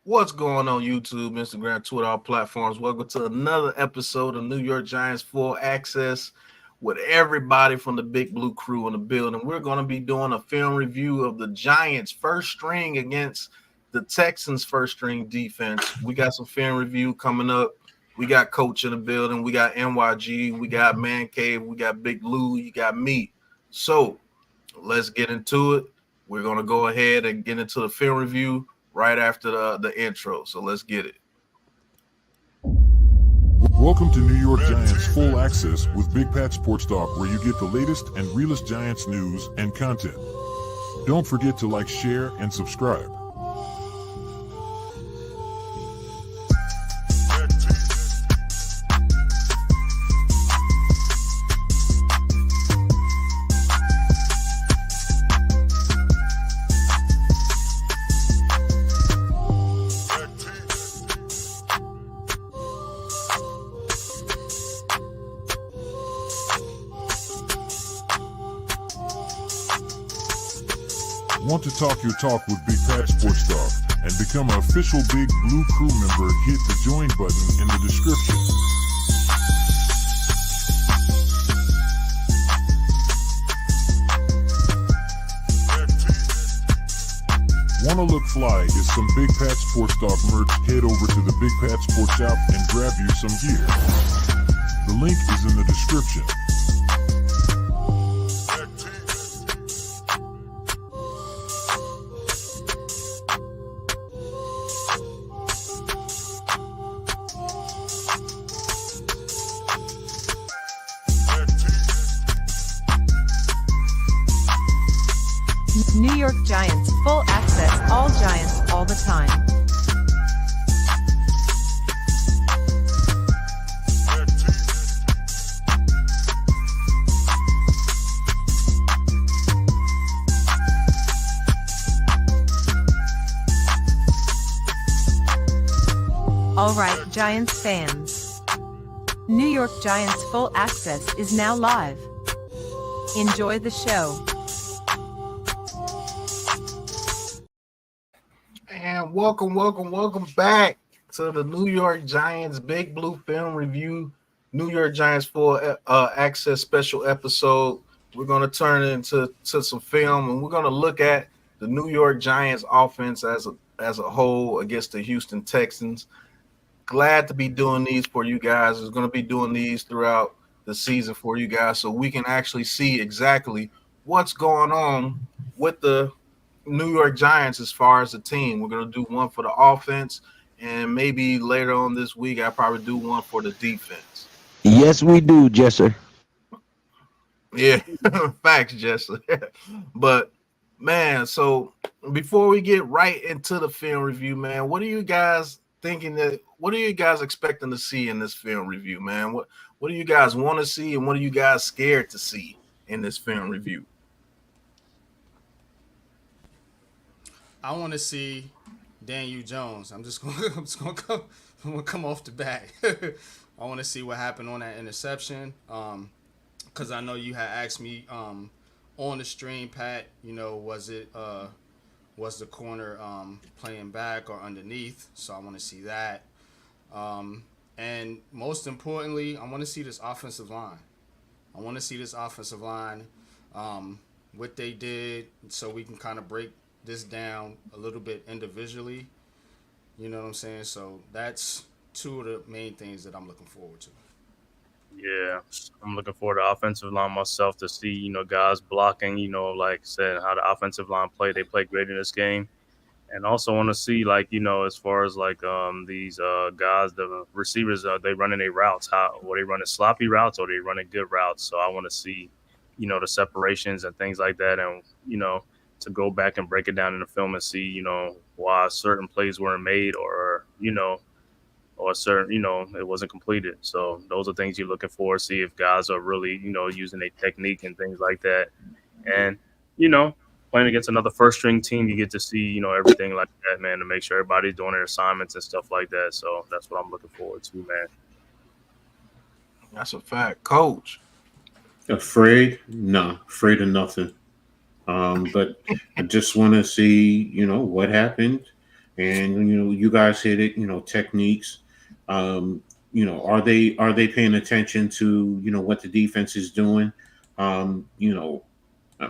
What's going on YouTube, Instagram, Twitter, all platforms? Welcome to another episode of New York Giants Full Access with everybody from the Big Blue Crew in the building. We're going to be doing a film review of the Giants' first string against the Texans' first string defense. We got some film review coming up. We got Coach in the building. We got NYG. We got Man Cave. We got Big Blue. You got me. So let's get into it. We're going to go ahead and get into the film review right after the intro. So let's get it. Welcome to New York Giants Full Access with Big Pat Sports Talk, where you get the latest and realest Giants news and content. Don't forget to like, share, and subscribe. Want to talk your talk with Big Pat Sports Talk and become an official Big Blue Crew member? Hit the join button in the description. Want to look fly is some Big Pat Sports Talk merch? Head over to the Big Pat Sports Shop and grab you some gear. The link is in the description. New York Giants Full Access, all Giants, all the time. All right, Giants fans. New York Giants Full Access is now live. Enjoy the show. And welcome back to the New York Giants Big Blue Film Review, New York Giants Full Access special episode. We're going to turn it into some film, and we're going to look at the New York Giants offense as a whole against the Houston Texans. Glad to be doing these for you guys. We're going to be doing these throughout the season for you guys so we can actually see exactly what's going on with the New York Giants as far as the team. We're going to do one for the offense, and maybe later on this week I'll probably do one for the defense. Yes, we do, Jester. Yeah, facts, Jester. But, man, so before we get right into the film review, man, what are you guys thinking what are you guys expecting to see in this film review, man? What do you guys want to see, and what are you guys scared to see in this film review? I want to see Daniel Jones. I'm gonna come off the bat. I want to see what happened on that interception. Because I know you had asked me on the stream, Pat. You know, was the corner playing back or underneath? So I want to see that. And most importantly, I want to see this offensive line. What they did, so we can kind of break this down a little bit individually. You know what I'm saying? So that's two of the main things that I'm looking forward to. Yeah, I'm looking forward to the offensive line myself to see, guys blocking, like I said, how the offensive line play. They play great in this game. And also want to see, as far as, these guys, the receivers, they running their routes. Are they running sloppy routes or they running good routes? So I want to see, the separations and things like that. And, to go back and break it down in the film and see, why certain plays weren't made or certain, it wasn't completed. So those are things you're looking for, see if guys are really, using a technique and things like that. And, playing against another first string team, you get to see, everything like that, man, to make sure everybody's doing their assignments and stuff like that. So that's what I'm looking forward to, man. That's a fact. Coach. Afraid? No, afraid of nothing. But I just want to see, what happened And you guys hit it. Techniques. Are they paying attention to what the defense is doing? I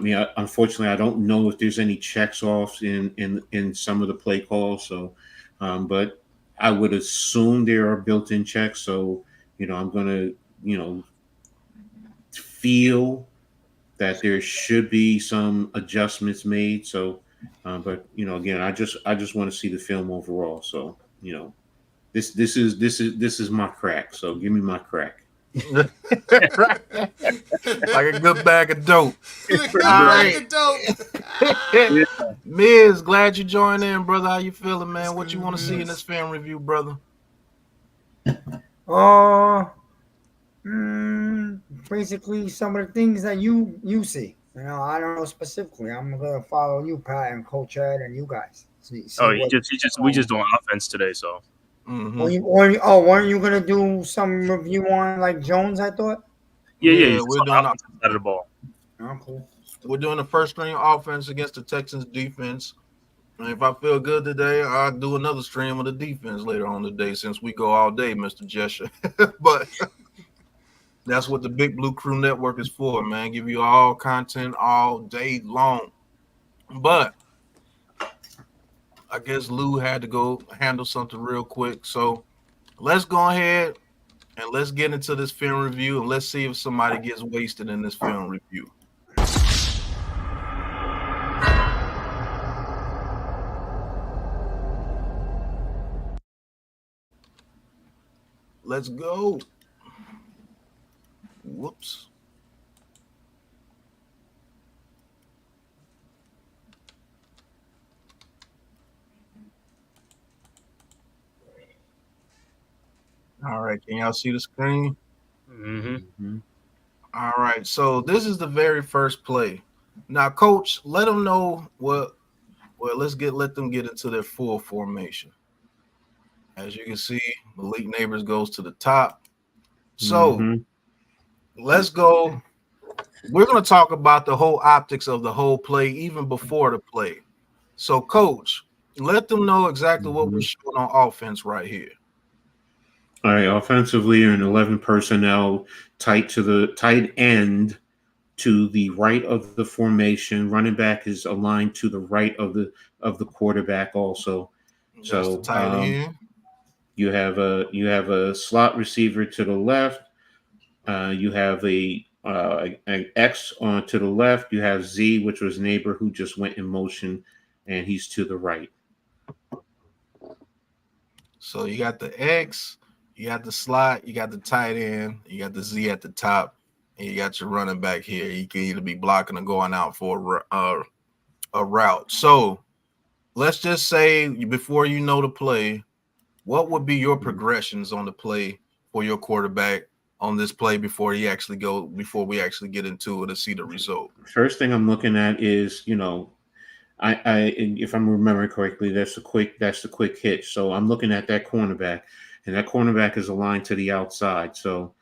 mean, unfortunately, I don't know if there's any checks offs in some of the play calls. So, but I would assume there are built-in checks. So, I'm gonna feel that there should be some adjustments made. So, but again, I just want to see the film overall. So, this is my crack. So give me my crack. Right. Like a good bag of dope. Good All bag right. of dope. Miz, glad you joined in, brother. How you feeling, man? What you want to see in this film review, brother? Basically some of the things that you see. I don't know specifically. I'm gonna follow you, Pat, and Coach Ed, and you guys. See We just doing offense today, so. Mm-hmm. Weren't you gonna do some review on like Jones? I thought. Yeah, we're doing offensive side of the ball. Oh, cool. we're doing the first string offense against the Texans defense. And if I feel good today, I'll do another stream of the defense later on today since we go all day, Mr. Jesher. But that's what the Big Blue Crew Network is for, man. Give you all content all day long. But I guess Lou had to go handle something real quick. So let's go ahead and let's get into this film review and let's see if somebody gets wasted in this film review. Let's go. Whoops. All right, can y'all see the screen? Mm-hmm. All right, so this is the very first play. Now, Coach, let them know what. Well, let them get into their full formation. As you can see, Malik Nabers goes to the top. So let's go. We're going to talk about the whole optics of the whole play, even before the play. So, Coach, let them know exactly what we're showing on offense right here. All right, offensively, you're in 11 personnel, tight end to the right of the formation. Running back is aligned to the right of the quarterback also. That's So the tight end. you have a slot receiver to the left. You have an X on to the left. You have Z, which was neighbor who just went in motion, and he's to the right. So you got the X, you got the slot, you got the tight end, you got the Z at the top, and you got your running back here. He can either be blocking or going out for a route. So let's just say before you know the play, what would be your progressions on the play for your quarterback on this play before we actually get into it to see the result? First thing I'm looking at is, I if I'm remembering correctly, that's the quick hitch. So I'm looking at that cornerback, and that cornerback is aligned to the outside. So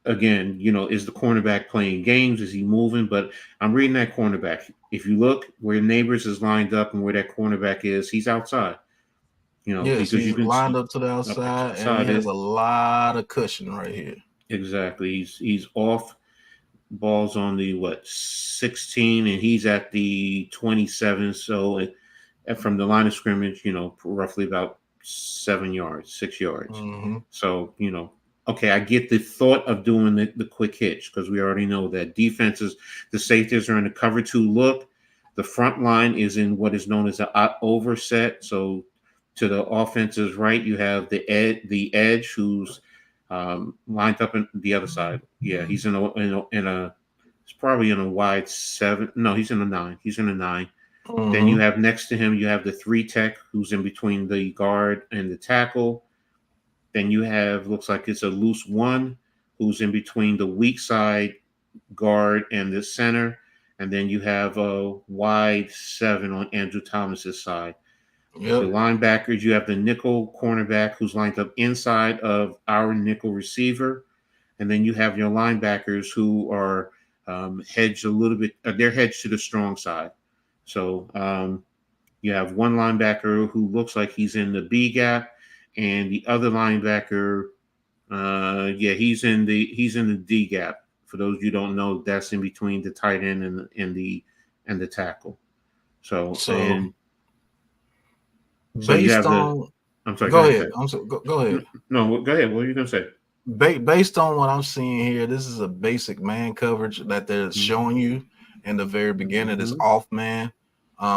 again, is the cornerback playing games? Is he moving? But I'm reading that cornerback. If you look where Nabers is lined up and where that cornerback is, he's outside. Yes, because he's lined up to the outside, and he has a lot of cushion right here. Exactly. He's off. Ball's on the 16, and he's at the 27. So from the line of scrimmage, roughly about 6 yards. So okay, I get the thought of doing the quick hitch because we already know that the safeties are in the cover 2 look. The front line is in what is known as an overset. So to the offense's right, you have the edge who's lined up in the other side. Yeah, he's in a it's probably in a wide 7. No, he's in a 9. He's in a 9. Then you have next to him, you have the 3 tech who's in between the guard and the tackle. Then you have, looks like it's a loose 1 who's in between the weak side guard and the center. And then you have a wide 7 on Andrew Thomas's side. Yep. The linebackers, you have the nickel cornerback who's lined up inside of our nickel receiver. And then you have your linebackers who are hedged a little bit. They're hedged to the strong side. So You have one linebacker who looks like he's in the B gap, and the other linebacker, he's in the D gap. For those you don't know, that's in between the tight end and the tackle. So you based have on, I'm sorry. go ahead. Go ahead. No, go ahead. What are you gonna say? Based on what I'm seeing here, this is a basic man coverage that they're showing you in the very beginning. It's off man,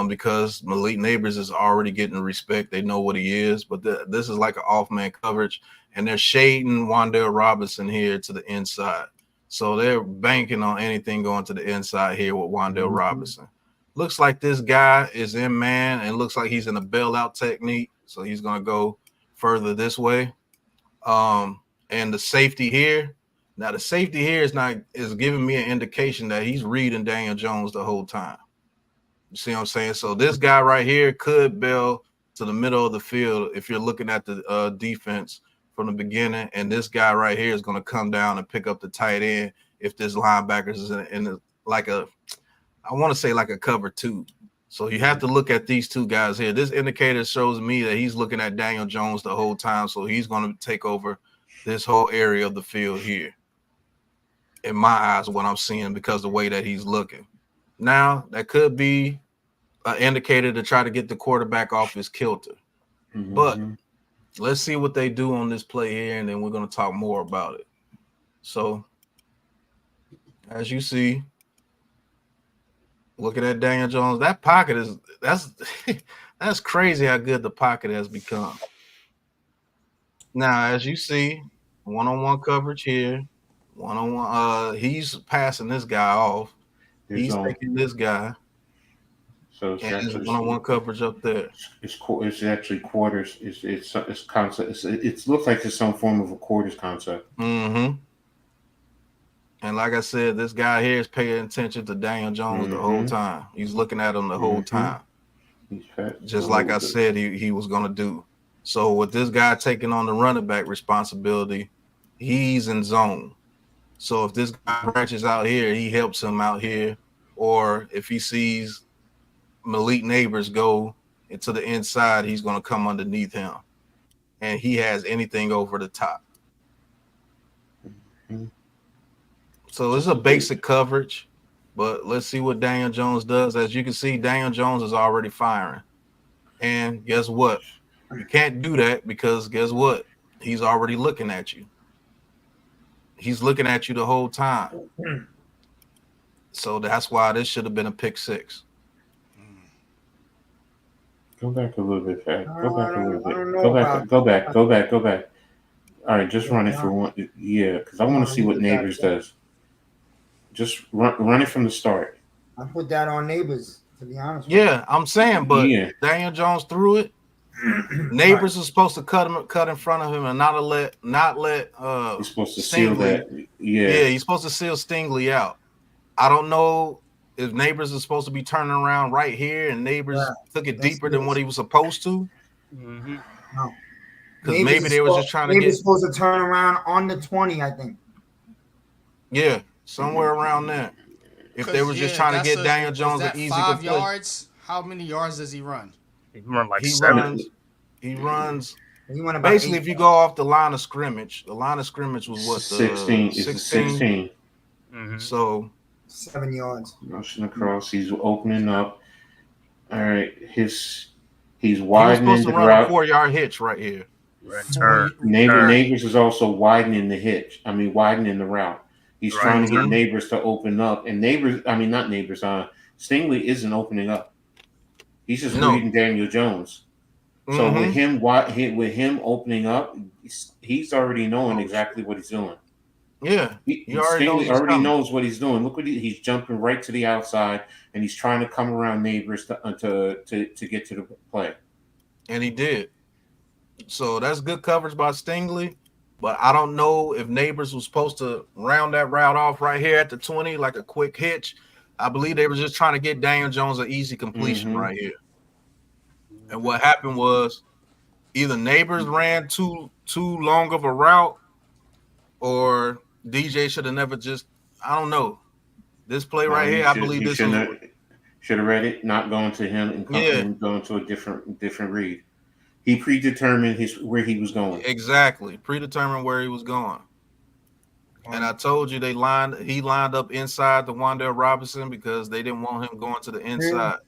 because Malik Nabers is already getting respect. They know what he is, but this is like an off man coverage, and they're shading Wan'Dale Robinson here to the inside. So they're banking on anything going to the inside here with Wan'Dale Robinson. Looks like this guy is in man, and looks like he's in a bailout technique. So he's going to go further this way. And the safety here, now the safety here is giving me an indication that he's reading Daniel Jones the whole time. You see what I'm saying? So this guy right here could bail to the middle of the field if you're looking at the defense from the beginning, and this guy right here is going to come down and pick up the tight end if this linebacker is in like a, I want to say like a cover two. So you have to look at these two guys here. This indicator shows me that he's looking at Daniel Jones the whole time, so he's going to take over this whole area of the field here. In my eyes, what I'm seeing, because the way that he's looking. Now, that could be an indicator to try to get the quarterback off his kilter. But let's see what they do on this play here, and then we're going to talk more about it. So, as you see, looking at Daniel Jones, that pocket is that's crazy how good the pocket has become. Now, as you see, one-on-one coverage here, one-on-one. He's passing this guy off. He's taking this guy. So it's actually one-on-one coverage up there. It's actually quarters. It's concept. It looks like it's some form of a quarters concept. And like I said, this guy here is paying attention to Daniel Jones the whole time. He's looking at him the whole time. Just like I said he was going to do. So with this guy taking on the running back responsibility, he's in zone. So if this guy branches out here, he helps him out here. Or if he sees Malik Nabers go into the inside, he's going to come underneath him. And he has anything over the top. So it's a basic coverage, but let's see what Daniel Jones does. As you can see, Daniel Jones is already firing. And guess what? You can't do that because guess what? He's already looking at you. He's looking at you the whole time. So that's why this should have been a pick six. Go back a little bit, Pat. Go back a little bit. Go back. All right, just run it for one. Yeah, because I want to see what Nabers does. Just run it from the start. I put that on Nabers, to be honest. Yeah, I'm saying, but Daniel Jones threw it. Nabers is supposed to cut in front of him and not let he's supposed to seal that. Yeah, he's supposed to seal Stingley out. I don't know if Nabers is supposed to be turning around right here, and Nabers took it deeper than what he was supposed to. No, because maybe they were just trying to get. Nabers supposed to turn around on the 20, I think. Yeah, somewhere around there. If they were just trying to get Daniel Jones an easy 5 yards. How many yards does he run? He run like 7. He runs. He went about basically, 8. If you go off the line of scrimmage, the line of scrimmage was what? 16. 16. So 7 yards. Rushing across. He's opening up. All right. He's widening the route. A 4-yard hitch right here. Nabers is also widening the hitch. I mean, widening the route. He's trying to get Nabers to open up, and Stingley isn't opening up. He's just reading Daniel Jones. So with him opening up, he's already knowing exactly what he's doing. Yeah, Stingley already knows what he's doing. Look what he's jumping right to the outside, and he's trying to come around Nabers to get to the play. And he did. So that's good coverage by Stingley. But I don't know if Nabers was supposed to round that route off right here at the 20, like a quick hitch. I believe they were just trying to get Daniel Jones an easy completion right here. And what happened was either Nabers ran too long of a route, or DJ should have never just, I don't know. This play right here, I believe this Should have read it, not going to him and going to a different read. He predetermined where he was going. Exactly, predetermined where he was going. And I told you he lined up inside the Wan'Dale Robinson because they didn't want him going to the inside.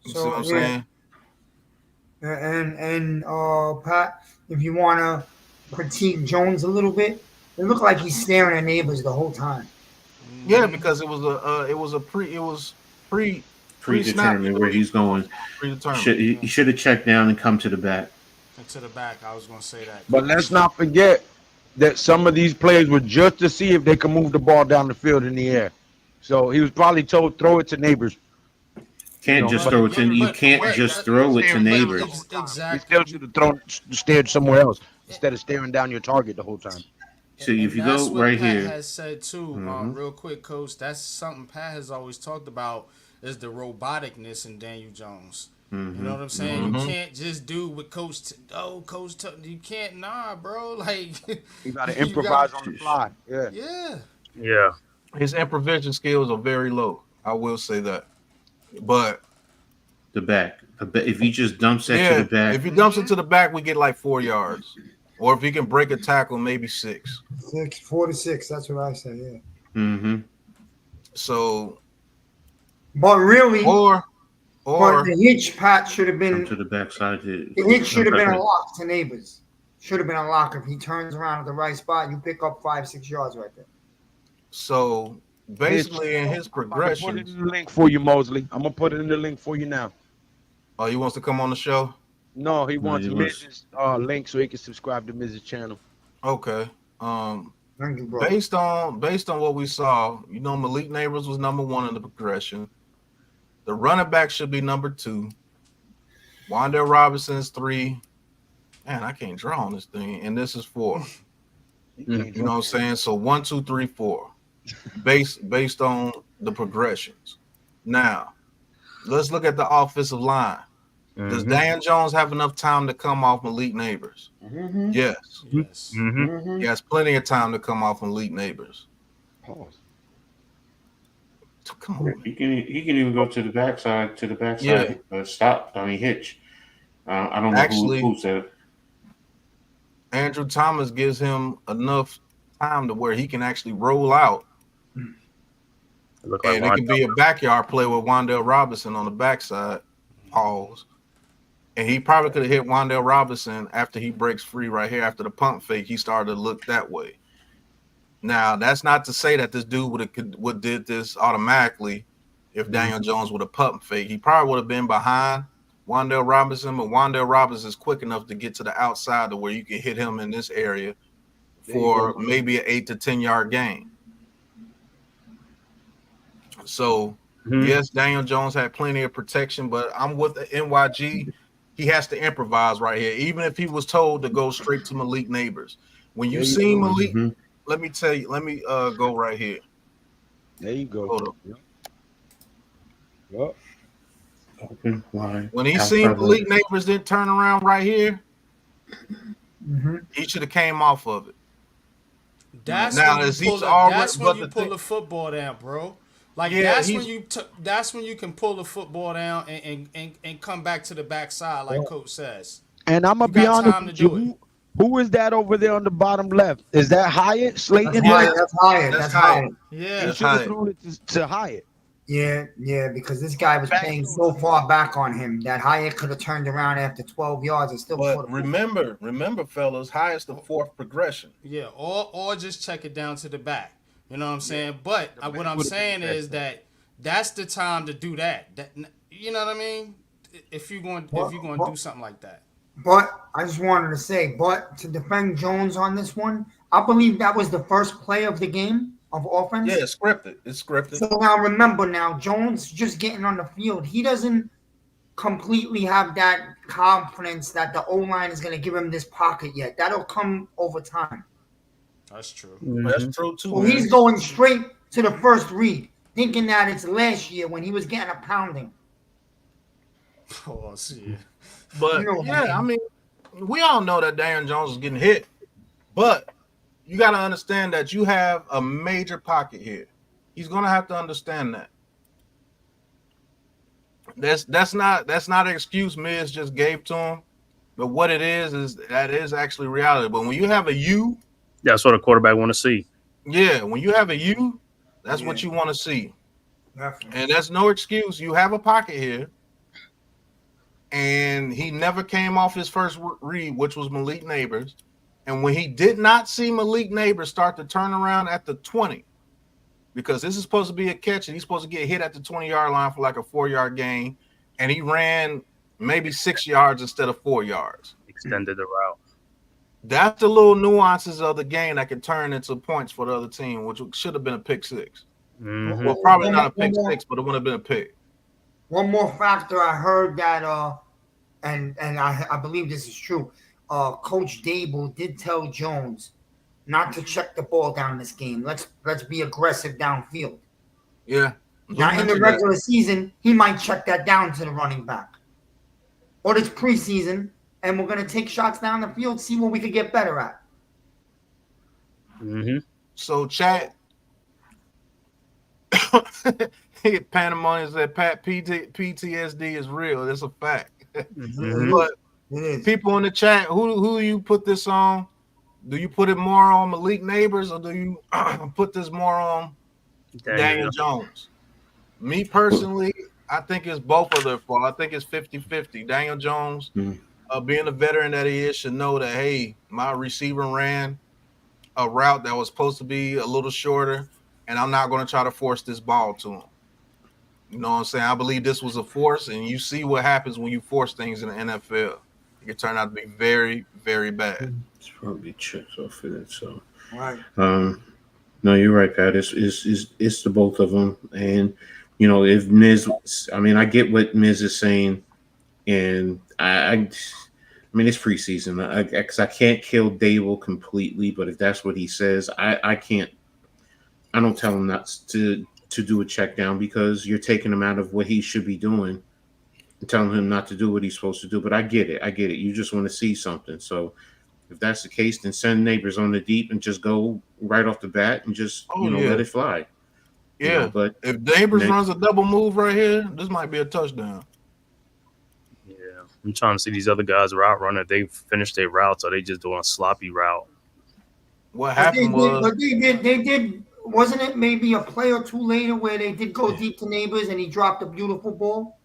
You see what I'm saying? And Pat, if you want to critique Jones a little bit, it looked like he's staring at Nabers the whole time. Yeah, because it was predetermined where he's going. Predetermined. He should have checked down and come to the back. To the back, I was going to say that. But let's not forget that some of these plays were just to see if they could move the ball down the field in the air. So he was probably told, throw it to Nabers. Can't just throw it to you. Can't just throw it to Nabers. Exactly. You still should have stared somewhere else instead of staring down your target the whole time. So if you go right Pat here, has said too, real quick, Coach. That's something Pat has always talked about is the roboticness in Daniel Jones. You know what I'm saying? You can't just do what Coach. You can't, bro. Like you gotta improvise on the fly. Yeah. His improvisation skills are very low. I will say that. But the back. If he just dumps that to the back, if he dumps it to the back, we get like 4 yards. Or if he can break a tackle, maybe 6. 4 to 6. That's what I say. Yeah. Mm-hmm. So, but really, or the hitch Pat should have been to the backside. The hitch should have been a lock to Nabers. Should have been a lock if he turns around at the right spot. You pick up 5-6 yards right there. So basically, in his progression, I'm gonna put it in the link for you, Mosley. I'm gonna put it in the link for you now. Oh, he wants to come on the show? No, he wants Miz's link so he can subscribe to Miz's channel. Okay. Thank you, bro. Based on what we saw, Malik Nabers was number 1 in the progression. The running back should be number 2. Wan'Dale Robinson is 3. Man, I can't draw on this thing, and this is 4. You know what I'm saying? So 1, 2, 3, 4. Based on the progressions. Now, let's look at the offensive line. Does Dan Jones have enough time to come off Malik Nabers? Yes. He has plenty of time to come off Malik Nabers. Pause. Come on. He can even go to the backside. Yeah. Stop. Hitch. I don't know who said it. Andrew Thomas gives him enough time to where he can actually roll out. And it can be a backyard play with Wan'Dale Robinson on the backside. Pause. And he probably could have hit Wan'Dale Robinson after he breaks free right here. After the pump fake, he started to look that way. Now, that's not to say that this dude would did this automatically if Daniel Jones would have pump fake. He probably would have been behind Wan'Dale Robinson, but Wan'Dale Robinson is quick enough to get to the outside to where you can hit him in this area for maybe an 8 to 10 yard gain. So, yes, Daniel Jones had plenty of protection, but I'm with the NYG. He has to improvise right here, even if he was told to go straight to Malik Nabers. When you see Malik, let me tell you, let me go right here. There you go. Hold up. Yep. Open line. When he seen Malik Nabers didn't turn around right here, he should have came off of it. That's now, when you pull the football down, bro. Like that's when you can pull the football down and come back to the backside, like Coach says. And I'm gonna be honest with you. Who is that over there on the bottom left? Is that Hyatt? Slayton? That's Hyatt. Yeah, he should have thrown it to Hyatt. Yeah, because this guy was playing so far back on him that Hyatt could have turned around after 12 yards and still. But remember, fellas, Hyatt's the 4th progression. Yeah, or just check it down to the back. You know what I'm saying? But what I'm saying is that's the time to do that. You know what I mean? If you're going to do something like that. But I just wanted to say, to defend Jones on this one, I believe that was the first play of the game of offense. Yeah, it's scripted. It's scripted. So now remember, Jones just getting on the field. He doesn't completely have that confidence that the O-line is going to give him this pocket yet. That'll come over time. That's true. That's true too. So he's going straight to the first read, thinking that it's last year when he was getting a pounding. Oh, see. But I mean, we all know that Daniel Jones is getting hit, but you got to understand that you have a major pocket here. He's going to have to understand that. That's not an excuse Miz just gave to him. But what it is that is actually reality. But when you have a U, That's what a quarterback want to see. yeah, when you have a U, that's what you want to see. And that's no excuse. You have a pocket here. And he never came off his first read, which was Malik Nabers. And when he did not see Malik Nabers start to turn around at the 20, because this is supposed to be a catch, and he's supposed to get hit at the 20-yard line for like a 4-yard gain, and he ran maybe 6 yards instead of 4 yards. Extended the route. That's the little nuances of the game that can turn into points for the other team, which should have been a pick six. Mm-hmm. Well, probably not a pick six, but it would have been a pick. One more factor I heard that, and I believe this is true. Coach Dable did tell Jones not to check the ball down this game. Let's be aggressive downfield. Yeah. Now in the regular season, he might check that down to the running back. But it's preseason, and we're gonna take shots down the field, see what we could get better at. Mm-hmm. So chat. Pandemonium said Pat PTSD is real. That's a fact. Mm-hmm. But people in the chat, who do you put this on? Do you put it more on Malik Nabers, or do you put this more on Daniel Jones? Me personally, I think it's both of their fault. I think it's 50-50. Daniel Jones, being a veteran that he is, should know that, hey, my receiver ran a route that was supposed to be a little shorter, and I'm not going to try to force this ball to him. You know what I'm saying? I believe this was a force, and you see what happens when you force things in the NFL. It can turn out to be very, very bad. It's probably checks off for that. So, right. No, you're right, Pat. It's the both of them, and you know, if Miz, I mean, I get what Miz is saying, and I mean, it's preseason. Because I can't kill Dable completely, but if that's what he says, I can't. I don't tell him not to do a check down, because you're taking him out of what he should be doing and telling him not to do what he's supposed to do. But I get it. You just want to see something. So if that's the case, then send Nabers on the deep and just go right off the bat and just let it fly. Yeah, you know, but if Nabers runs a double move right here, this might be a touchdown. Yeah, I'm trying to see these other guys route runner. If they finish their routes, or they just doing a sloppy route. What happened was they did. Wasn't it maybe a play or two later where they did go deep to Nabers and he dropped a beautiful ball?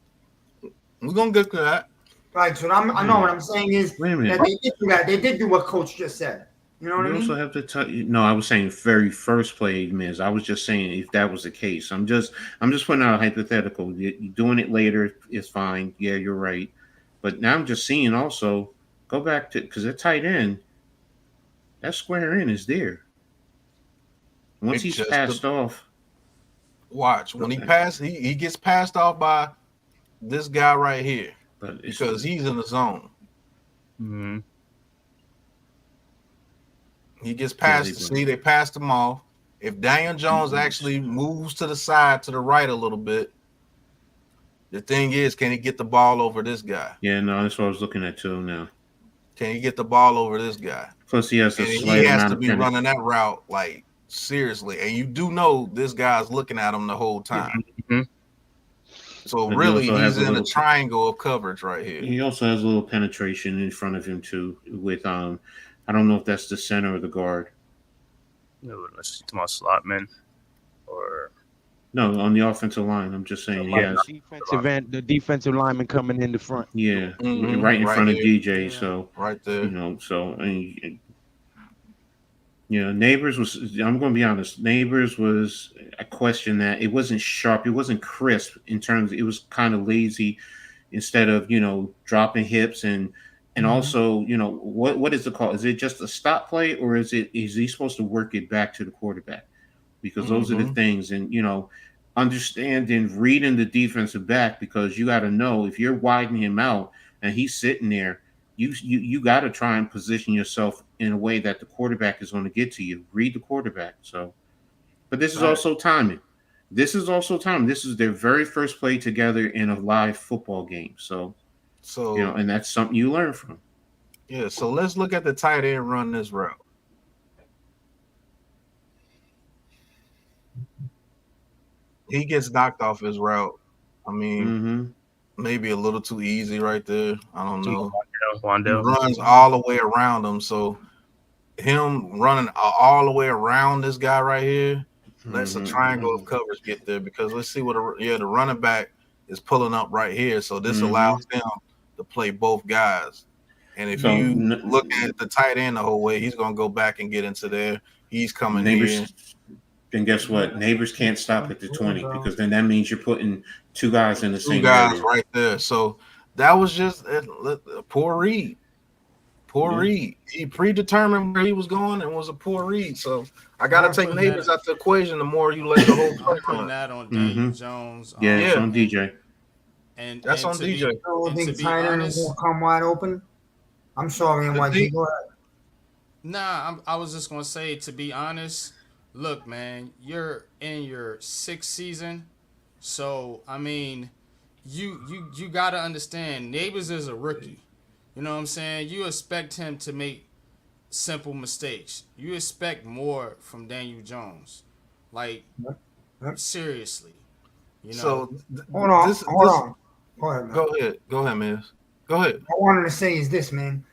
We're gonna get to that. Right. So I know what I'm saying is that they did do that. They did do what Coach just said. You know what I mean? You also have to tell you. No, I was saying very first play, Miz. I was just saying if that was the case. I'm just putting out a hypothetical. You're doing it later is fine. Yeah, you're right. But now I'm just seeing also go back to, because at tight end, that square end is there. Once he's passed off. Watch. When he passes, he gets passed off by this guy right here. Because he's in the zone. Mm-hmm. He gets passed. See, they passed him off. If Daniel Jones actually moves to the side, to the right a little bit, the thing is, can he get the ball over this guy? Yeah, no, that's what I was looking at too now. Can he get the ball over this guy? Plus, he has to be running that route like seriously, and you do know this guy's looking at him the whole time. Mm-hmm. So really, he's in a triangle of coverage right here. He also has a little penetration in front of him too. With I don't know if that's the center or the guard. No, that's to my slot man, or no, on the offensive line. I'm just saying, the defensive lineman coming in the front. Yeah, right in front of DJ. Yeah. So right there, Nabers was. I'm going to be honest. Nabers was a question that it wasn't sharp. It wasn't crisp in terms. It was kind of lazy. Instead of dropping hips and also what is the call? Is it just a stop play, or is he supposed to work it back to the quarterback? Because those are the things, and understanding reading the defensive back, because you got to know if you're widening him out and he's sitting there. You got to try and position yourself in a way that the quarterback is going to get to you. Read the quarterback. So, but this is also timing. This is their very first play together in a live football game. So and that's something you learn from. Yeah. So let's look at the tight end run this route. He gets knocked off his route. I mean, maybe a little too easy right there. I don't know. He Wandell. runs all the way around him, so him running all the way around this guy right here lets a triangle of coverage get there, because let's see what the running back is pulling up right here, so this allows him to play both guys. And if you look at the tight end the whole way, he's gonna go back and get into there. He's coming here. Then guess what? Neighbors can't stop at the 20, because then that means you're putting two guys in the same area. Right there. So that was just a poor read. Read. He predetermined where he was going and was a poor read. So I got to take Neighbors out the equation the more you let the whole play putting that on Daniel Jones. It's on DJ. And that's on DJ. To be honest, will come wide open. I'm sorry, NYG. Go ahead. Nah, I was just gonna say, to be honest, look, man, you're in your 6th season, so I mean, you gotta understand, Neighbors is a rookie. You know what I'm saying? You expect him to make simple mistakes. You expect more from Daniel Jones. Like, seriously. You know? So hold on. Go ahead, man. Go ahead, man. Go ahead. What I wanted to say is this, man.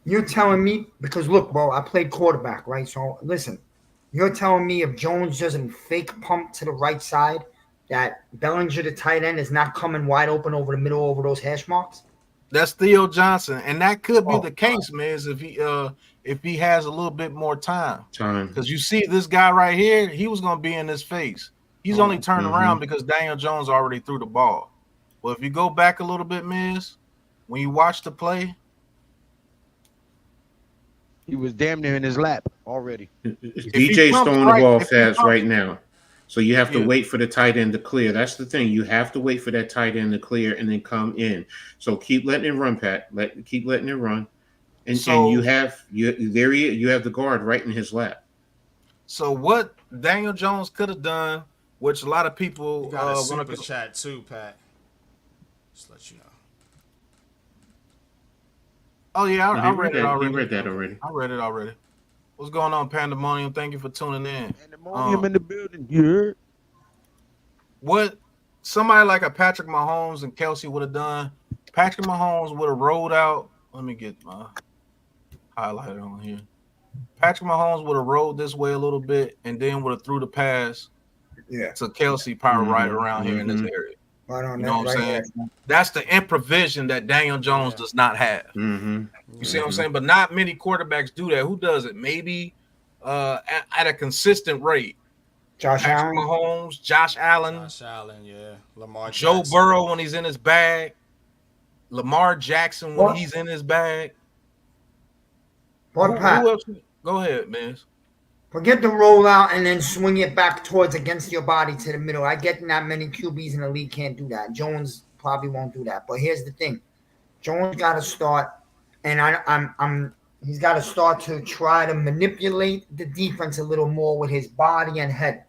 You're telling me, because look, bro, I played quarterback, right? So listen, you're telling me if Jones doesn't fake pump to the right side, that Bellinger, the tight end, is not coming wide open over the middle over those hash marks? That's Theo Johnson, and that could be the case, man. If he has a little bit more time, because you see this guy right here, he was going to be in his face. He's only turned around because Daniel Jones already threw the ball. Well, if you go back a little bit, Miz, when you watch the play, he was damn near in his lap already. DJ's throwing the ball fast right now. So you have to wait for the tight end to clear. That's the thing. You have to wait for that tight end to clear and then come in. So keep letting it run, Pat. Keep letting it run. And you have the guard right in his lap. So what Daniel Jones could have done, which a lot of people got a super chat too, Pat. Just let you know. Oh yeah, I read it already. You read that already. I read it already. What's going on, Pandemonium? Thank you for tuning in. Pandemonium in the building. Yeah. What somebody like a Patrick Mahomes and Kelsey would have done, Patrick Mahomes would have rolled out. Let me get my highlighter on here. Patrick Mahomes would have rolled this way a little bit and then would have threw the pass to Kelsey probably right around here in this area. Right on, you know what I'm saying? That's the improvision that Daniel Jones does not have. You see what I'm saying? But not many quarterbacks do that. Who does it? Maybe at a consistent rate. Josh Allen. Mahomes, Josh Allen, yeah. Lamar Joe Jackson. Burrow when he's in his bag. Lamar Jackson when he's in his bag. Who else? Go ahead, man. Forget the rollout and then swing it back towards against your body to the middle. I get not many QBs in the league can't do that. Jones probably won't do that. But here's the thing. Jones got to start, and he's got to start to try to manipulate the defense a little more with his body and head.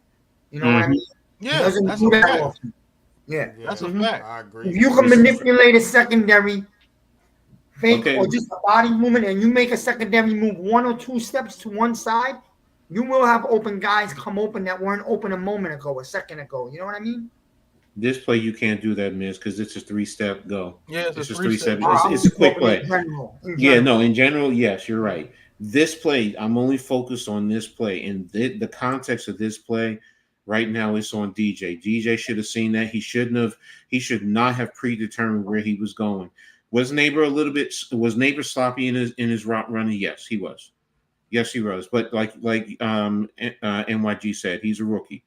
You know what I mean? Yeah, he doesn't do that often. Yeah, that's a fact. I agree. If you can manipulate a secondary fake or just a body movement, and you make a secondary move 1 or 2 steps to one side, you will have open guys come open that weren't open a second ago. You know what I mean? This play you can't do that, Miz, because it's a 3-step go. Yeah, it's a 3-step. It's a quick play. In general, yes, you're right. This play, I'm only focused on this play, and the context of this play right now is on DJ. DJ should have seen that. He should not have predetermined where he was going. Was Nabers sloppy in his route running? Yes, he was. Yes, he was. But like NYG said, he's a rookie.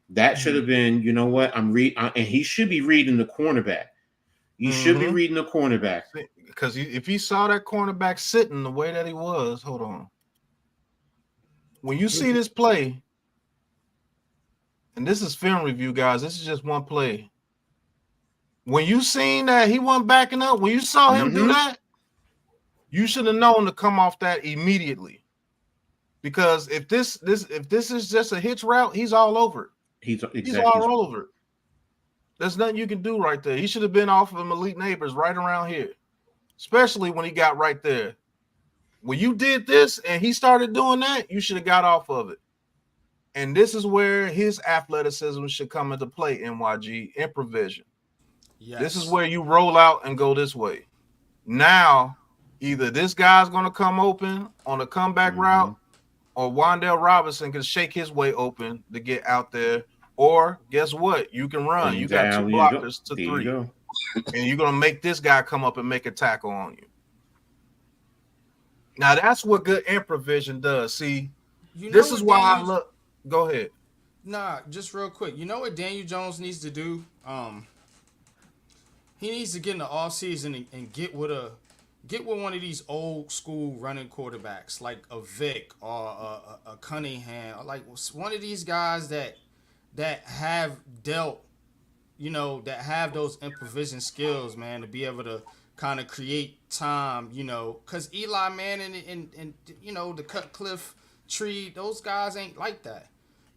That should have been, you know what? And he should be reading the cornerback. You should be reading the cornerback. Because if he saw that cornerback sitting the way that he was, hold on. When you see this play, and this is film review, guys, this is just one play. When you seen that he wasn't backing up, when you saw him do that, you should have known to come off that immediately. Because if this is just a hitch route, he's all over it. He's all over it. There's nothing you can do right there. He should have been off of Malik Nabers right around here, especially when he got right there. When you did this and he started doing that, you should have got off of it. And this is where his athleticism should come into play, NYG, improvisation. Yes. This is where you roll out and go this way. Now, either this guy's going to come open on a comeback route, or Wan'Dale Robinson can shake his way open to get out there. Or guess what? You can run. You got 2 blockers to 3. And you're going to make this guy come up and make a tackle on you. Now, that's what good improvision does. See, this is why I look. Go ahead. Nah, just real quick. You know what Daniel Jones needs to do? He needs to get in the offseason and get with one of these old school running quarterbacks, like a Vic or a Cunningham, or like one of these guys that have dealt, that have those improvisation skills, man, to be able to kind of create time, because Eli Manning and the Cutcliffe Tree, those guys ain't like that.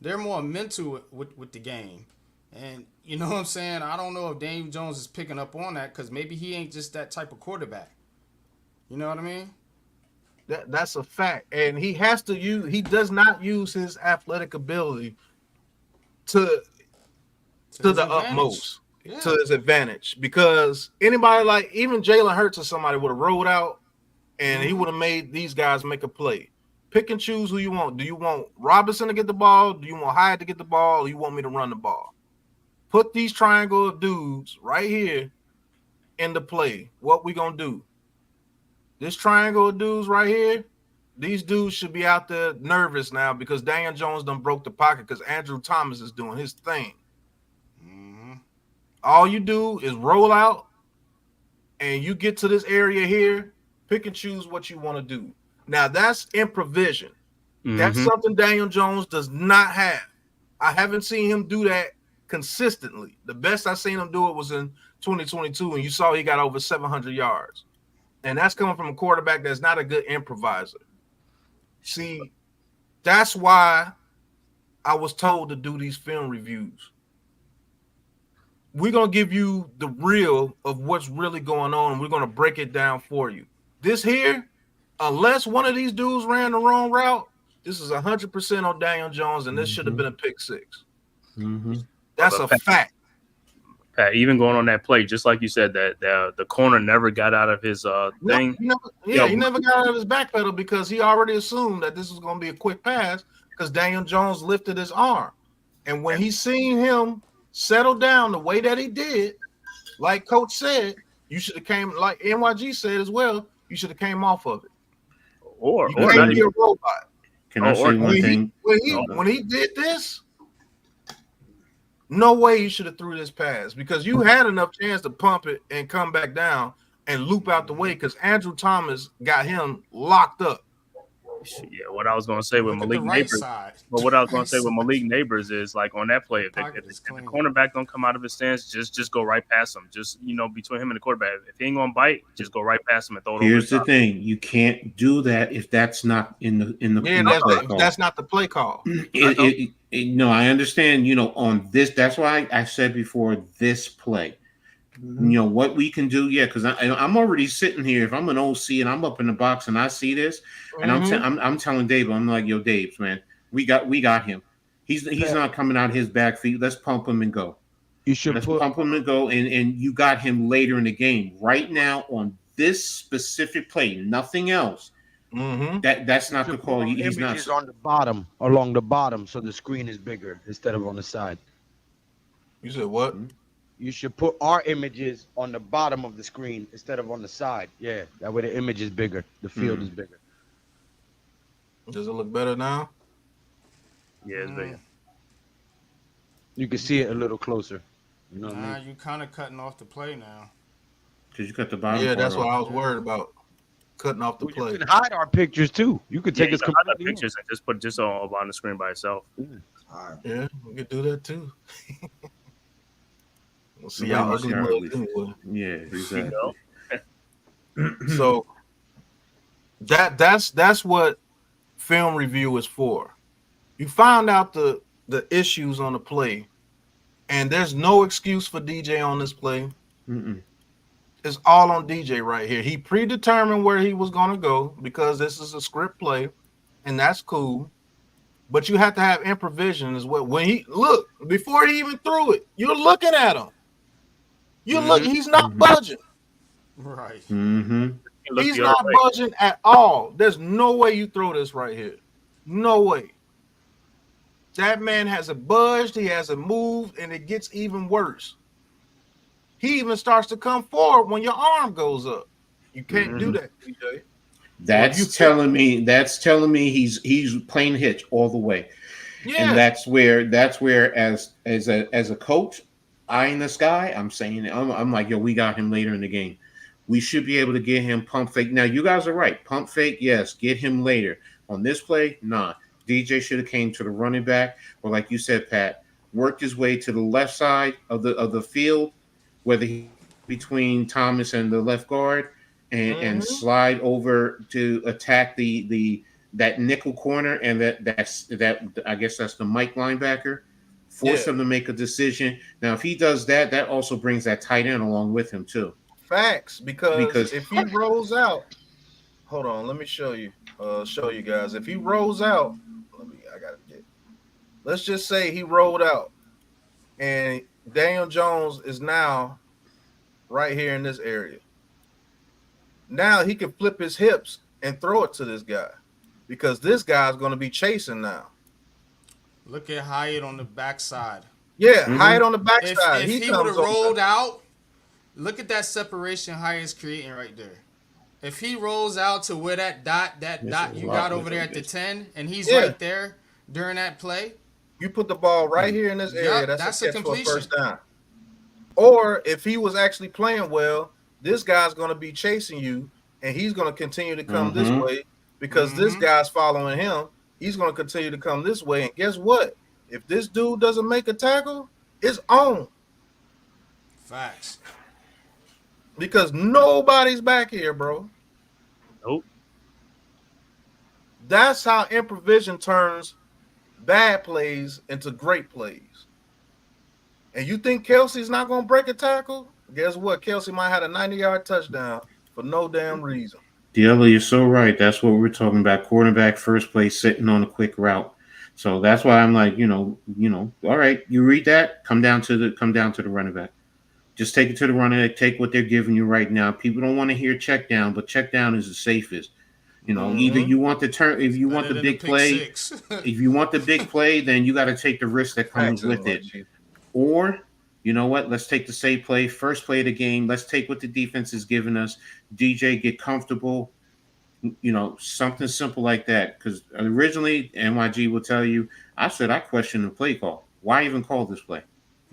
They're more mental with the game. And you know what I'm saying? I don't know if Daniel Jones is picking up on that, because maybe he ain't just that type of quarterback. You know what I mean? That's a fact. And he has to he does not use his athletic ability to the utmost, to his advantage. Because anybody like even Jalen Hurts or somebody would have rolled out and he would have made these guys make a play. Pick and choose who you want. Do you want Robinson to get the ball? Do you want Hyatt to get the ball? Or you want me to run the ball? Put these triangle of dudes right here in the play. What we gonna do? This triangle of dudes right here, these dudes should be out there nervous now because Daniel Jones done broke the pocket because Andrew Thomas is doing his thing. All you do is roll out and you get to this area here, pick and choose what you want to do. Now, that's improvisation. That's something Daniel Jones does not have. I haven't seen him do that consistently. The best I seen him do it was in 2022, and you saw he got over 700 yards. And that's coming from a quarterback that's not a good improviser. See, that's why I was told to do these film reviews. We're going to give you the real of what's really going on, and we're going to break it down for you. This here, unless one of these dudes ran the wrong route, this is 100% on Daniel Jones, and this should have been a pick six. That's a fact. Pat, even going on that play, just like you said, that the corner never got out of his thing. He never got out of his back pedal because he already assumed that this was going to be a quick pass because Daniel Jones lifted his arm. And when he seen him settle down the way that he did, like Coach said, you should have came, like NYG said as well, you should have came off of it. Or not be a robot. Can I say one thing? When he did this, no way you should have threw this pass because you had enough chance to pump it and come back down and loop out the way because Andrew Thomas got him locked up. Yeah, what I was going to say with Malik Nabers, but what I was going to say with Malik Nabers is like on that play, if the cornerback don't come out of his stance, just go right past him. Just between him and the quarterback, if he ain't going to bite, just go right past him and throw it. Here's the thing: you can't do that if that's not in the play call. That's not the play call. No, I understand. On this, that's why I said before this play. What we can do, because I'm already sitting here. If I'm an OC and I'm up in the box and I see this, and I'm telling Dave, I'm like, yo, Dave, man, we got him. He's not coming out his back feet. Let's pump him and go. Pump him and go, and you got him later in the game. Right now on this specific play, nothing else. That's not the call. He's not on the bottom, along the bottom, so the screen is bigger instead of on the side. You said what? You should put our images on the bottom of the screen instead of on the side. Yeah, that way the image is bigger. The field is bigger. Does it look better now? Yeah, it's bigger. You can see it a little closer. You know what I mean? You kind of cutting off the play now. Because you got the bottom. Yeah, that's what I was worried about. Cutting off the play. You can hide our pictures too. You could take us completely pictures and just put just on the screen by itself. Yeah, we could do that too. We'll see how ugly anyway. Yeah, exactly. So that's what film review is for. You found out the issues on the play, and there's no excuse for DJ on this play. It's all on DJ right here. He predetermined where he was going to go because this is a script play, and that's cool. But you have to have improvisation as well. When before he even threw it, you're looking at him. You look, he's not budging. Right. Mm-hmm. He's not budging at all. There's no way you throw this right here. No way. That man hasn't budged. He hasn't moved, and it gets even worse. He even starts to come forward when your arm goes up. You can't do that, DJ. That's telling me he's playing hitch all the way. Yeah. And that's where as a coach eyeing this guy, I'm saying I'm like, yo, we got him later in the game. We should be able to get him pump fake. Now you guys are right. Pump fake, yes. Get him later. On this play, nah. DJ should have came to the running back, or like you said, Pat, worked his way to the left side of the field, whether he between Thomas and the left guard, and slide over to attack that nickel corner, and that I guess that's the Mike linebacker. Force him to make a decision. Now, if he does that, that also brings that tight end along with him too. Facts, because if he rolls out, hold on, let me show you guys. If he rolls out, let's just say he rolled out, and Daniel Jones is now right here in this area. Now he can flip his hips and throw it to this guy, because this guy's going to be chasing now. Look at Hyatt on the backside. Yeah, Hyatt on the backside. If he would have rolled out, look at that separation Hyatt's creating right there. If he rolls out to where that dot you got over there at the 10, and he's right there during that play, you put the ball right here in this area. That's a catch completion. For a first down. Or if he was actually playing well, this guy's going to be chasing you, and he's going to continue to come this way because this guy's following him. He's going to continue to come this way, and guess what? If this dude doesn't make a tackle, it's on. Facts. Because nobody's back here, bro. Nope. That's how improvisation turns bad plays into great plays. And you think Kelsey's not going to break a tackle? Guess what? Kelsey might have a 90-yard touchdown for no damn reason. Diallo, you're so right. That's what we're talking about. Quarterback first place sitting on a quick route. So that's why I'm like, all right, you read that, come down to the running back. Just take it to the running back, take what they're giving you right now. People don't want to hear check down, but check down is the safest. Either you want the turn, if you want the big play, if you want the big play, then you got to take the risk that comes with it. Or, you know what? Let's take the safe play, first play of the game. Let's take what the defense is giving us. DJ, get comfortable. Something simple like that. Because originally, NYG will tell you, I said I questioned the play call. Why even call this play?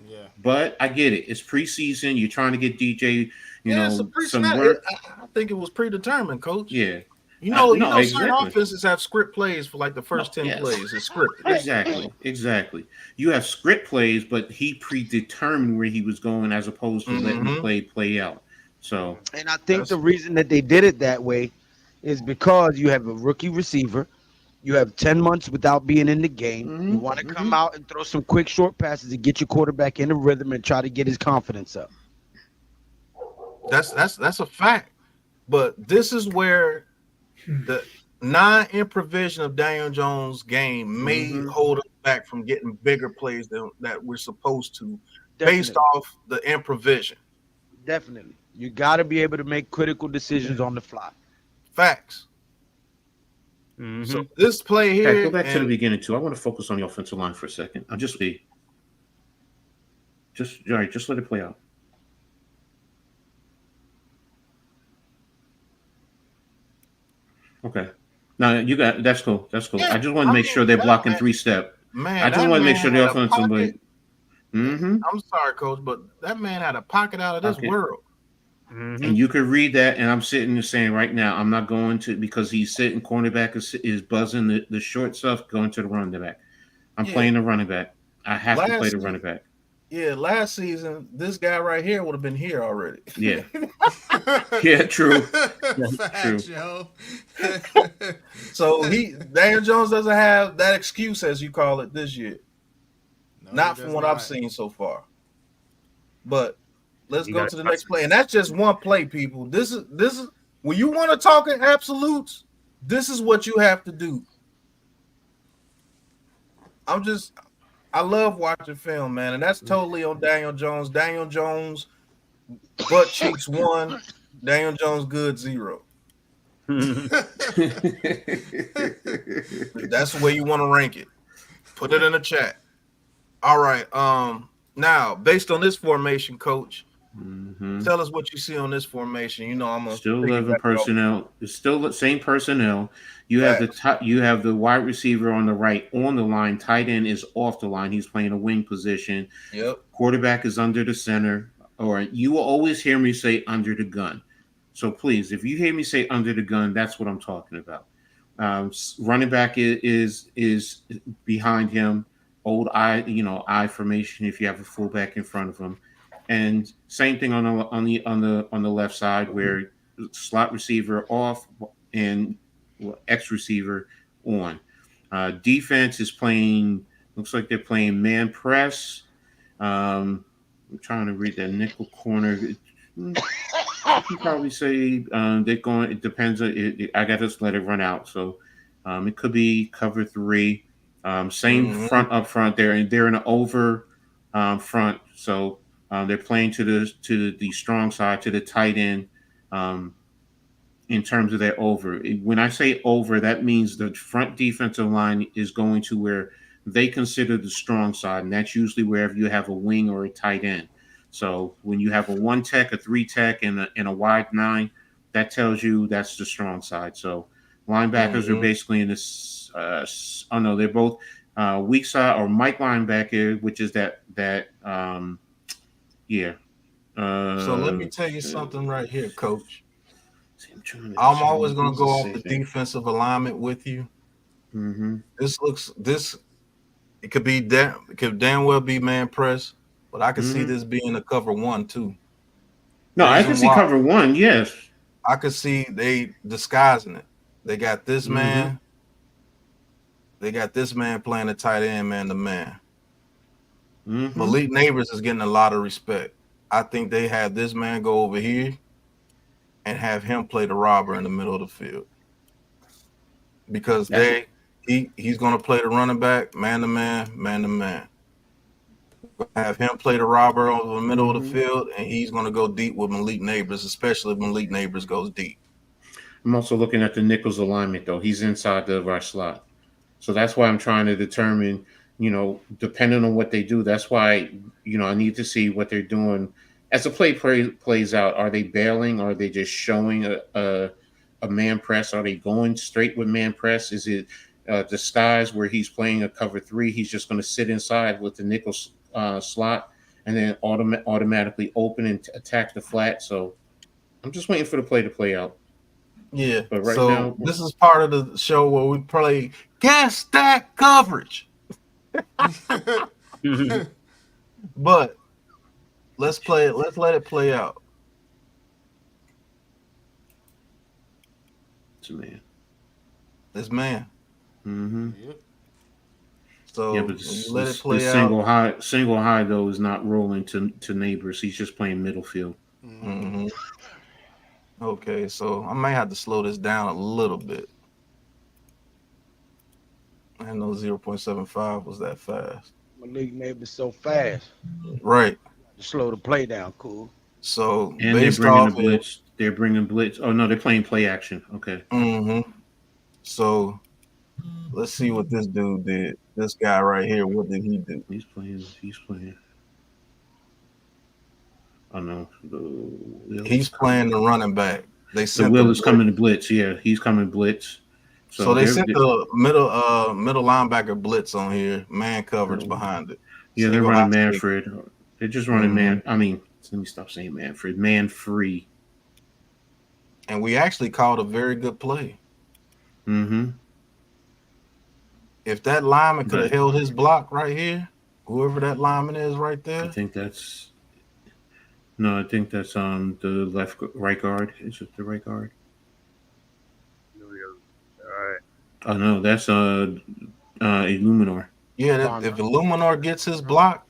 Yeah. But I get it. It's preseason. You're trying to get DJ, some work. work. I think it was predetermined, Coach. Yeah. Certain offenses have script plays for like the first 10 plays. It's scripted. Exactly. You have script plays, but he predetermined where he was going as opposed to letting the play out. So, and I think the reason that they did it that way is because you have a rookie receiver. You have 10 months without being in the game. You want to come out and throw some quick short passes to get your quarterback in the rhythm and try to get his confidence up. That's a fact. But this is where the non-improvisation of Daniel Jones' game may hold us back from getting bigger plays that we're supposed to, based off the improvisation. Definitely. You got to be able to make critical decisions on the fly. Facts. So this play here. Go back to the beginning too. I want to focus on the offensive line for a second. I'll just let it play out. Okay. Now that's cool. Yeah, I just want to make sure they're blocking 3-step. Man, I just want to make sure the offensive line. I'm sorry, Coach, but that man had a pocket out of this world. And you could read that, and I'm sitting there saying right now, I'm not going to, because he's sitting, cornerback is buzzing the short stuff, going to the running back. I'm playing the running back. I have to play the running back. Yeah, last season, this guy right here would have been here already. Yeah. Yeah, true. True. Yo. So Daniel Jones doesn't have that excuse, as you call it, this year. No, not from what I've seen so far. But let's go to the next play. And that's just one play, people. This is when you want to talk in absolutes, this is what you have to do. I love watching film, man, and that's totally on Daniel Jones. Daniel Jones Butt cheeks 1, Daniel Jones good 0. That's the way you want to rank it. Put it in the chat. All right. Now, based on this formation, Coach, tell us what you see on this formation. You know, I'm gonna still 11 personnel. It's still the same personnel. You have you have the wide receiver on the right on the line. Tight end is off the line. He's playing a wing position. Yep. Quarterback is under the center. Or you will always hear me say under the gun. So please, if you hear me say under the gun, that's what I'm talking about. Running back is behind him. Old I formation. If you have a fullback in front of him, and same thing on the left side where slot receiver off and X receiver on. Defense is playing. Looks like they're playing man press. I'm trying to read that nickel corner. You can probably say they're going. It depends. I got to let it run out. So it could be cover 3. Same front up front. They're in an over front. So they're playing to the strong side, to the tight end. In terms of their over. When I say over, that means the front defensive line is going to where they consider the strong side, and that's usually wherever you have a wing or a tight end. So when you have a 1 tech, a 3 tech, and a wide 9, that tells you that's the strong side. So linebackers are basically in this. They're both weak side or Mike linebacker, which is that. So let me tell you something right here, Coach. I'm always going to go off the defensive alignment with you. It could damn well be man press, but I could see this being a cover 1 too. No, I can see cover 1. Yes, I could see they disguising it. They got this man. They got this man playing the tight end man to man. Malik Nabers is getting a lot of respect. I think they have this man go over here and have him play the robber in the middle of the field, because he's going to play the running back man to man. Have him play the robber over the middle of the field, and he's going to go deep with Malik Nabers, especially if Malik Nabers goes deep. I'm also looking at the Nichols alignment, though. He's inside the right slot. So that's why I'm trying to determine, depending on what they do, that's why, I need to see what they're doing. As the play plays out, are they bailing? Are they just showing a man press? Are they going straight with man press? Is it disguise where he's playing a cover 3? He's just going to sit inside with the nickel slot and then automatically open and attack the flat. So I'm just waiting for the play to play out. Yeah. But right so now, this is part of the show where we play gas stack coverage. But let's play it. Let's let it play out. It's a man. This man. Yep. So yeah, but let it play out. Single high though is not rolling to Nabers. He's just playing middle field. Okay, so I might have to slow this down a little bit. I know 0.75 was that fast. Malik Nabers so fast. Right. Slow the play down, cool. So and they're bringing the blitz. They're bringing blitz. Oh no, they're playing play action. Okay. So let's see what this dude did. This guy right here, what did he do? He's playing. Oh no. He's playing the running back. They sent the Will is coming to blitz. Yeah, he's coming blitz. So they sent the middle linebacker blitz on here, man coverage behind it. Yeah, they're running Manfred. They're just running man. I mean, let me stop saying Manfred. Man free. And we actually called a very good play. If that lineman could have held his block right here, whoever that lineman is right there. I think that's the right guard. Is it the right guard? All right. Oh no, that's Illuminor. Yeah, if Illuminor gets his block,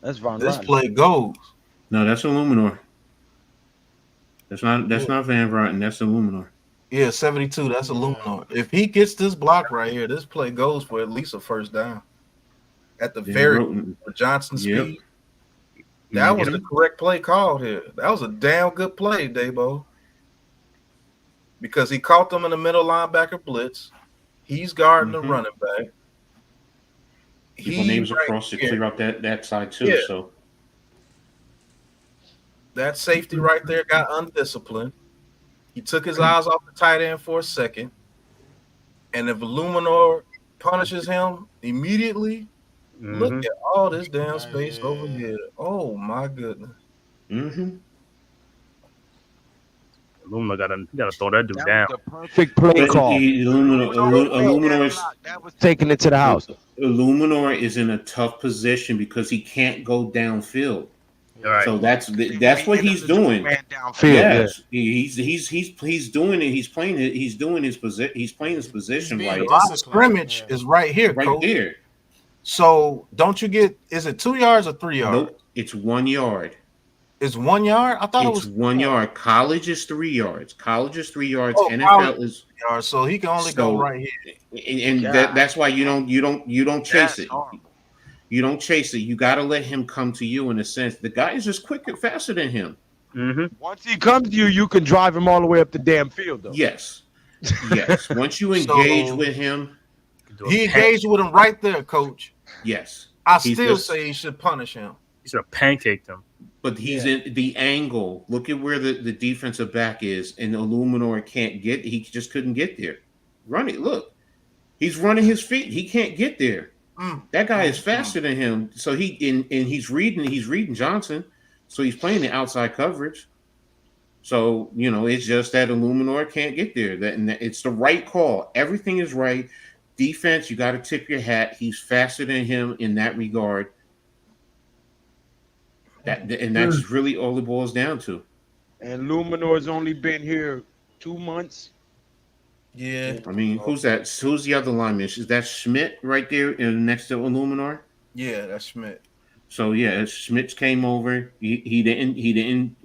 that's Von this Rotten. play goes. No, that's Illuminor. That's not Van Rotten. That's Illuminor. Yeah, 72. That's Illuminor. If he gets this block right here, this play goes for at least a first down. At the very Johnson speed. That was the correct play called here. That was a damn good play, Dabo. Because he caught them in the middle linebacker blitz. He's guarding the running back. Nabers across to clear out that side too. Yeah. So that safety right there got undisciplined. He took his eyes off the tight end for a second. And if Illuminor punishes him immediately, look at all this damn space over here. Oh my goodness. Illumina gotta throw that dude down. The perfect play call. Illuminor that was taking it to the house. Illuminor is in a tough position because he can't go downfield. Right. So that's what he's doing. Yes, he's doing it. He's playing it. He's doing his position. He's playing his position right. The line of scrimmage is right here, right Coach. there. So don't you get? Is it 2 yards or 3 yards? Nope, it's 1 yard. It's 1 yard. I thought it's it was 1 yard. College is 3 yards. College is 3 yards. Oh, NFL is yards. So he can only go right here. And that's why you don't chase it. You don't chase it. You got to let him come to you in a sense. The guy is just quicker, faster than him. Once he comes to you, you can drive him all the way up the damn field, though. Yes. Once you engage with him, he engaged with him right there, Coach. Yes. I still say he should punish him. He should have pancaked him. But he's in the angle. Look at where the defensive back is, and Illuminor can't get. He just couldn't get there. Run it. Look, he's running his feet. He can't get there. That guy is faster than him. So he's reading Johnson. So he's playing the outside coverage. So it's just that Illuminor can't get there. And it's the right call. Everything is right. Defense, you got to tip your hat. He's faster than him in that regard. That's really all it boils down to. And Illuminor's only been here 2 months. Yeah. I mean, who's that? Who's the other lineman? Is that Schmidt right there next to Illuminor? Yeah, that's Schmidt. So yeah, Schmidt came over. He didn't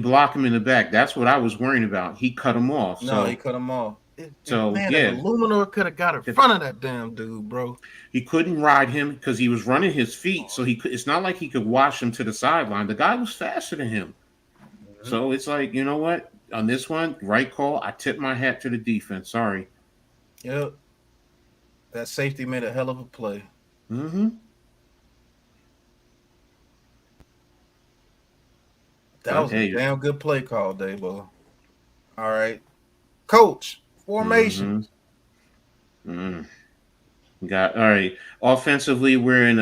block him in the back. That's what I was worrying about. He cut him off. No, he cut him off. So man, yeah, Illuminor could have got in front of that damn dude, bro. He couldn't ride him because he was running his feet. So it's not like he could wash him to the sideline. The guy was faster than him. So it's like, you know what? On this one, right call. I tip my hat to the defense. Sorry. Yep. That safety made a hell of a play. That was a damn good play call, Dabo. All right. Coach, formations. Got all right. Offensively, we're in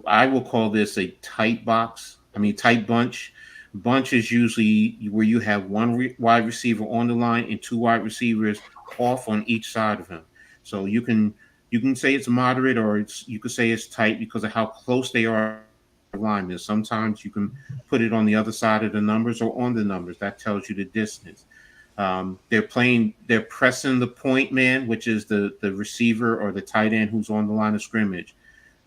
I will call this a tight box. I mean, tight bunch. Bunch is usually where you have one wide receiver on the line and two wide receivers off on each side of him. So you can say it's moderate or you could say it's tight because of how close they are to the line. Sometimes you can put it on the other side of the numbers or on the numbers. That tells you the distance. They're pressing the point man, which is the receiver or the tight end who's on the line of scrimmage.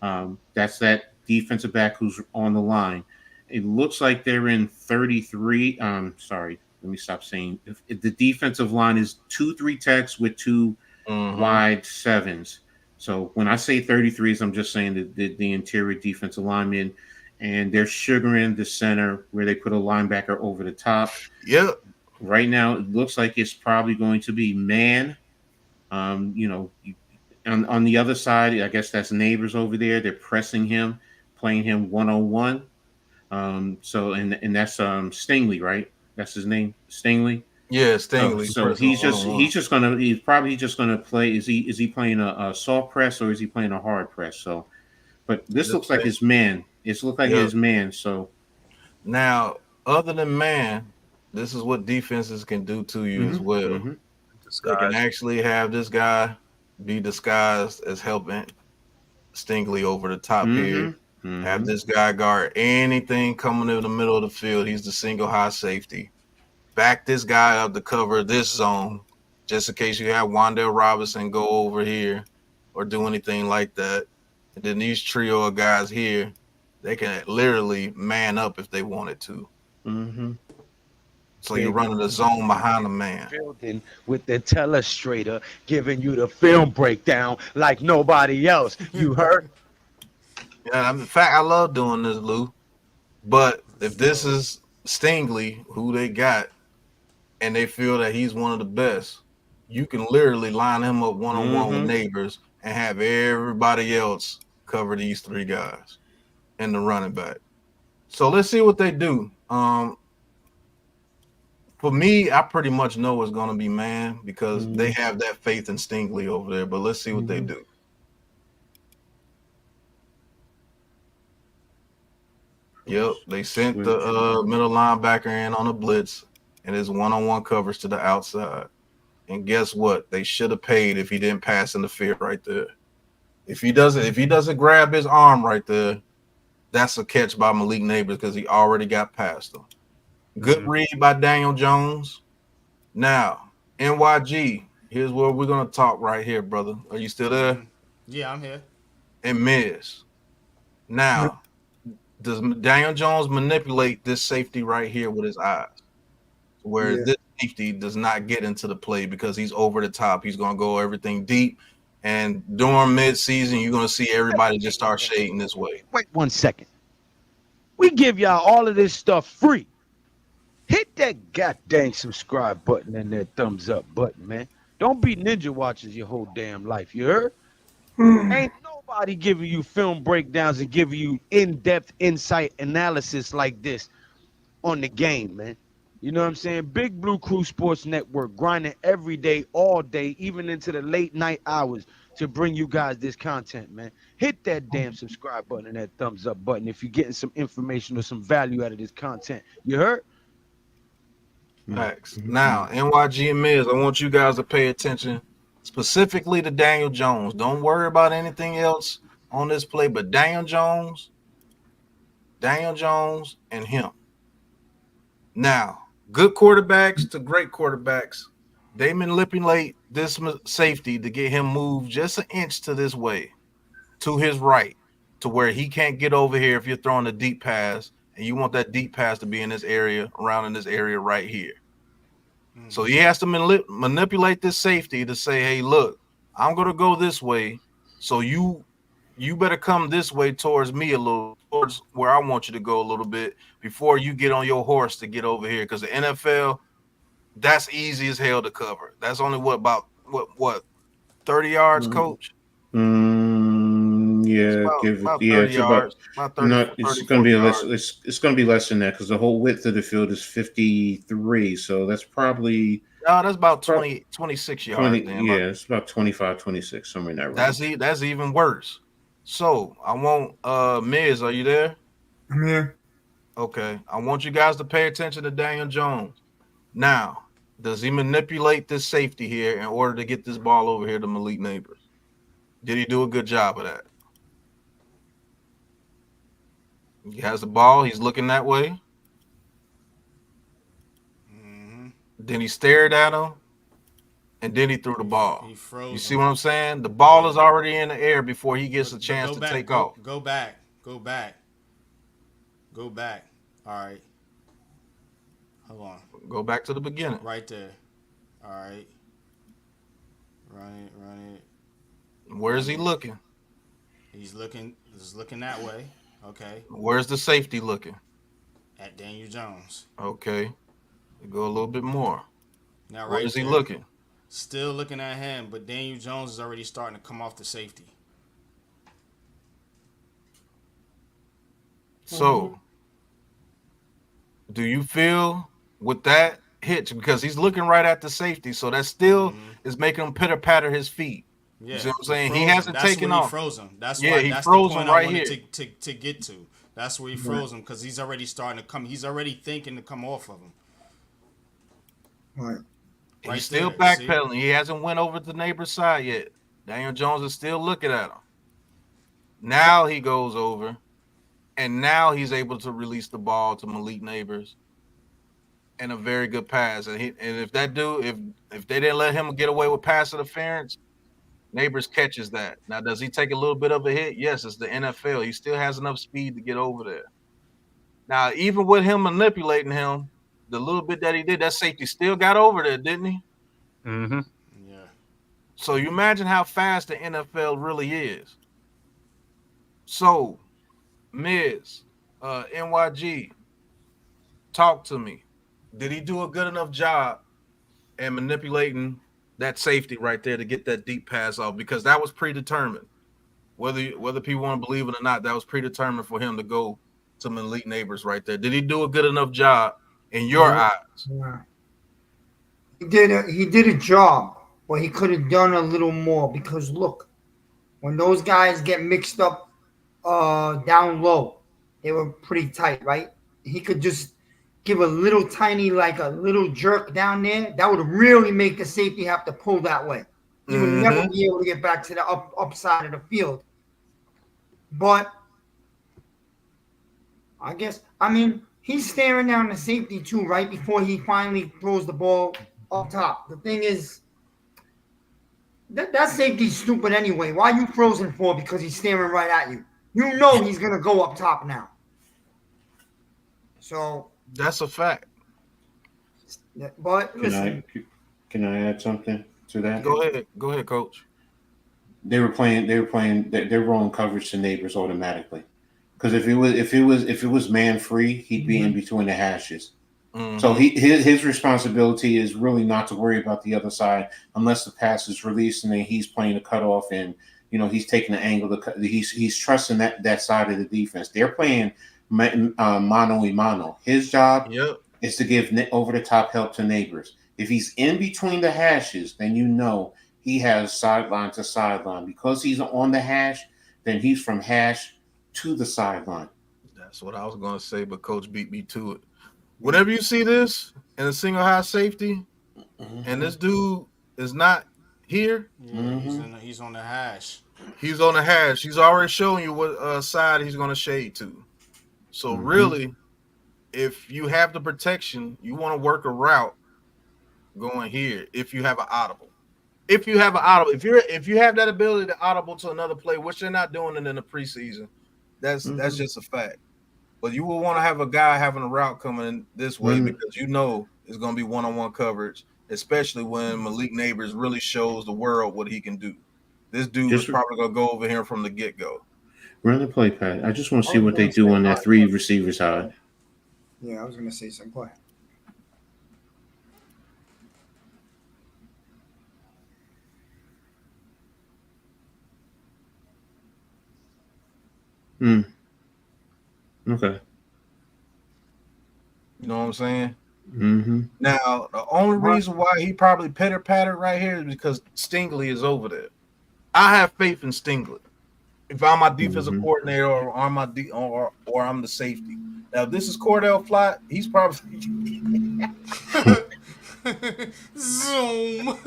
That's that defensive back who's on the line. It looks like they're in 33. Sorry, let me stop saying. If the defensive line is 2-3 techs with two wide sevens. So when I say 33s, I'm just saying the interior defensive lineman, and they're sugaring the center where they put a linebacker over the top. Yep. Right now, it looks like it's probably going to be man. On the other side, I guess that's Nabers over there. They're pressing him, playing him 1-on-1. So that's Stingley, right? That's his name, Stingley. Yeah, Stingley. So he's probably just gonna play. Is he playing a soft press or is he playing a hard press? So, but this looks like his man. It looks like his man. So now, other than man, this is what defenses can do to you as well. They can actually have this guy be disguised as helping Stingley over the top here. Have this guy guard anything coming in the middle of the field. He's the single high safety. Back this guy up to cover this zone, just in case you have Wan'Dale Robinson go over here or do anything like that. And then these trio of guys here, they can literally man up if they wanted to. So you're running the zone behind the man. Building with the telestrator, giving you the film breakdown like nobody else. You heard? Yeah, in fact, I love doing this, Lou. But if this is Stingley, who they got, and they feel that he's one of the best, you can literally line him up one on one with Nabers and have everybody else cover these three guys and the running back. So let's see what they do. For me, I pretty much know it's going to be man because they have that faith in Stingley over there. But let's see what they do. Yep, they sent the middle linebacker in on a blitz, and his one-on-one coverage to the outside. And guess what? They should have paid if he didn't pass interfere right there. If he doesn't grab his arm right there, that's a catch by Malik Nabers because he already got past him. Good read by Daniel Jones. Now, NYG, here's where we're gonna talk right here, brother. Are you still there? Yeah, I'm here. And Miz. Now, does Daniel Jones manipulate this safety right here with his eyes? Where this safety does not get into the play because he's over the top. He's going to go everything deep. And during mid-season, you're going to see everybody just start shading this way. Wait 1 second. We give y'all all of this stuff free. Hit that goddamn subscribe button and that thumbs up button, man. Don't be ninja watchers your whole damn life. You heard? Ain't nobody giving you film breakdowns and giving you in-depth insight analysis like this on the game, man. You know what I'm saying? Big Blue Crew Sports Network grinding every day, all day, even into the late night hours to bring you guys this content, man. Hit that damn subscribe button and that thumbs up button if you're getting some information or some value out of this content. You heard? Max. Now, NYG and Miz, I want you guys to pay attention specifically to Daniel Jones. Don't worry about anything else on this play, but Daniel Jones, and him. Now, good quarterbacks to great quarterbacks, they manipulate this safety to get him moved just an inch to this way, to his right, to where he can't get over here if you're throwing a deep pass, and you want that deep pass to be in this area, around in this area right here. So he has to manipulate this safety to say, hey, look, I'm going to go this way, so you better come this way towards me a little, towards where I want you to go a little bit before you get on your horse to get over here. Because the NFL, that's easy as hell to cover. That's only what 30 yards, coach? Yeah, about 30 yards. About 30, it's going to be less. It's going to be less than that because the whole width of the field is 53. So that's probably that's about 26 yards. It's about 25, 26, somewhere in that range. That's even worse. So I want Miz, are you there? I'm here. Okay. I want you guys to pay attention to Daniel Jones. Now, does he manipulate this safety here in order to get this ball over here to Malik Nabers? Did he do a good job of that? He has the ball. He's looking that way. Then he stared at him, and then he threw the ball. He froze. You see what I'm saying? The ball is already in the air before he gets a chance to take off. Go back. All right. Hold on. Go back to the beginning. Right there. All right. Run it. Where's he looking? He's looking that way. Okay. Where's the safety looking? At Daniel Jones. Okay. Go a little bit more. Now, where is he looking? Still looking at him, but Daniel Jones is already starting to come off the safety. So, do you feel with that hitch, because he's looking right at the safety, so that still is making him pitter patter his feet. Yeah, you see what I'm saying? He hasn't taken off. He froze him. That's he that's froze the point him right I wanted here to get to. That's where he froze him because he's already starting to come. He's already thinking to come off of him. Right. He's still backpedaling. He hasn't went over to the neighbor's side yet. Daniel Jones is still looking at him. Now he goes over, and now he's able to release the ball to Malik Nabers, and a very good pass. And if that dude, if they didn't let him get away with pass interference, Nabers catches that. Now, does he take a little bit of a hit? Yes, it's the NFL. He still has enough speed to get over there. Now, even with him manipulating him, the little bit that he did, that safety still got over there, didn't he? Mm-hmm. Yeah. So you imagine how fast the NFL really is. So Miz, NYG, talk to me. Did he do a good enough job at manipulating that safety right there to get that deep pass off? Because that was predetermined. Whether people want to believe it or not, that was predetermined for him to go to Malik Nabers right there. Did he do a good enough job in your eyes? Yeah. He did a job, but he could have done a little more because look, when those guys get mixed up down low, they were pretty tight, right? He could just give a little tiny, like a little jerk down there. That would really make the safety have to pull that way. He would never be able to get back to the upside of the field. But I mean, he's staring down the safety too, right before he finally throws the ball up top. The thing is, that safety's stupid anyway. Why are you frozen for? Because he's staring right at you. You know he's gonna go up top now. So that's a fact. But listen, can I add something to that? Go ahead, Coach. They were rolling coverage to Nabers automatically. Because if it was man free, he'd be in between the hashes. Mm-hmm. So his responsibility is really not to worry about the other side unless the pass is released and then he's playing the cutoff and he's taking the angle. He's trusting that side of the defense. They're playing mano y mano. His job is to give over the top help to Nabers. If he's in between the hashes, then he has sideline to sideline. Because he's on the hash, then he's from hash to the sideline. That's what I was going to say, but Coach beat me to it. Whenever you see this in a single high safety, and this dude is not here, he's on the hash. He's on the hash. He's already showing you what side he's going to shade to. So really, if you have the protection, you want to work a route going here. If you have an audible, if you have that ability to audible to another play, which they're not doing it in the preseason, that's just a fact. But you will want to have a guy having a route coming in this way because it's going to be one-on-one coverage, especially when Malik Nabers really shows the world what he can do. This dude is probably going to go over here from the get-go. Run the play, Pat. I just want to see what they do on that three receiver side. Yeah, I was going to say some play. Okay. You know what I'm saying? Mm-hmm. Now, the only reason why he probably pitter-pattered right here is because Stingley is over there. I have faith in Stingley. If I'm my defensive coordinator or I'm or I'm the safety. Now, if this is Cordell Flott, he's probably Zoom.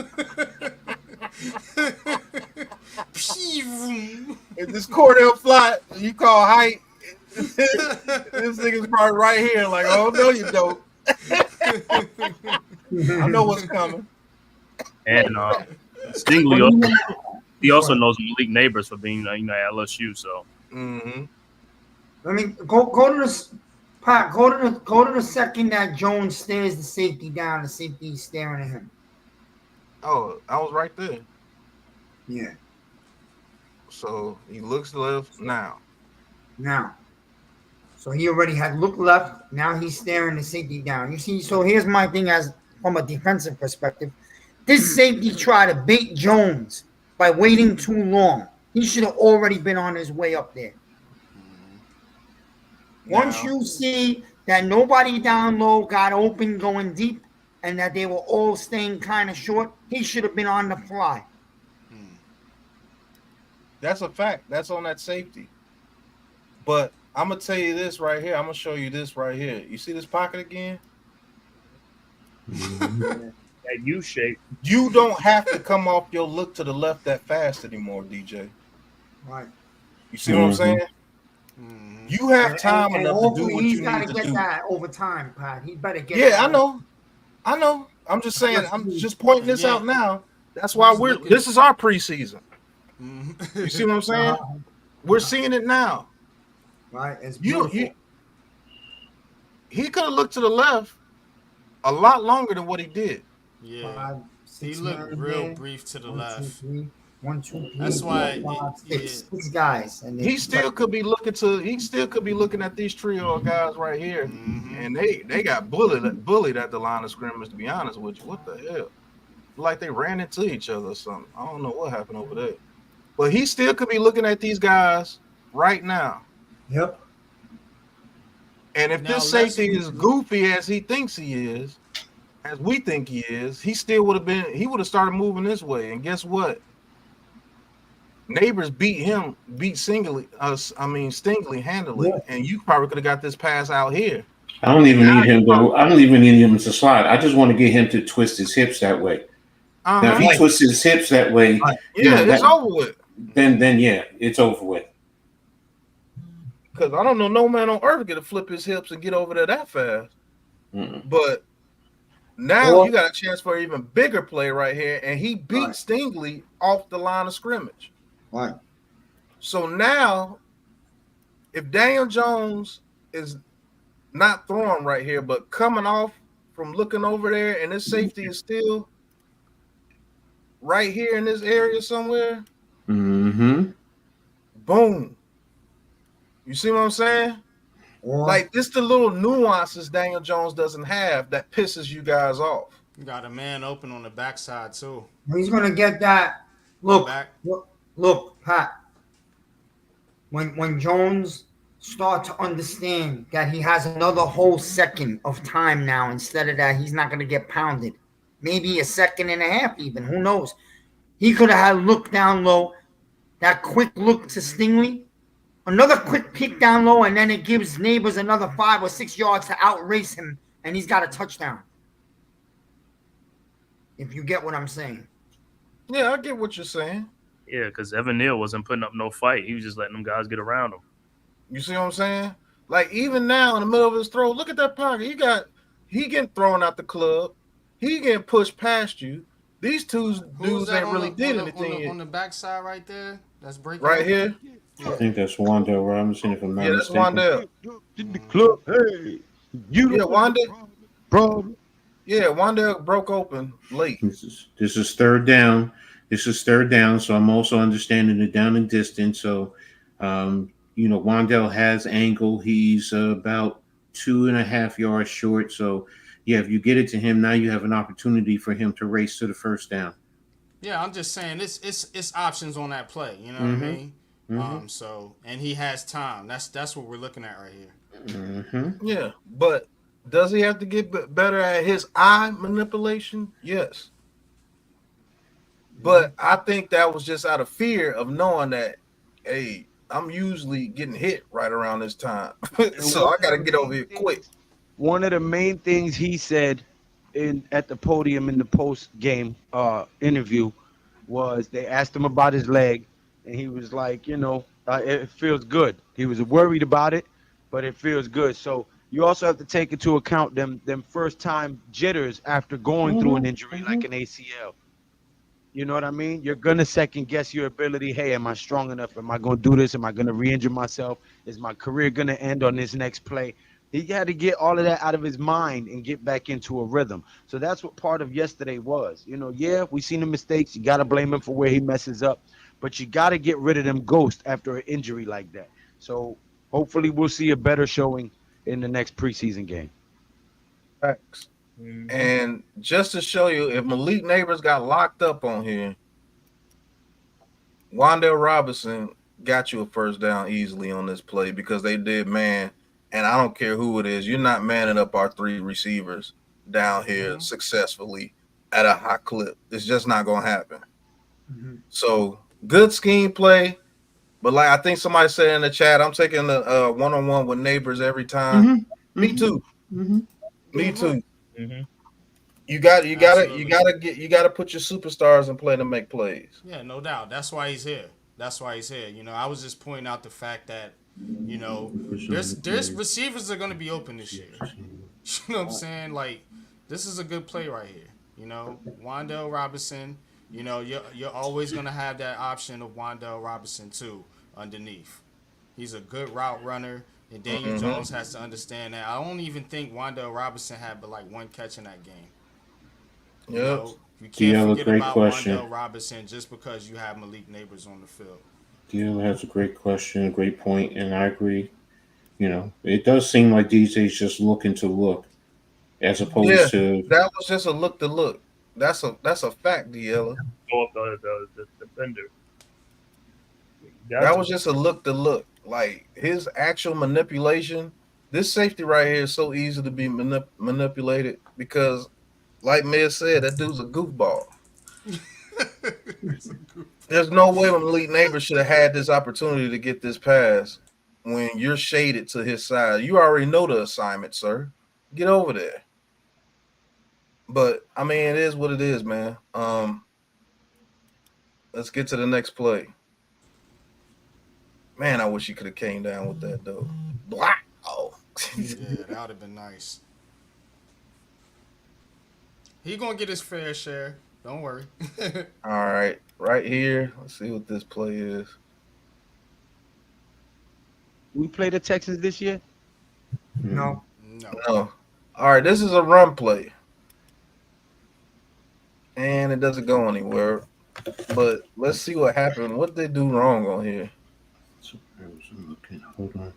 If this Cordell Flott you call height, this nigga's probably right here. Like, oh no, you don't. I know what's coming. And Stingley also knows Malik Nabers for being at LSU. So I mean, go to this. Pat, go to the second that Jones stares the safety down. The safety is staring at him. Oh, I was right there. Yeah. So he looks left now. So he already had looked left. Now he's staring the safety down. You see, so here's my thing as from a defensive perspective. This safety tried to bait Jones by waiting too long. He should have already been on his way up there. Once you see that nobody down low got open going deep and that they were all staying kind of short, he should have been on the fly. That's a fact. That's on that safety. But I'm going to tell you this right here. I'm going to show you this right here. You see this pocket again? That U shape. You don't have to come off your look to the left that fast anymore, DJ. Right. You see what I'm saying? You have time enough to do what you need to do. He's got to get that over time, Pat. He better get that. I know. I'm just saying. I'm just pointing this out now. That's why this is our preseason. You see what I'm saying? We're seeing it now. Right. It's beautiful. He could have looked to the left a lot longer than what he did. Yeah. He looked real brief to the left. 1, 1, 2, 3, That's 4, why 5, 6. 6 guys. And He still could be looking at these trio of guys right here, and they got bullied at the line of scrimmage. To be honest with you, what the hell? Like they ran into each other or something. I don't know what happened over there, but he still could be looking at these guys right now. Yep. And if this safety is goofy as he thinks he is, as we think he is, he would have started moving this way. And guess what? Nabers beat Stingley handily, and you probably could have got this pass out here. I don't even need him to slide. I just want to get him to twist his hips that way. Now, if he twists his hips that way, it's over with. Then yeah, it's over with. Because I don't know no man on earth going to flip his hips and get over there that fast. But now you got a chance for an even bigger play right here, and he beat Stingley off the line of scrimmage. Right. So now, if Daniel Jones is not throwing right here, but coming off from looking over there, and his safety is still right here in this area somewhere, boom. You see what I'm saying? Like, this the little nuances Daniel Jones doesn't have that pisses you guys off. You got a man open on the backside, too. He's going to get that. Look, Pat. When Jones start to understand that he has another whole second of time now, instead of that, he's not going to get pounded. Maybe a second and a half even. Who knows? He could have had look down low, that quick look to Stingley, another quick peek down low, and then it gives Nabers another 5 or 6 yards to outrace him, and he's got a touchdown. If you get what I'm saying. Yeah, I get what you're saying. Yeah, because Evan Neal wasn't putting up no fight. He was just letting them guys get around him. You see what I'm saying? Like, even now in the middle of his throw, look at that pocket. He getting thrown out the club. He getting pushed past you. These two dudes ain't really did anything. On the backside right there, that's breaking. Right here? I think that's Wandale Robinson, if I'm not mistaken. Yeah, that's Wandale. In the club, hey. Wandale broke open late. This is third down. So I'm also understanding the down and distance. So, Wandale has angle. He's about 2.5 yards short. So, yeah, if you get it to him, now you have an opportunity for him to race to the first down. Yeah, I'm just saying it's options on that play. You know what I mean? And he has time. That's what we're looking at right here. Yeah, but does he have to get better at his eye manipulation? Yes. But I think that was just out of fear of knowing that, hey, I'm usually getting hit right around this time. So I got to get over here quick. One of the main things he said at the podium in the post-game interview was they asked him about his leg, and he was like, it feels good. He was worried about it, but it feels good. So you also have to take into account them first-time jitters after going through an injury like an ACL. You know what I mean? You're going to second-guess your ability. Hey, am I strong enough? Am I going to do this? Am I going to re-injure myself? Is my career going to end on this next play? He had to get all of that out of his mind and get back into a rhythm. So that's what part of yesterday was. We seen the mistakes. You got to blame him for where he messes up. But you got to get rid of them ghosts after an injury like that. So hopefully we'll see a better showing in the next preseason game. Facts. And just to show you, if Malik Nabers got locked up on here, Wandale Robinson got you a first down easily on this play because they did man. And I don't care who it is. You're not manning up our 3 receivers down here successfully at a high clip. It's just not going to happen. So good scheme play. But like I think somebody said in the chat, I'm taking the one-on-one with Nabers every time. Me too. Me too. You got to put your superstars in play to make plays. Yeah, no doubt. That's why he's here. I was just pointing out the fact that there's receivers that are going to be open this year. You know what I'm saying? Like, this is a good play right here. Wandale Robinson. You're always going to have that option of Wandale Robinson too underneath. He's a good route runner. And Daniel Jones has to understand that. I don't even think Wandale Robinson had but like 1 catch in that game. You can't DL, a forget great about question. Wandale Robinson just because you have Malik Nabers on the field. DL has a great question, a great point, and I agree. You know, it does seem like DJ's just looking to look as Yeah, opposed to that was just a look to look. That's a fact, D'Ella. Go up the defender. That was just a look to look. Like his actual manipulation. This safety right here is so easy to be manipulated because, like Miz said, that dude's a goofball. There's no way Malik Nabers should have had this opportunity to get this pass when you're shaded to his side. You already know the assignment, sir. Get over there. But I mean, it is what it is, man. Let's get to the next play. Man, I wish he could have came down with that though. Wow. Yeah, that would have been nice. He gonna get his fair share. Don't worry. All right, right here. Let's see what this play is. We play the Texans this year. No. No. No. All right, this is a run play. And it doesn't go anywhere. But let's see what happened. What they do wrong on here? Hold on.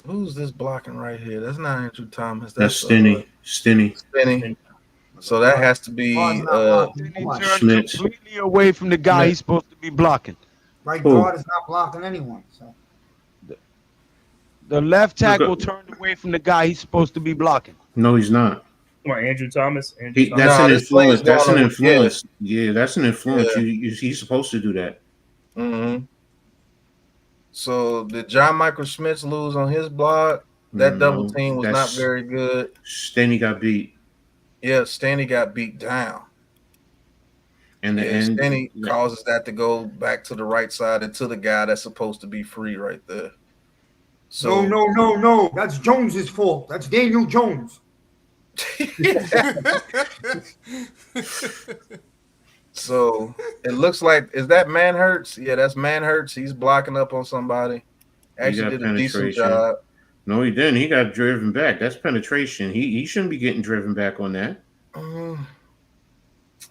Who's this blocking right here? That's not Andrew Thomas. That's Stinney. Stinney. So that has to be He turned Schmitz. completely away from the guy he's supposed to be blocking. Right Who? guard is not blocking anyone. So The left tackle turned away from the guy he's supposed to be blocking. No, he's not. Come on, Andrew Thomas. That's No, an this play is influence. That's an going on. influence. Yeah, that's an influence. Yeah. He's supposed to do that. Mm-hmm. So did John Michael Schmitz lose on his block? That double team was not very good. Stanley got beat. Yeah, Stanley got beat down. And the end. Stanley causes that to go back to the right side and to the guy that's supposed to be free right there. So no. That's Jones's fault. That's Daniel Jones. So it looks like, is that Manhurts? Yeah, that's Manhurts. He's blocking up on somebody. Actually did a decent job. No, he didn't. He got driven back. That's penetration. He shouldn't be getting driven back on that.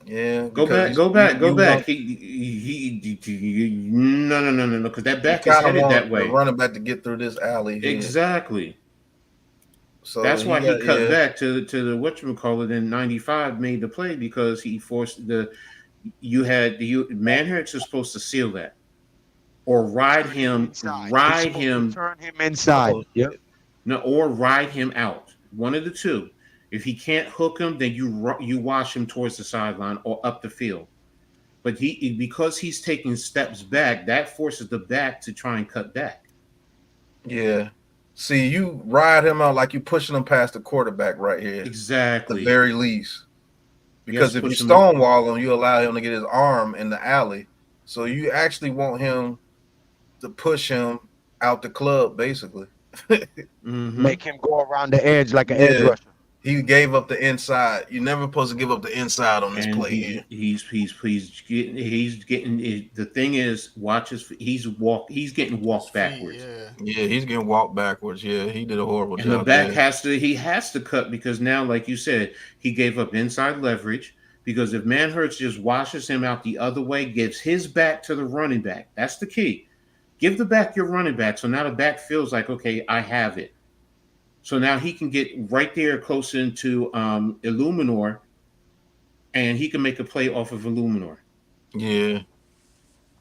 Yeah. Go back. No. Because that back is headed that way. Running back to get through this alley. Here. Exactly. So that's why he cut back to the whatchamacallit in 95 made the play because he forced Manhurts is supposed to seal that. Or ride him, Turn him inside. Yep. No, or ride him out. One of the two. If he can't hook him, then you wash him towards the sideline or up the field. But because he's taking steps back, that forces the back to try and cut back. Yeah. See, you ride him out like you're pushing him past the quarterback right here. Exactly. At the very least. Because if you stonewall him, you allow him to get his arm in the alley. So you actually want him to push him out the club, basically. Make him go around the edge like an edge rusher. He gave up the inside. You're never supposed to give up the inside on this play. He's getting. The thing is, he's getting walked backwards. Yeah, he's getting walked backwards. Yeah, he did a horrible job. And the back has to cut because now, like you said, he gave up inside leverage. Because if Manhurts just washes him out the other way, gives his back to the running back. That's the key. Give the back your running back. So now the back feels like, okay, I have it. So now he can get right there close into Illuminor, and he can make a play off of Illuminor. Yeah.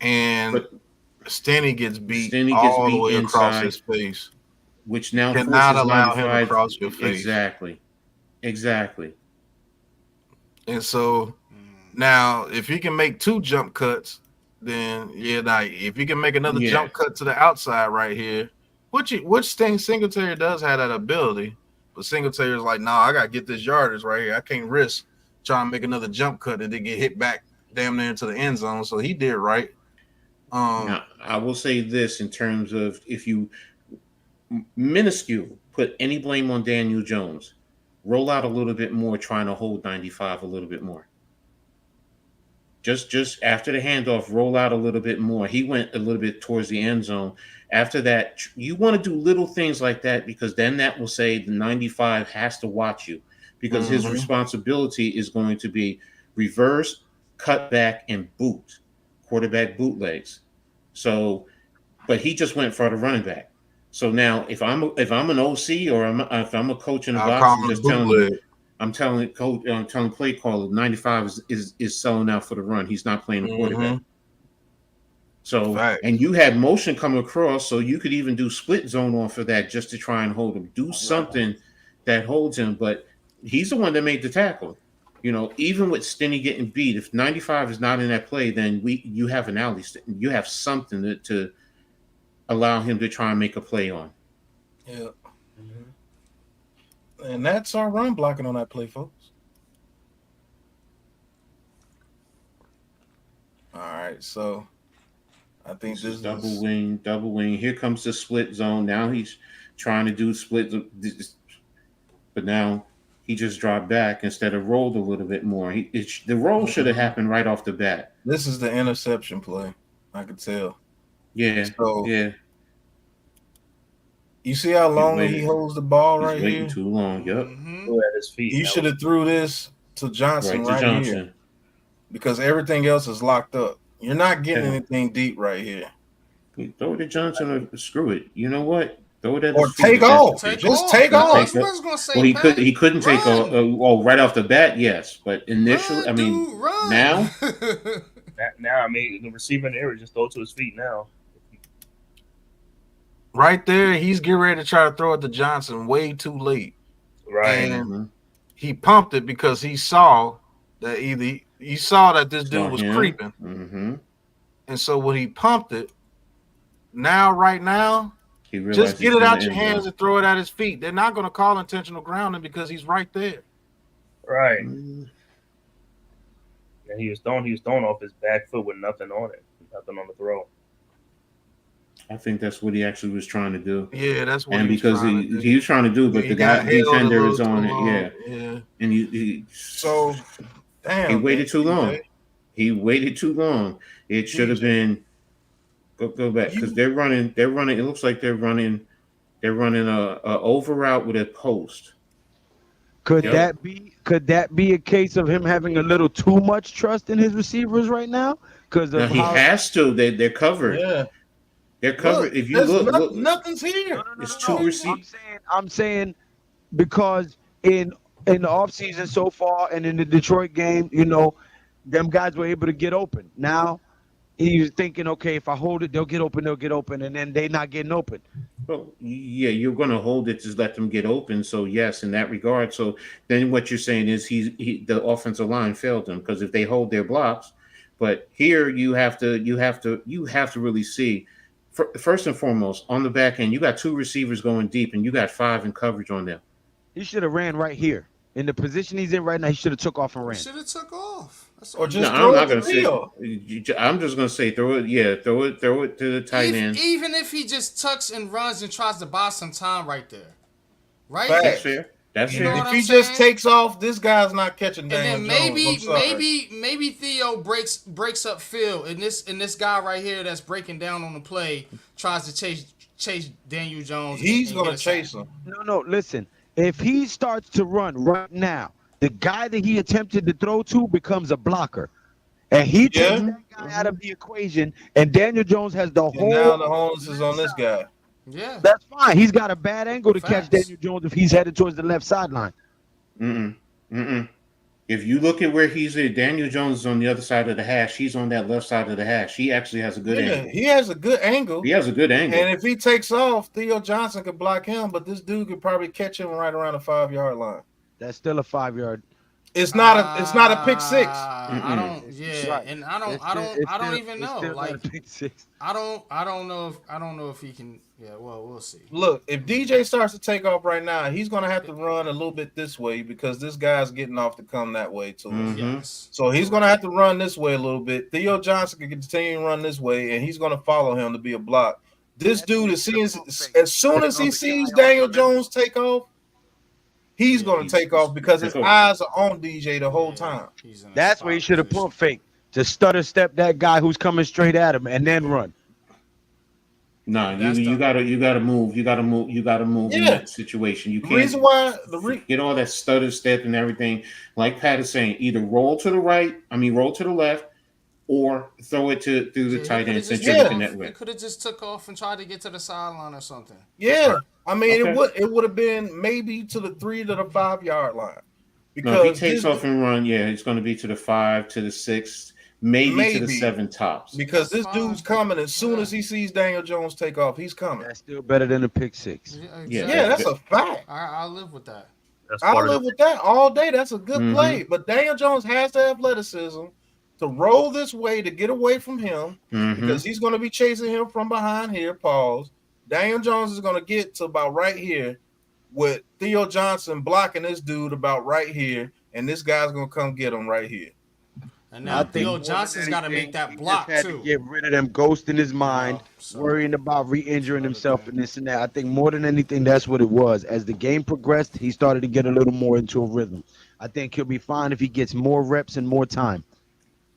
And Stanley gets beat all the way across his face. Which now cannot allow him across your face. Exactly. And so now if he can make two jump cuts, then if he can make another jump cut to the outside right here, which thing Singletary does have that ability, but Singletary is like, I gotta get this yardage right here. I can't risk trying to make another jump cut and then get hit back damn near into the end zone. So he did right. Now, I will say this in terms of if you minuscule put any blame on Daniel Jones, roll out a little bit more, trying to hold 95 a little bit more. Just after the handoff, roll out a little bit more. He went a little bit towards the end zone. After that, you want to do little things like that because then that will say the 95 has to watch you because his responsibility is going to be reverse, cut back, and boot, quarterback bootlegs. So, but he just went for the running back. So now, if I'm an OC or if I'm a coach in the box, I'm just telling coach, I'm telling play caller 95 is selling out for the run. He's not playing the quarterback. So, and you had motion come across, so you could even do split zone off of that just to try and hold him. Do something that holds him, but he's the one that made the tackle. You know, even with Stinney getting beat, if 95 is not in that play, then you have an alley. You have something to allow him to try and make a play on. Yeah. And that's our run blocking on that play, folks. All right, so I think this is double wing. Here comes the split zone. Now he's trying to do split, but now he just dropped back instead of rolled a little bit more. The roll should have happened right off the bat. This is the interception play. I could tell. Yeah. So, yeah. You see how long he holds the ball right here? Waiting too long. Yep. At his feet. You should have threw this to Johnson right here, because everything else is locked up. You're not getting anything deep right here. Throw it to Johnson or screw it. You know what? Throw it at or his feet. take off. Just take off. I was gonna say, well, he couldn't take off. Right off the bat, yes, but initially, I mean, now. Now, I mean, the receiver in the area just throw it to his feet now. Right there, he's getting ready to try to throw it to Johnson way too late. Right. And he pumped it because he saw that he saw that this dude was creeping. And so when he pumped it, right now, just get it out your hands and throw it at his feet. They're not going to call intentional grounding because he's right there. Right. And he was thrown off his back foot with nothing on it, nothing on the throw. I think that's what he actually was trying to do. Yeah, that's what. And because he was trying to do, but the guy defender is on it. Yeah. And he damn. He waited too long. He waited too long. It should have been. Go back because they're running. It looks like they're running a over route with a post. Could that be a case of him having a little too much trust in his receivers right now? Because he has to. They're covered. Yeah. They're covered. Look, if you look, nothing's here. It's two receivers. I'm saying because in the offseason so far and in the Detroit game, you know, them guys were able to get open. Now he's thinking, okay, if I hold it, they'll get open, and then they're not getting open. Well, yeah, you're going to hold it to let them get open. So yes, in that regard. So then what you're saying is the offensive line failed them because if they hold their blocks, but here you have to really see. First and foremost, on the back end, you got two receivers going deep, and you got 5 in coverage on them. He should have ran right here in the position he's in right now. He should have took off and ran. Should have took off. Or just I'm not going to say. I'm just going to say throw it. Yeah, throw it to the tight end. Even if he just tucks and runs and tries to buy some time right there, right? That's fair. That's fair. If he just takes off, this guy's not catching Daniel Jones. Maybe Theo breaks up Phil, and this guy right here that's breaking down on the play tries to chase Daniel Jones. He's gonna chase him. No, listen. If he starts to run right now, the guy that he attempted to throw to becomes a blocker, and he takes that guy out of the equation, and Daniel Jones has the whole. Now the onus is on this guy. Yeah, that's fine. He's got a bad angle to catch Daniel Jones if he's headed towards the left sideline. If you look at where he's at, Daniel Jones is on the other side of the hash. He's on that left side of the hash. He actually has a good angle. He has a good angle. And if he takes off, Theo Johnson could block him, but this dude could probably catch him right around the 5-yard line. That's still a 5-yard. It's not a pick six. I don't. Yeah, right. And I don't even know. Like I don't know if he can. Yeah, well, we'll see. Look, if DJ starts to take off right now, he's gonna have to run a little bit this way because this guy's getting off to come that way too. Yes. So he's gonna have to run this way a little bit. Theo Johnson can continue to run this way, and he's gonna follow him to be a block. This dude is seeing as soon as he sees Daniel Jones take off. He's going to take off because his eyes are on DJ the whole time. That's where he should have pump fake to stutter step that guy who's coming straight at him and then run. No, you That's you the gotta you gotta move. You gotta move. You gotta move in Yeah. that situation. You The can't reason why get all that stutter step and everything. Like Pat is saying, either roll to the right. I mean, roll to the left, or throw it to through the yeah. He tight could end have just since you're took looking off. that He way. could have just took off and tried to get to the sideline or something. Yeah, I mean Okay. it would have been maybe to the 3 to the 5 yard line No, if he because takes this off and run, yeah, it's going to be to the 5, to the 6, maybe to the maybe 7 tops. because That's this dude's fine. coming as soon Yeah. as he sees Daniel Jones take off, he's coming. That's still better than a pick six. Yeah, Yeah, Yeah, exactly. that's a fact. I'll live with that. That's I part of live with that all day. That's a good Mhm. play. But Daniel Jones has the athleticism to roll this way to get away from him because he's going to be chasing him from behind here. Pause. Daniel Jones is going to get to about right here with Theo Johnson blocking this dude about right here, and this guy's going to come get him right here. And I now think Theo more than Johnson's got to anything, make that he block just had too. to get rid of them ghosts in his mind, so- worrying about re-injuring Another himself thing. and this and that. I think more than anything, that's what it was. As the game progressed, he started to get a little more into a rhythm. I think he'll be fine if he gets more reps and more time.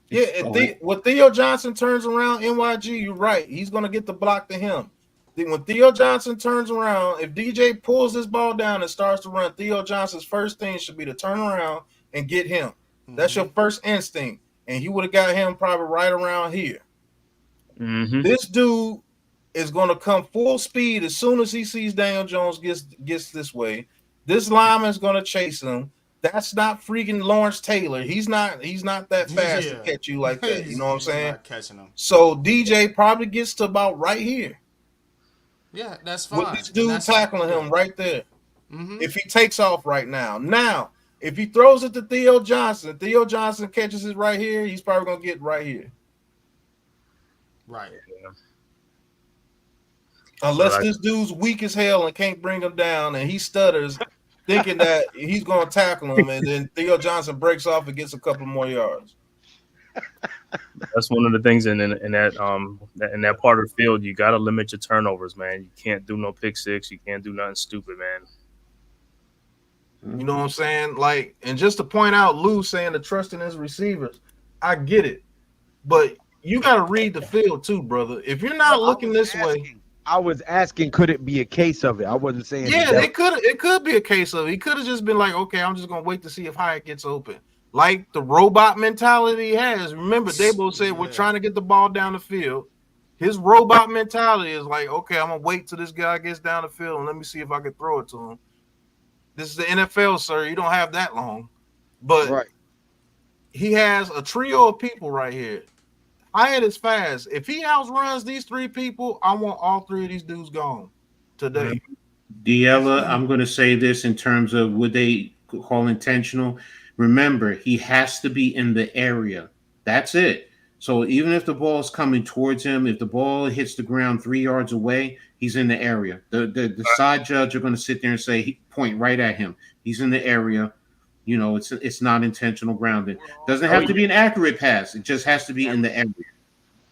Yeah, and when Theo Johnson turns around, NYG, you're right. He's going to get the block to him. When Theo Johnson turns around, if DJ pulls this ball down and starts to run, Theo Johnson's first thing should be to turn around and get him. That's your first instinct. And he would have got him probably right around here. Mm-hmm. This dude is going to come full speed as soon as he sees Daniel Jones gets this way. This lineman is going to chase him. That's not freaking Lawrence Taylor. He's not that fast to catch you like that. You know what I'm He's saying? not catching him. So DJ probably gets to about right here Yeah, that's fine. with this dude tackling him right there. Mm-hmm. If he takes off right now. Now, if he throws it to Theo Johnson catches it right here, he's probably going to get right here. Right. Unless this dude's weak as hell and can't bring him down and he stutters thinking that he's going to tackle him and then Theo Johnson breaks off and gets a couple more yards. That's one of the things in that part of the field. You got to limit your turnovers, man. You can't do no pick six. You can't do nothing stupid, man. You know what I'm saying? Like, and just to point out, Lou saying the trust in his receivers, I get it, but you got to read the field too, brother. If you're not looking this way, I was asking, could it be a case of it? I wasn't saying. yeah, it could be a case of it. He could have just been like, okay, I'm just gonna wait to see if Hyatt gets open, like the robot mentality he has. Remember, Dabo said we're trying to get the ball down the field. His robot mentality is like, okay, I'm gonna wait till this guy gets down the field and let me see if I can throw it to him. This is the NFL, sir. You don't have that long. But he has a trio of people right here. Hyatt is fast. If he outruns these three people, I want all three of these dudes gone today. Diella, I'm going to say this in terms of would they call intentional. Remember, he has to be in the area. That's it. So even if the ball is coming towards him, if the ball hits the ground 3 yards away, he's in the area. The side judge are going to sit there and say, point right at him. He's in the area. You know, it's not intentional grounding. Doesn't have to be an accurate pass. It just has to be in the area.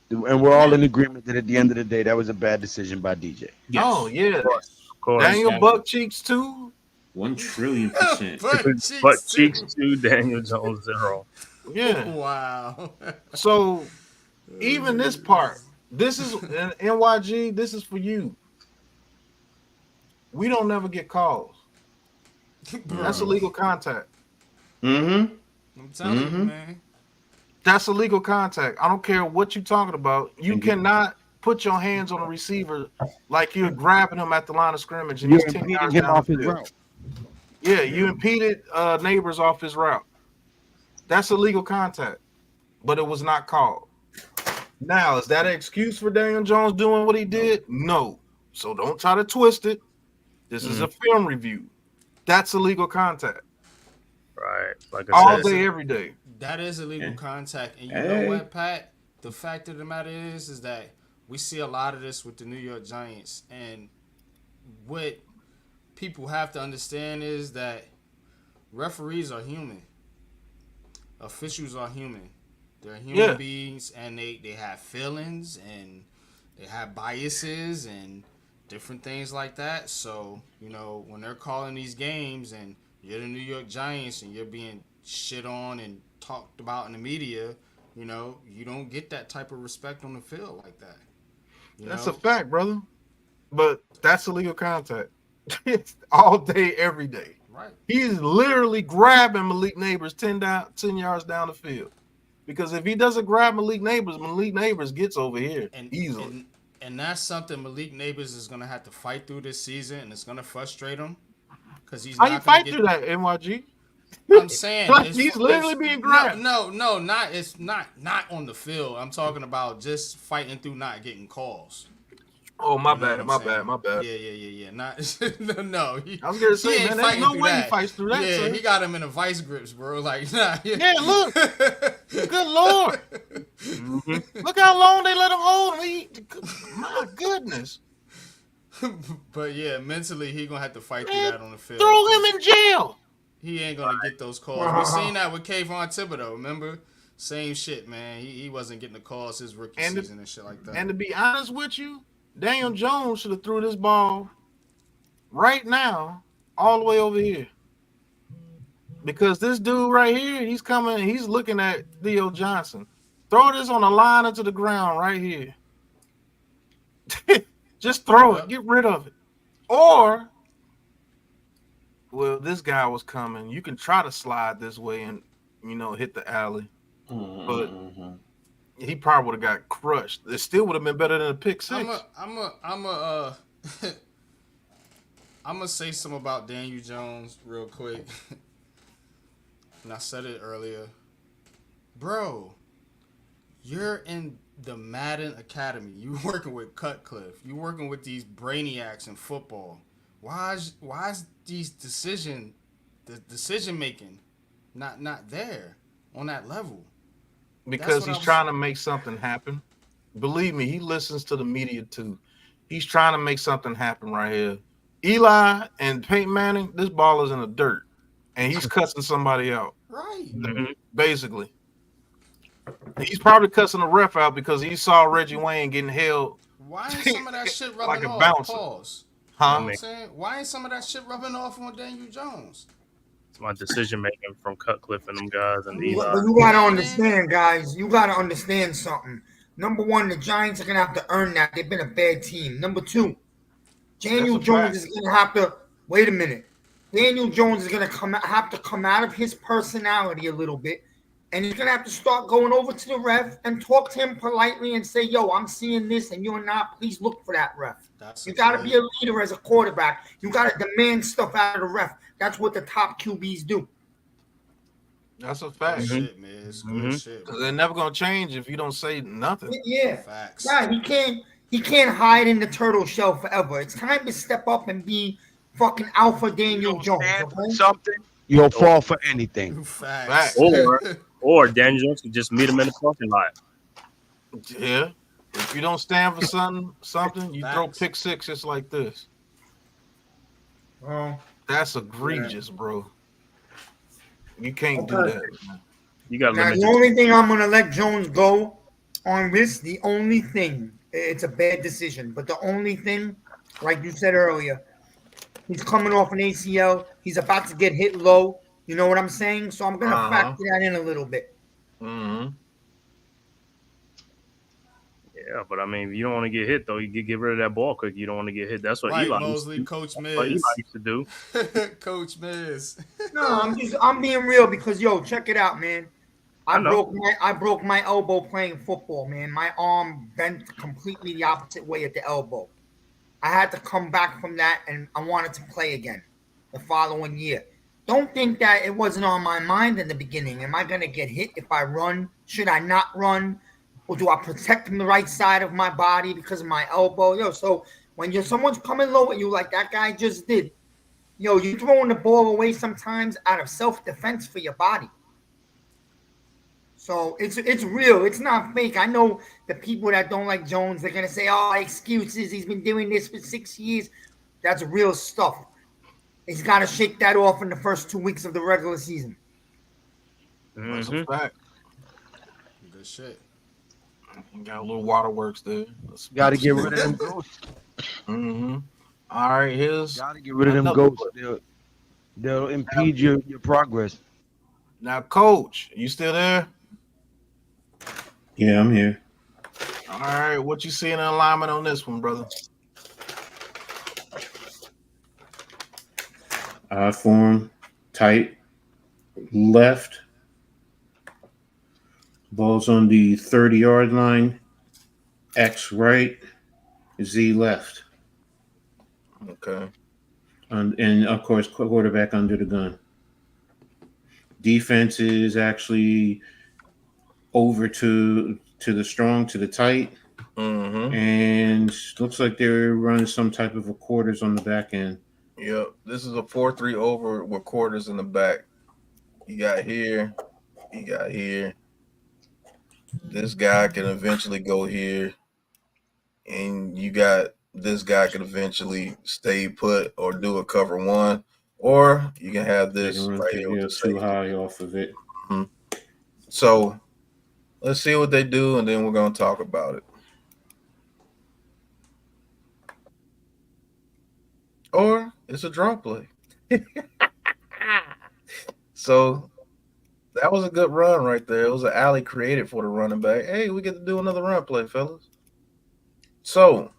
And we're all in agreement that at the end of the day, that was a bad decision by DJ. Yes. Oh, yeah. Of course. Daniel Buck Cheeks, too. 1,000,000,000%. But cheeks to Daniel Jones 0. Yeah. Wow. So even this part, this is NYG, this is for you. We don't never get calls. That's illegal contact. Mm-hmm. I'm telling you, man. That's illegal contact. I don't care what you're talking about. You cannot put your hands on a receiver like you're grabbing him at the line of scrimmage and You're he's 10 impeding yards him down off the his field. route. Yeah, you impeded Nabers off his route. That's illegal contact, but it was not called. Now, is that an excuse for Daniel Jones doing what he did? No. So don't try to twist it. This is a film review. That's illegal contact. Right. Like All I said, day, every day. That is illegal contact. And you know what, Pat? The fact of the matter is that we see a lot of this with the New York Giants. And what people have to understand is that referees are human. Officials are human. They're human beings, and they have feelings, and they have biases and different things like that. So, you know, when they're calling these games and you're the New York Giants and you're being shit on and talked about in the media, you know, you don't get that type of respect on the field like that. That's a fact, brother. But that's illegal contact. It's all day, every day. Right. He's literally grabbing Malik Nabers 10 yards down the field. Because if he doesn't grab Malik Nabers gets over here easily. And that's something Malik Nabers is gonna have to fight through this season, and it's gonna frustrate him because he's how not you fight get, through that, NYG? I'm saying like he's literally being grabbed. No, not it's not on the field. I'm talking about just fighting through not getting calls. Oh, my bad. Yeah. Not no. I was gonna say, man, there's no way he fights through that. Yeah, sir. he got him in a vice grips, bro. Like, nah. Yeah, look. Good Lord. Mm-hmm. Look how long they let him hold him. My goodness. But yeah, mentally he gonna have to fight through that on the field. Throw him in jail. He ain't gonna get those calls. We seen that with Kayvon Thibodeau. Remember, same shit, man. He wasn't getting the calls his rookie season and shit like that. And to be honest with you, Daniel Jones should have threw this ball right now all the way over here. Because this dude right here, he's looking at Theo Johnson. Throw this on the line into the ground right here. Just throw it. Get rid of it. Or, well, this guy was coming. You can try to slide this way and, hit the alley. But he probably would have got crushed. It still would have been better than a pick six. I'm gonna say something about Daniel Jones real quick. And I said it earlier. Bro, you're in the Madden Academy. You working with Cutcliffe. You working with these brainiacs in football. Why is the decision making not there on that level? Because he's trying to make something happen. Believe me, he listens to the media too. He's trying to make something happen right here. Eli and Peyton Manning, this ball is in the dirt. And he's cussing somebody out. Right. Mm-hmm. Basically. He's probably cussing the ref out because he saw Reggie Wayne getting held. Why ain't some of that shit rubbing like a off? bouncer. Pause. Huh? You know what I'm saying? Why ain't some of that shit rubbing off on Daniel Jones? It's my decision making from Cutcliffe and them guys and Eli. But you gotta understand, guys. You gotta understand something. Number one, the Giants are gonna have to earn that. They've been a bad team. Number two, Daniel Jones is gonna have to wait a minute. Daniel Jones is gonna have to come out of his personality a little bit, and he's gonna have to start going over to the ref and talk to him politely and say, "Yo, I'm seeing this, and you're not. Please look for that ref." You got to be a leader as a quarterback. You got to demand stuff out of the ref. That's what the top QBs do. That's a fact. Shit, man. It's good shit. Because they're never gonna change if you don't say nothing. Yeah, facts. Yeah, he can't hide in the turtle shell forever. It's time to step up and be fucking alpha Daniel Jones. Okay? Something you'll fall for anything. Facts. Or Daniel Jones can just meet him in the parking lot. Yeah. If you don't stand for something, you throw pick six just like this. That's egregious, bro. You can't do that. Man. You got now, the only thing I'm gonna let Jones go on this, the only thing, it's a bad decision, but the only thing, like you said earlier, he's coming off an ACL. He's about to get hit low. You know what I'm saying? So I'm gonna factor that in a little bit. Mm-hmm. Yeah, but I mean, you don't want to get hit though. You get rid of that ball quick. You don't want to get hit. That's what Eli Mosley, used to do. Coach That's what Eli Miz. used to do. Coach Miz. No, I'm being real because check it out, man. I broke my elbow playing football, man. My arm bent completely the opposite way at the elbow. I had to come back from that, and I wanted to play again the following year. Don't think that it wasn't on my mind in the beginning. Am I going to get hit if I run? Should I not run? Or do I protect the right side of my body because of my elbow? So when someone's coming low at you like that guy just did, you're throwing the ball away sometimes out of self-defense for your body. So it's real. It's not fake. I know the people that don't like Jones, they're going to say, excuses. He's been doing this for 6 years. That's real stuff. He's got to shake that off in the first 2 weeks of the regular season. That's a fact. Good shit. Got a little waterworks there. Got to get rid of them ghosts. Mm-hmm. All right, got to get rid of them ghosts. They'll impede your progress. Now, Coach, you still there? Yeah, I'm here. All right, what you seeing in alignment on this one, brother? Form, tight, left. Ball's on the 30-yard line. X right, Z left. Okay. And of course, quarterback under the gun. Defense is actually over to the strong, to the tight. Mm-hmm. And looks like they're running some type of a quarters on the back end. Yep. This is a 4-3 over with quarters in the back. You got here. You got here. This guy can eventually go here. And you got this guy can eventually stay put or do a cover one. Or you can have this right here. With too high off of it. Mm-hmm. So let's see what they do, and then we're going to talk about it. Or it's a draw play. So that was a good run right there. It was an alley created for the running back. Hey, we get to do another run play, fellas. So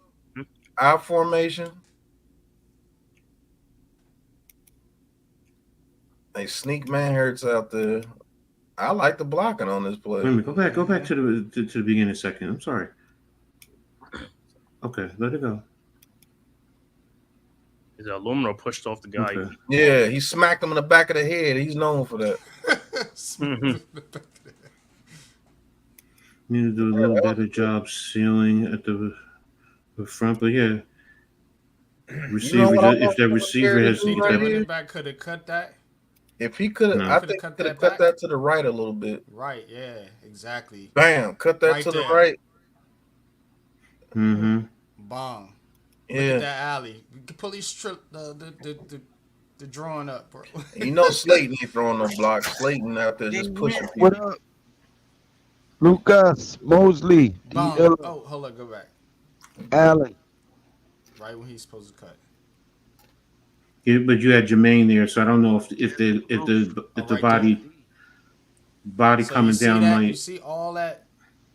our formation. A sneak man hurts out there. I like the blocking on this play. Wait a minute, go back to the beginning a second. I'm sorry. Okay, let it go. Is aluminum pushed off the guy? Okay. Yeah, he smacked him in the back of the head. He's known for that. Need to do a little better job sealing at the front, but yeah. Receiver, if the receiver has, the running back could have cut that. If he could have, I think he could have cut that to the right a little bit. Right, yeah, exactly. Bam, cut that to the right. Mm-hmm. Bong. Yeah. Look at that alley. You can police strip the drawing up, bro. You know Slayton ain't throwing no blocks. Slayton out there just pushing people. What up? Lucas, Mosley, Oh, hold on, go back. Allen. Right when he's supposed to cut. Yeah, but you had Jermaine there, so I don't know if the body So coming down that, might. You see all that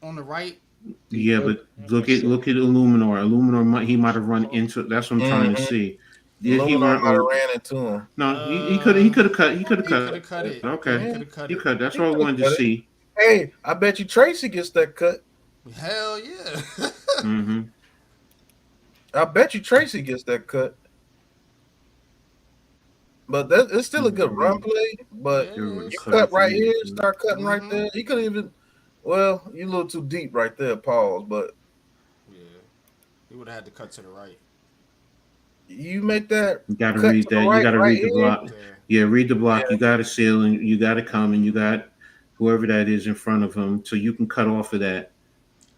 on the right. Yeah, but look at Illuminor. Illuminor he might have run into. That's what I'm trying to see. Did he might have ran into him? No, he could have cut. He could have cut it. Okay, He cut. That's what I wanted to see. Hey, I bet you Tracy gets that cut. Hell yeah. Mm-hmm. I bet you Tracy gets that cut. But it's still a good run play. But you cut right here, start cutting right there. He could even. Well, you're a little too deep right there, pause. But yeah, he would have had to cut to the right. You make that. You got to read that. Right, you got to read the block. Yeah, read the block. Yeah. You got to seal and you got to come and you got whoever that is in front of him, so you can cut off of that.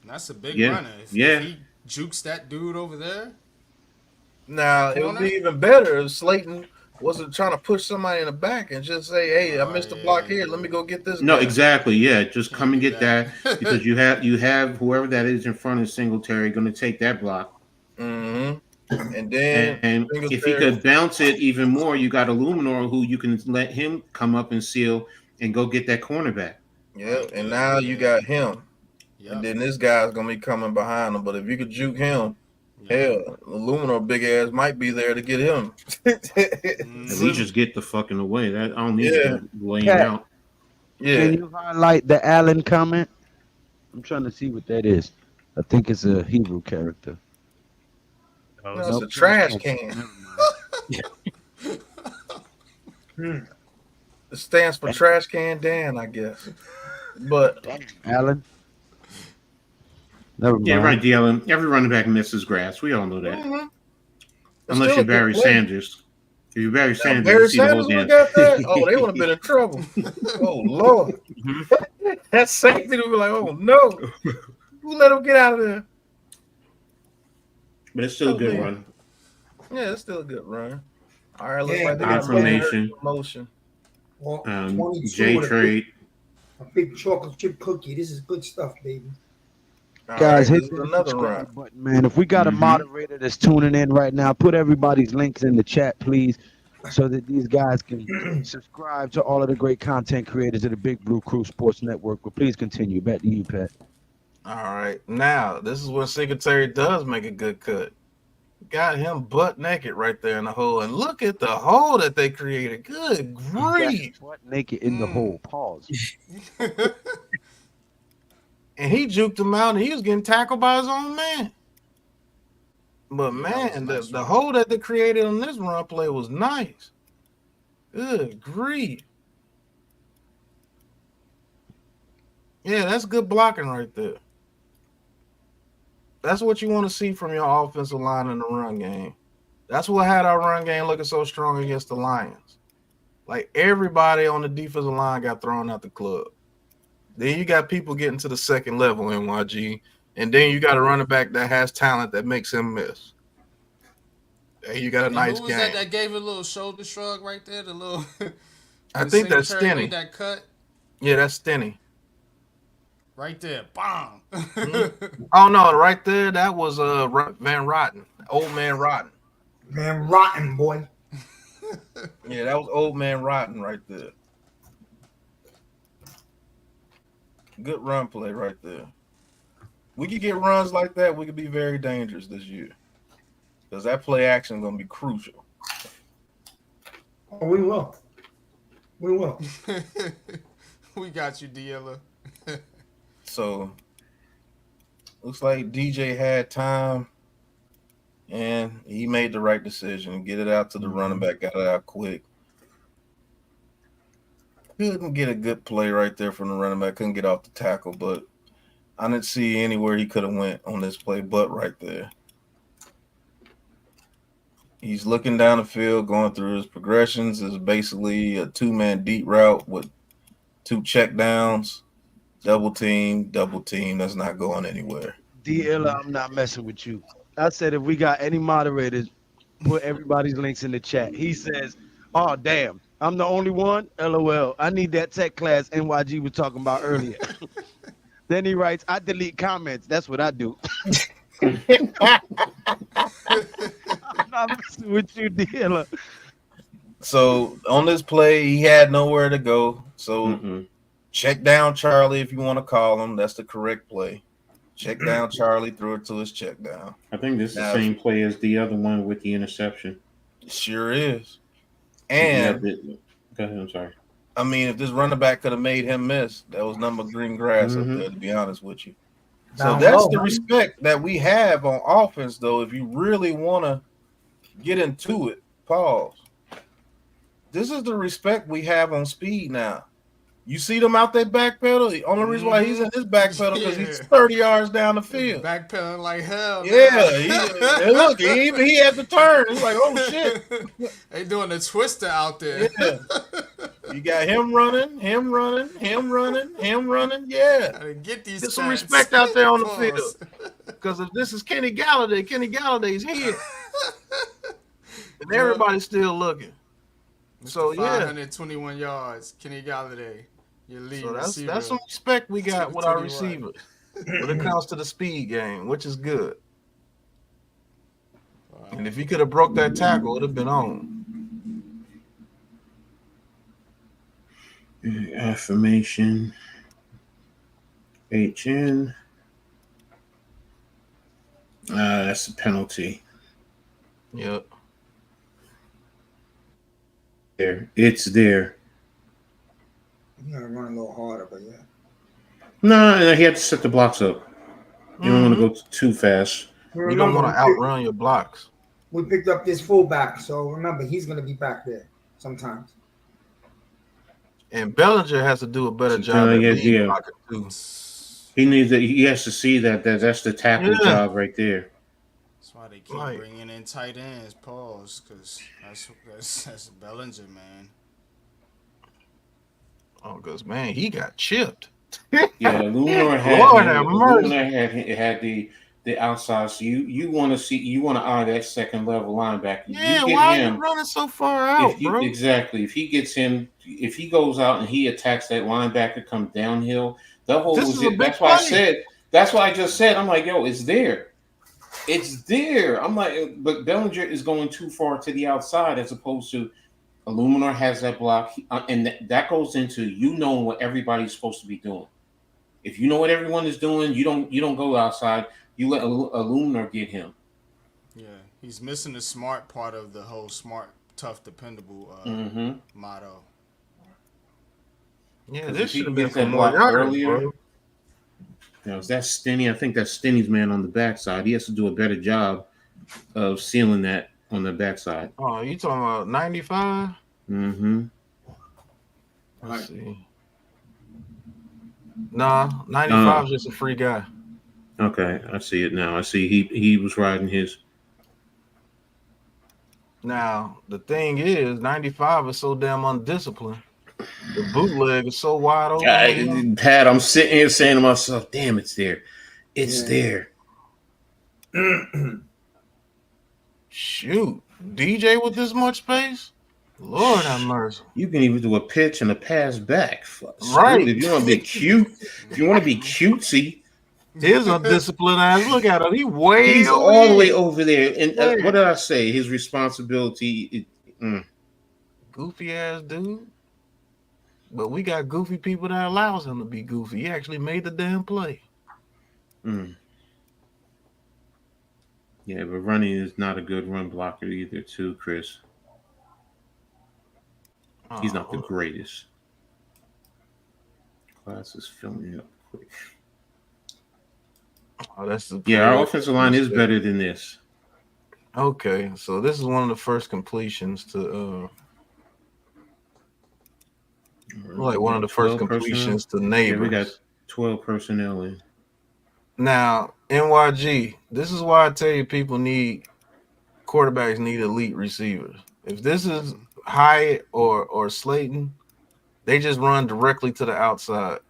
And that's a big runner. If he jukes that dude over there. Now it would be even better if Slayton wasn't trying to push somebody in the back and just say, "Hey, I missed the block here. Let me go get this." No, guy. Exactly. Yeah, just come and get that because you have whoever that is in front of Singletary going to take that block. Mm-hmm. And then, and if he could bounce it even more, you got Illuminor who you can let him come up and seal and go get that cornerback. Yeah, and now you got him, and then this guy's gonna be coming behind him. But if you could juke him. Hell, Illuminor big ass might be there to get him. At least just get the fucking away. That I don't need to lay him out. Yeah. Can you highlight the Allen comment? I'm trying to see what that is. I think it's a Hebrew character. No, it's a trash can. It stands for Trash Can Dan, I guess. But Allen. Never mind. Yeah, right, DLM. Every running back misses grass. We all know that. Mm-hmm. Unless you're Barry Sanders. If you're Barry Sanders, Barry you see Sanders the whole would have got that. Oh, they would have been in trouble. Oh Lord, that safety would be like, oh no, who let him get out of there? But it's still a good run. Yeah, it's still a good run. All right, looks like they got Confirmation. Promotion. J trade. A big chocolate chip cookie. This is good stuff, baby. Guys, right, hit the subscribe button, man. If we got a moderator that's tuning in right now, put everybody's links in the chat, please, so that these guys can subscribe to all of the great content creators of the Big Blue Crew Sports Network. But please continue. Back to you, Pat. All right. Now, this is where Singletary does make a good cut. Got him butt naked right there in the hole. And look at the hole that they created. Good grief. Butt naked in the hole. Pause. And he juked him out, and he was getting tackled by his own man. But, man, the hole that they created on this run play was nice. Good grief. Yeah, that's good blocking right there. That's what you want to see from your offensive line in the run game. That's what had our run game looking so strong against the Lions. Like, everybody on the defensive line got thrown out the club. Then you got people getting to the second level, NYG, and then you got a running back that has talent that makes him miss. And you got a nice who was game. that gave a little shoulder shrug right there? The little. I think that's Singletary Stinny. made that cut. Yeah, that's Stinny. Right there, bomb. Oh no, right there, that was Van Rotten, Old Man Rotten. Man, rotten boy. Yeah, that was Old Man Rotten right there. Good run play right there. We could get runs like that. We could be very dangerous this year because that play action is going to be crucial. Oh, we will. We will. We got you, Dealer. So, looks like DJ had time, and he made the right decision. Get it out to the running back, got it out quick. Couldn't get a good play right there from the running back. Couldn't get off the tackle, but I didn't see anywhere he could have went on this play but right there. He's looking down the field, going through his progressions. It's basically a two-man deep route with two check downs. Double team. That's not going anywhere. DL, I'm not messing with you. I said if we got any moderators, put everybody's links in the chat. He says, oh, damn, I'm the only one? LOL. I need that tech class NYG was talking about earlier. Then he writes, I delete comments. That's what I do. I'm not messing with you, DL. So on this play, he had nowhere to go. So check down Charlie, if you want to call him. That's the correct play. Check down Charlie, threw it to his check down. I think this is the same play as the other one with the interception. Sure is. And go ahead, I'm sorry. I mean, if this running back could have made him miss, that was number green grass up there, to be honest with you. So that's the respect that we have on offense, though. If you really want to get into it, pause. This is the respect we have on speed now. You see them out there backpedal. The only reason why he's in his backpedal because he's 30 yards down the field. Backpedaling like hell. Yeah, look, he had to turn. He's like, oh shit. They doing the twister out there. Yeah. You got him running. Yeah. Get these. Get some respect out there on the field. Because if this is Kenny Galladay's here. And everybody's still looking. So 521 yards, Kenny Galladay, your lead receiver. That's some respect we got with our receivers when it comes to the speed game, which is good. And if he could have broke that tackle, it'd have been on. Affirmation. HN. That's a penalty. Yep. It's there. You gotta run a little harder, but yeah. No, he had to set the blocks up. You don't want to go too fast. You don't want to outrun your blocks. We picked up this fullback, so remember he's gonna be back there sometimes. And Bellinger has to do a better job at lead blocking too. He has to see that that's the tackle job right there. That's why they keep bringing in tight ends. Pause, because that's Bellinger, man. Oh, because man, he got chipped. Yeah, Lunar had the outside. So you want to eye that second level linebacker. Yeah, why are you running so far out, bro? Exactly. If he gets him, if he goes out and he attacks that linebacker, come downhill. That whole was it. That's why I said. That's why I just said. I'm like, yo, it's there. It's there. I'm like, but Bellinger is going too far to the outside as opposed to Illuminor has that block, and that goes into knowing what everybody's supposed to be doing. If you know what everyone is doing, you don't go outside. You let a Lunar get him. Yeah, he's missing the smart part of the whole smart, tough, dependable motto. Yeah, 'Cause this if he should have can been get for that more block yards, earlier, bro. is that Stinny? I think that's Stinny's man on the backside. He has to do a better job of sealing that on the backside. Oh, you talking about 95? Mm-hmm. Let's see. Nah, 95 is just a free guy. Okay, I see it now. I see he was riding his. Now, the thing is, 95 is so damn undisciplined. The bootleg is so wide open. Pat, I'm sitting here saying to myself, damn, it's there. It's there. Shoot. DJ with this much space? Lord have mercy. You can even do a pitch and a pass back. Right. If you want to be cute, if you want to be cutesy, his undisciplined ass. Look at him. He's all the way over there. And Yeah. What did I say? His responsibility. Goofy ass dude. But we got goofy people that allows him to be goofy. He actually made the damn play. Yeah, but running is not a good run blocker either, too, Chris. He's not the greatest. Class is filling up quick. Oh, that's the our offensive line is better than this. Okay, so this is one of the first completions to like one of the first completions to Nabers. Yeah, we got 12 personnel in. Now, NYG, this is why I tell you quarterbacks need elite receivers. If this is Hyatt or Slayton, they just run directly to the outside.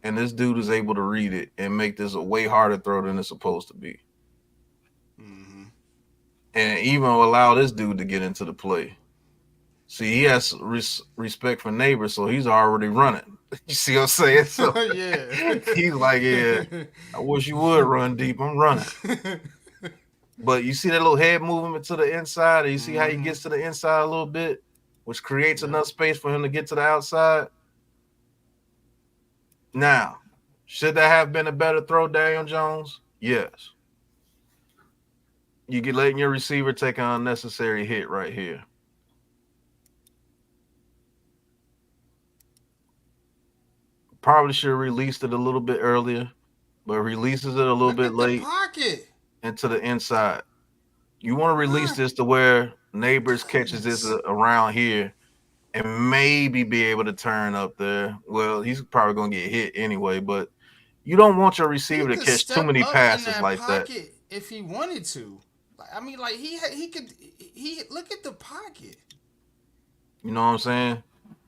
And this dude is able to read it and make this a way harder throw than it's supposed to be. And even allow this dude to get into the play. See, he has respect for Nabers, so he's already running. You see what I'm saying? So Yeah. he's like, yeah, I wish you would run deep. I'm running. But you see that little head movement to the inside, and you see how he gets to the inside a little bit, which creates enough space for him to get to the outside. Now, should that have been a better throw, Daniel Jones? Yes. You get letting your receiver take an unnecessary hit right here. Probably should have released it a little bit earlier, but releases it a little bit late pocket into the inside. You want to release this to where Nabers catches this around here and maybe be able to turn up there. Well, he's probably going to get hit anyway, but you don't want your receiver to catch too many passes like that. If he wanted to. I mean, like he could look at the pocket. You know what I'm saying?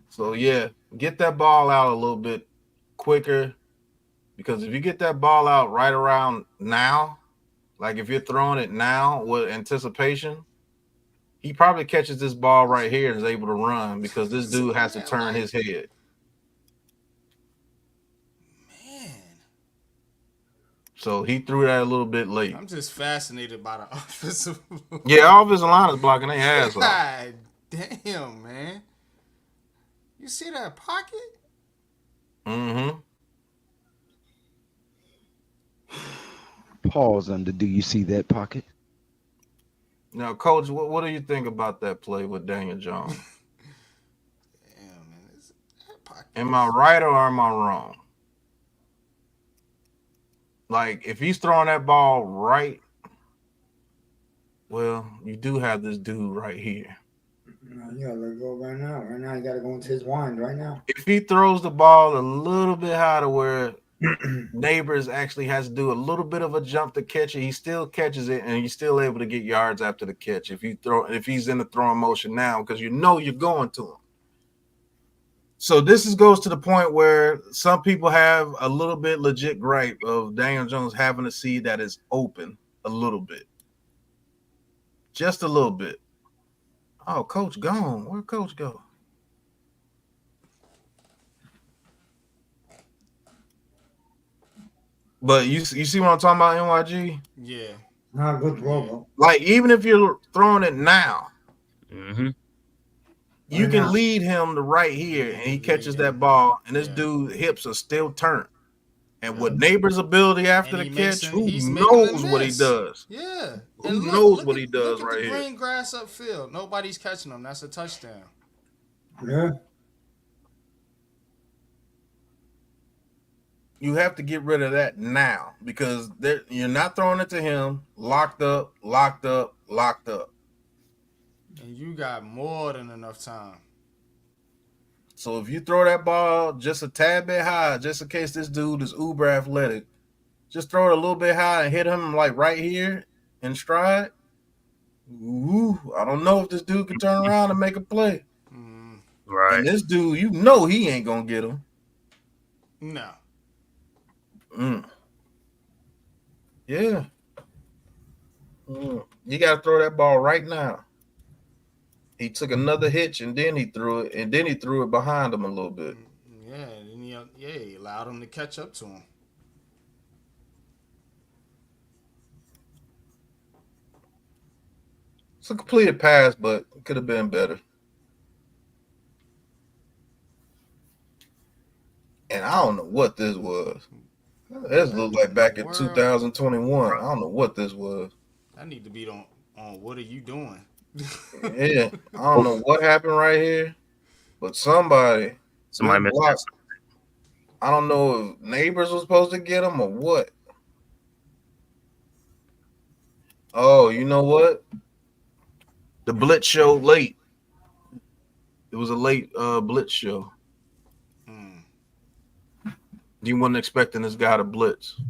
So yeah, get that ball out a little bit quicker, because if you get that ball out right around now, like if you're throwing it now with anticipation, he probably catches this ball right here and is able to run, because this dude has to turn his head. So he threw that a little bit late. I'm just fascinated by the offensive. Yeah, offensive line is blocking their ass off. God damn, man. You see that pocket? Mm-hmm. Pause under. Do you see that pocket? Now, Coach, what do you think about that play with Daniel Jones? Damn, man. That pocket. Am I right or am I wrong? Like, if he's throwing that ball right, well, you do have this dude right here. You gotta let it go right now. Right now, you gotta go into his wind right now. If he throws the ball a little bit higher to where Nabers actually has to do a little bit of a jump to catch it, he still catches it, and he's still able to get yards after the catch. If he's in the throwing motion now, because you know you're going to him. So this goes to the point where some people have a little bit legit gripe of Daniel Jones having a seed that is open a little bit. Just a little bit. Oh, Coach gone. Where'd Coach go? But you see what I'm talking about, NYG? Yeah. Not a good throw, bro. Like, even if you're throwing it now, you can now. lead him to right here, and he catches that ball, and this dude's hips are still turned. And with Nabers' ability after the catch, he's who making them knows what he miss. does? Yeah. Who knows what he does right here? Look at the green grass upfield. Nobody's catching him. That's a touchdown. Yeah. You have to get rid of that now because you're not throwing it to him. Locked up. And you got more than enough time. So if you throw that ball just a tad bit high, just in case this dude is uber athletic, just throw it a little bit high and hit him like right here in stride. Ooh, I don't know if this dude can turn around and make a play. Right. And this dude, he ain't gonna get him. No. Yeah. You gotta throw that ball right now. He took another hitch and then he threw it, behind him a little bit. Yeah, and he allowed him to catch up to him. It's a completed pass, but it could have been better. And I don't know what this was. This looked like back in 2021. I don't know what this was. I need to be on what are you doing? Yeah, I don't know what happened right here, but somebody missed. I don't know if Nabers was supposed to get him or what. Oh, you know what? The blitz showed late. It was a late blitz show. You wasn't expecting this guy to blitz.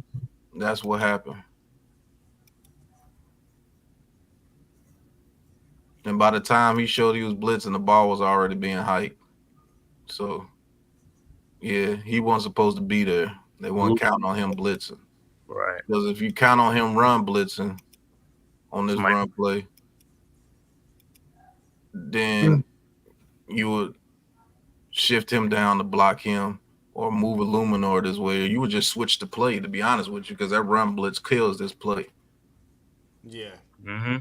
That's what happened. And by the time he showed he was blitzing, the ball was already being hiked. So, yeah, he wasn't supposed to be there. They weren't counting on him blitzing. Right. Because if you count on him run blitzing on this run play, then you would shift him down to block him or move Illuminor this way. You would just switch the play, to be honest with you, because that run blitz kills this play. Yeah. Mm-hmm.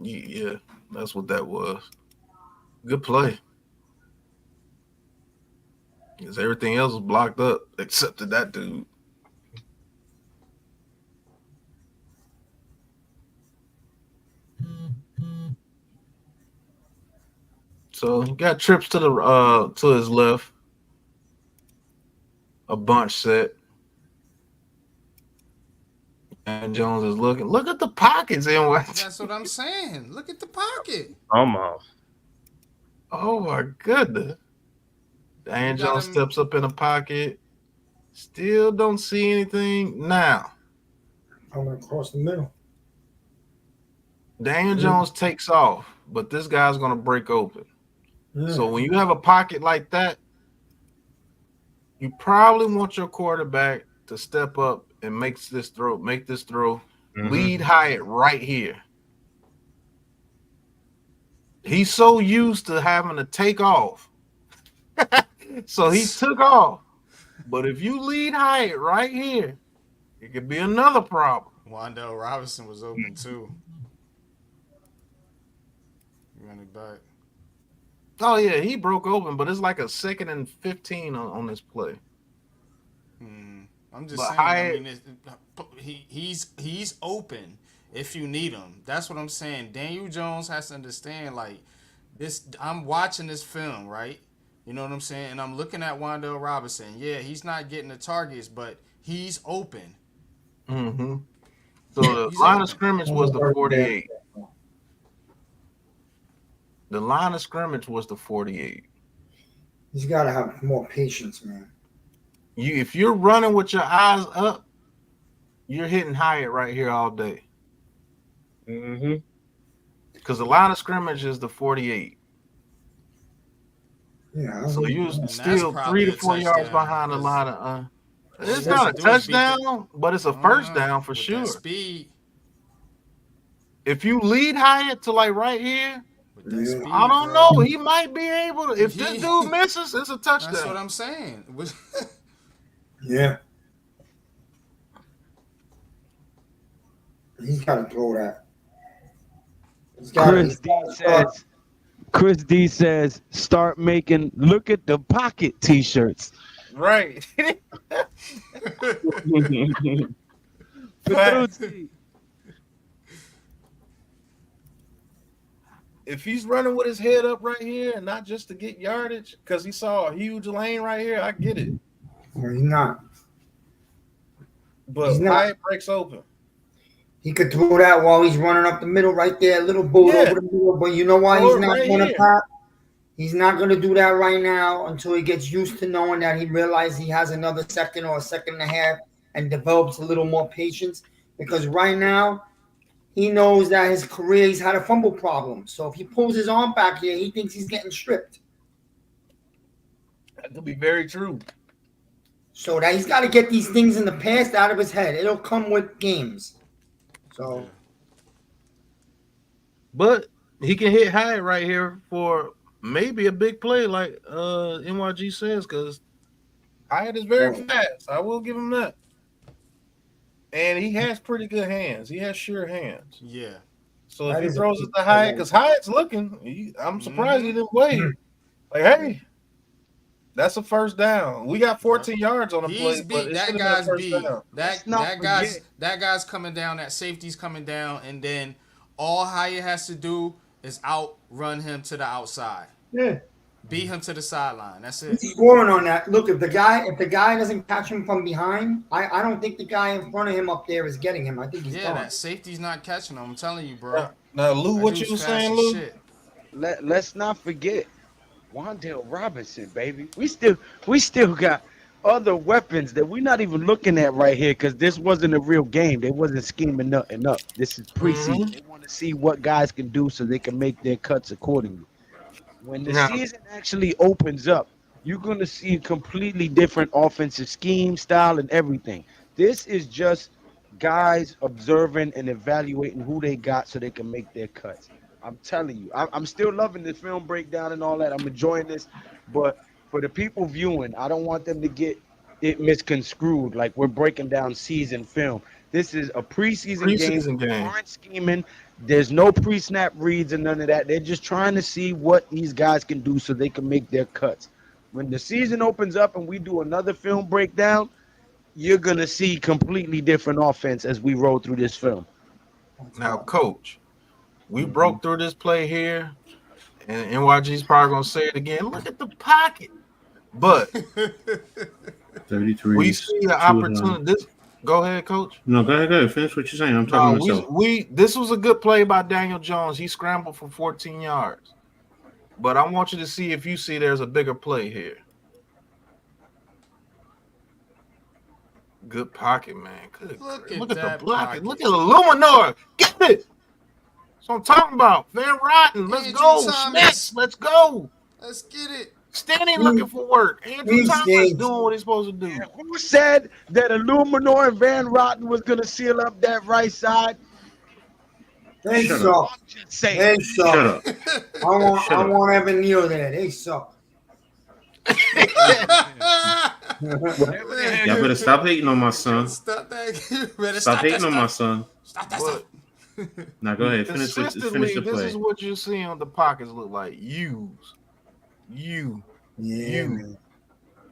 Yeah, that's what that was. Good play. Because everything else was blocked up except for that dude. So he got trips to the to his left. A bunch set. And Jones is looking. Look at the pockets, and that's what I'm saying. Look at the pocket. Almost. Oh my goodness. Dan Jones steps up in the pocket. Still don't see anything now. I'm gonna cross the middle. Dan Jones takes off, but this guy's gonna break open. So when you have a pocket like that, you probably want your quarterback to step up and make this throw. Lead Hyatt right here. He's so used to having to take off. So he took off. But if you lead Hyatt right here, it could be another problem. Wandale Robinson was open too. Running back. Oh yeah, he broke open, but it's like a 2nd and 15 on this play. I'm just saying. He's open if you need him. That's what I'm saying. Daniel Jones has to understand this. I'm watching this film, right? You know what I'm saying? And I'm looking at Wandale Robinson. Yeah, he's not getting the targets, but he's open. Mm-hmm. So the line of scrimmage was the 48. The line of scrimmage was the 48. He's got to have more patience, man. If you're running with your eyes up, you're hitting Hyatt right here all day. Mm-hmm. Because the line of scrimmage is the 48. Yeah. So you're still 3 to 4 yards behind the line of. It's not a touchdown, but it's a first down for sure. Speed. If you lead Hyatt to right here, I don't know. He might be able to. If this dude misses, it's a touchdown. That's what I'm saying. Yeah. He's got to throw that. Chris D says, Chris D says, start making look at the pocket t-shirts. Right. Petrucci. If he's running with his head up right here and not just to get yardage because he saw a huge lane right here, I get it. No, he's not. But He's not. Hyatt breaks open. He could throw that while he's running up the middle right there, little boat Yeah. over the middle. But you know why Throw he's it not right going to here. pop? He's not going to do that right now until he gets used to knowing that he realizes he has another second or a second and a half and develops a little more patience. Because right now, he knows that his career, he's had a fumble problem. So if he pulls his arm back here, he thinks he's getting stripped. That could be very true. So that he's got to get these things in the past out of his head. It'll come with games. So, But he can hit Hyatt right here for maybe a big play like NYG says, because Hyatt is very fast. I will give him that. And he has pretty good hands. He has sure hands. Yeah. So That if he is a throws it big to Hyatt, play. because Hyatt's looking, I'm surprised he didn't wait. Like, hey, that's a first down. We got 14 yards on the He's play, but beat. it That should have been a guy's first beat. down. That guy's coming down. That safety's coming down, and then all Hyatt has to do is outrun him to the outside. yeah. Beat him to the sideline. That's it. He's scoring on that. Look, if the guy doesn't catch him from behind, I don't think the guy in front of him up there is getting him. I think he's gone. That safety's not catching him. I'm telling you, bro. Now, Lou, That what dude's you was fast saying, as Lou? shit. Let's not forget Wan'Dale Robinson, baby. We still got other weapons that we're not even looking at right here because this wasn't a real game. They wasn't scheming nothing up. This is preseason. They want to see what guys can do so they can make their cuts accordingly. When the season actually opens up, you're going to see a completely different offensive scheme, style, and everything. This is just guys observing and evaluating who they got so they can make their cuts. I'm telling you, I'm still loving this film breakdown and all that. I'm enjoying this. But for the people viewing, I don't want them to get it misconstrued like we're breaking down season film. This is a preseason game. They aren't scheming. There's no pre-snap reads and none of that. They're just trying to see what these guys can do so they can make their cuts. When the season opens up and we do another film breakdown, you're going to see completely different offense as we roll through this film. Now, Coach, we broke through this play here, and NYG's probably going to say it again. Look at the pocket. But 33. we see the opportunity. Go ahead, Coach. No, go ahead. Finish what you're saying. I'm talking to myself. This was a good play by Daniel Jones. He scrambled for 14 yards. But I want you to see if you see there's a bigger play here. Good pocket, man. Look at the blocking. Look at the Luminor. Get it. That's what I'm talking about. Van Rotten. Let's go. Smith. Let's go. Let's get it. Stanley looking for work. Andrew Thomas doing what he's supposed to do. Who said that Illuminor and Van Rotten was going to seal up that right side? They suck. They suck. I want Evan Neal there. They suck. Y'all better stop hating on my son. Stop hating on my son. Stop. Now go ahead. Finish the play. This is what you see on the pockets look like. You.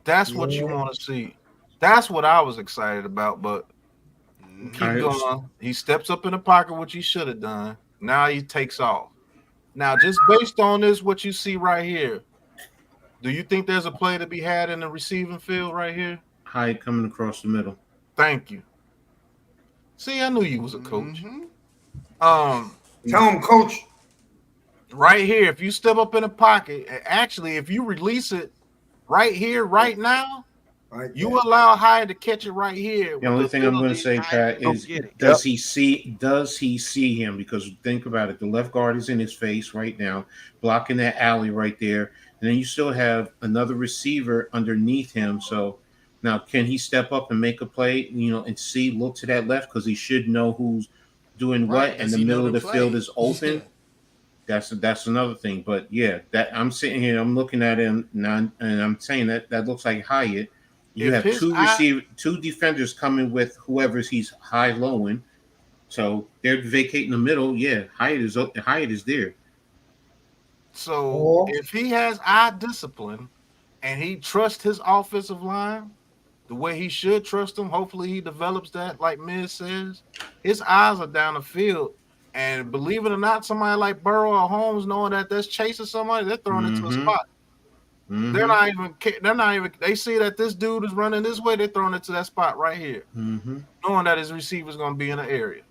That's what you want to see. That's what I was excited about, but keep going. He steps up in the pocket, which he should have done. Now he takes off. Now, just based on this, what you see right here, do you think there's a play to be had in the receiving field right here? Hyde coming across the middle. Thank you. See, I knew you was a coach. Tell him, Coach. Right here, if you step up in the pocket, actually, if you release it right here, right now, you allow Hyde to catch it right here. The only thing I'm going to say, Pat, is does he see him? Because think about it, the left guard is in his face right now, blocking that alley right there, and then you still have another receiver underneath him. So now, can he step up and make a play? And look to that left because he should know who's doing what, and the middle of the field is open. That's another thing. But yeah, that I'm sitting here, I'm looking at him now, and I'm saying that looks like Hyatt. You have two defenders coming with whoever's he's high-lowing. So they're vacating the middle. Yeah, Hyatt is there. So if he has eye discipline and he trusts his offensive line the way he should trust them, hopefully he develops that, like Miz says. His eyes are down the field. And believe it or not, somebody like Burrow or Holmes, knowing that that's chasing somebody, they're throwing it to a spot. They're not even, they see that this dude is running this way, they're throwing it to that spot right here. Knowing that his receiver's going to be in the area.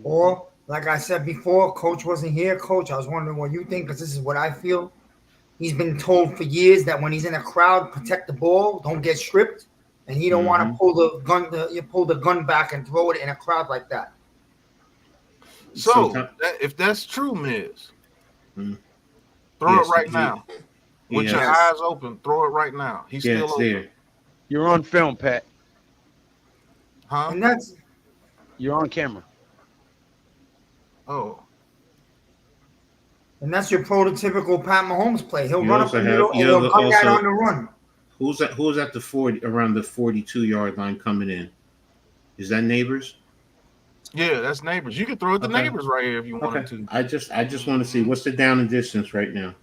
Or, like I said before, Coach wasn't here. Coach, I was wondering what you think, because this is what I feel. He's been told for years that when he's in a crowd, protect the ball, don't get stripped, and he don't want to pull the gun back and throw it in a crowd like that. So, if that's true, Miz, throw it right now. With your eyes open, throw it right now. He's still open. There. You're on film, Pat. Huh? And that's You're on camera. Oh. And that's your prototypical Pat Mahomes play. He'll You run up also the have- middle and you he'll have come down also- on the run. Who's at the 40 around the 42-yard line coming in? Is that Nabers? Yeah, that's Nabers. You can throw it to Nabers right here if you wanted to. I just want to see what's the down and distance right now.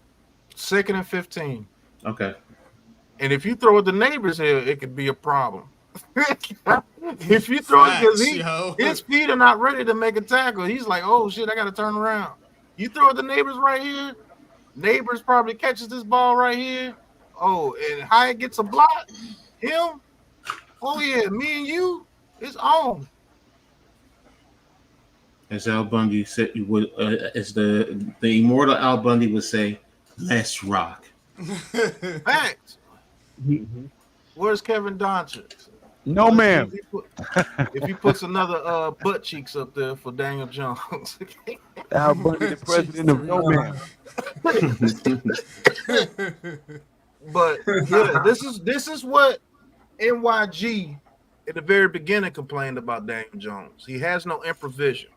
2nd and 15. Okay. And if you throw it to Nabers here, it could be a problem. If you throw it because his feet are not ready to make a tackle, he's like, oh shit, I got to turn around. You throw it to Nabers right here, Nabers probably catches this ball right here. Oh, and Hyatt gets a block. Him? Oh yeah, me and you, it's on. As Al Bundy said, as the immortal Al Bundy would say, let's rock. Facts. Where's Kevin Donchik? No, ma'am. If he puts another butt cheeks up there for Daniel Jones. Al Bundy, the president of no ma'am. But yeah, this is what NYG at the very beginning complained about Daniel Jones. He has no improvisation.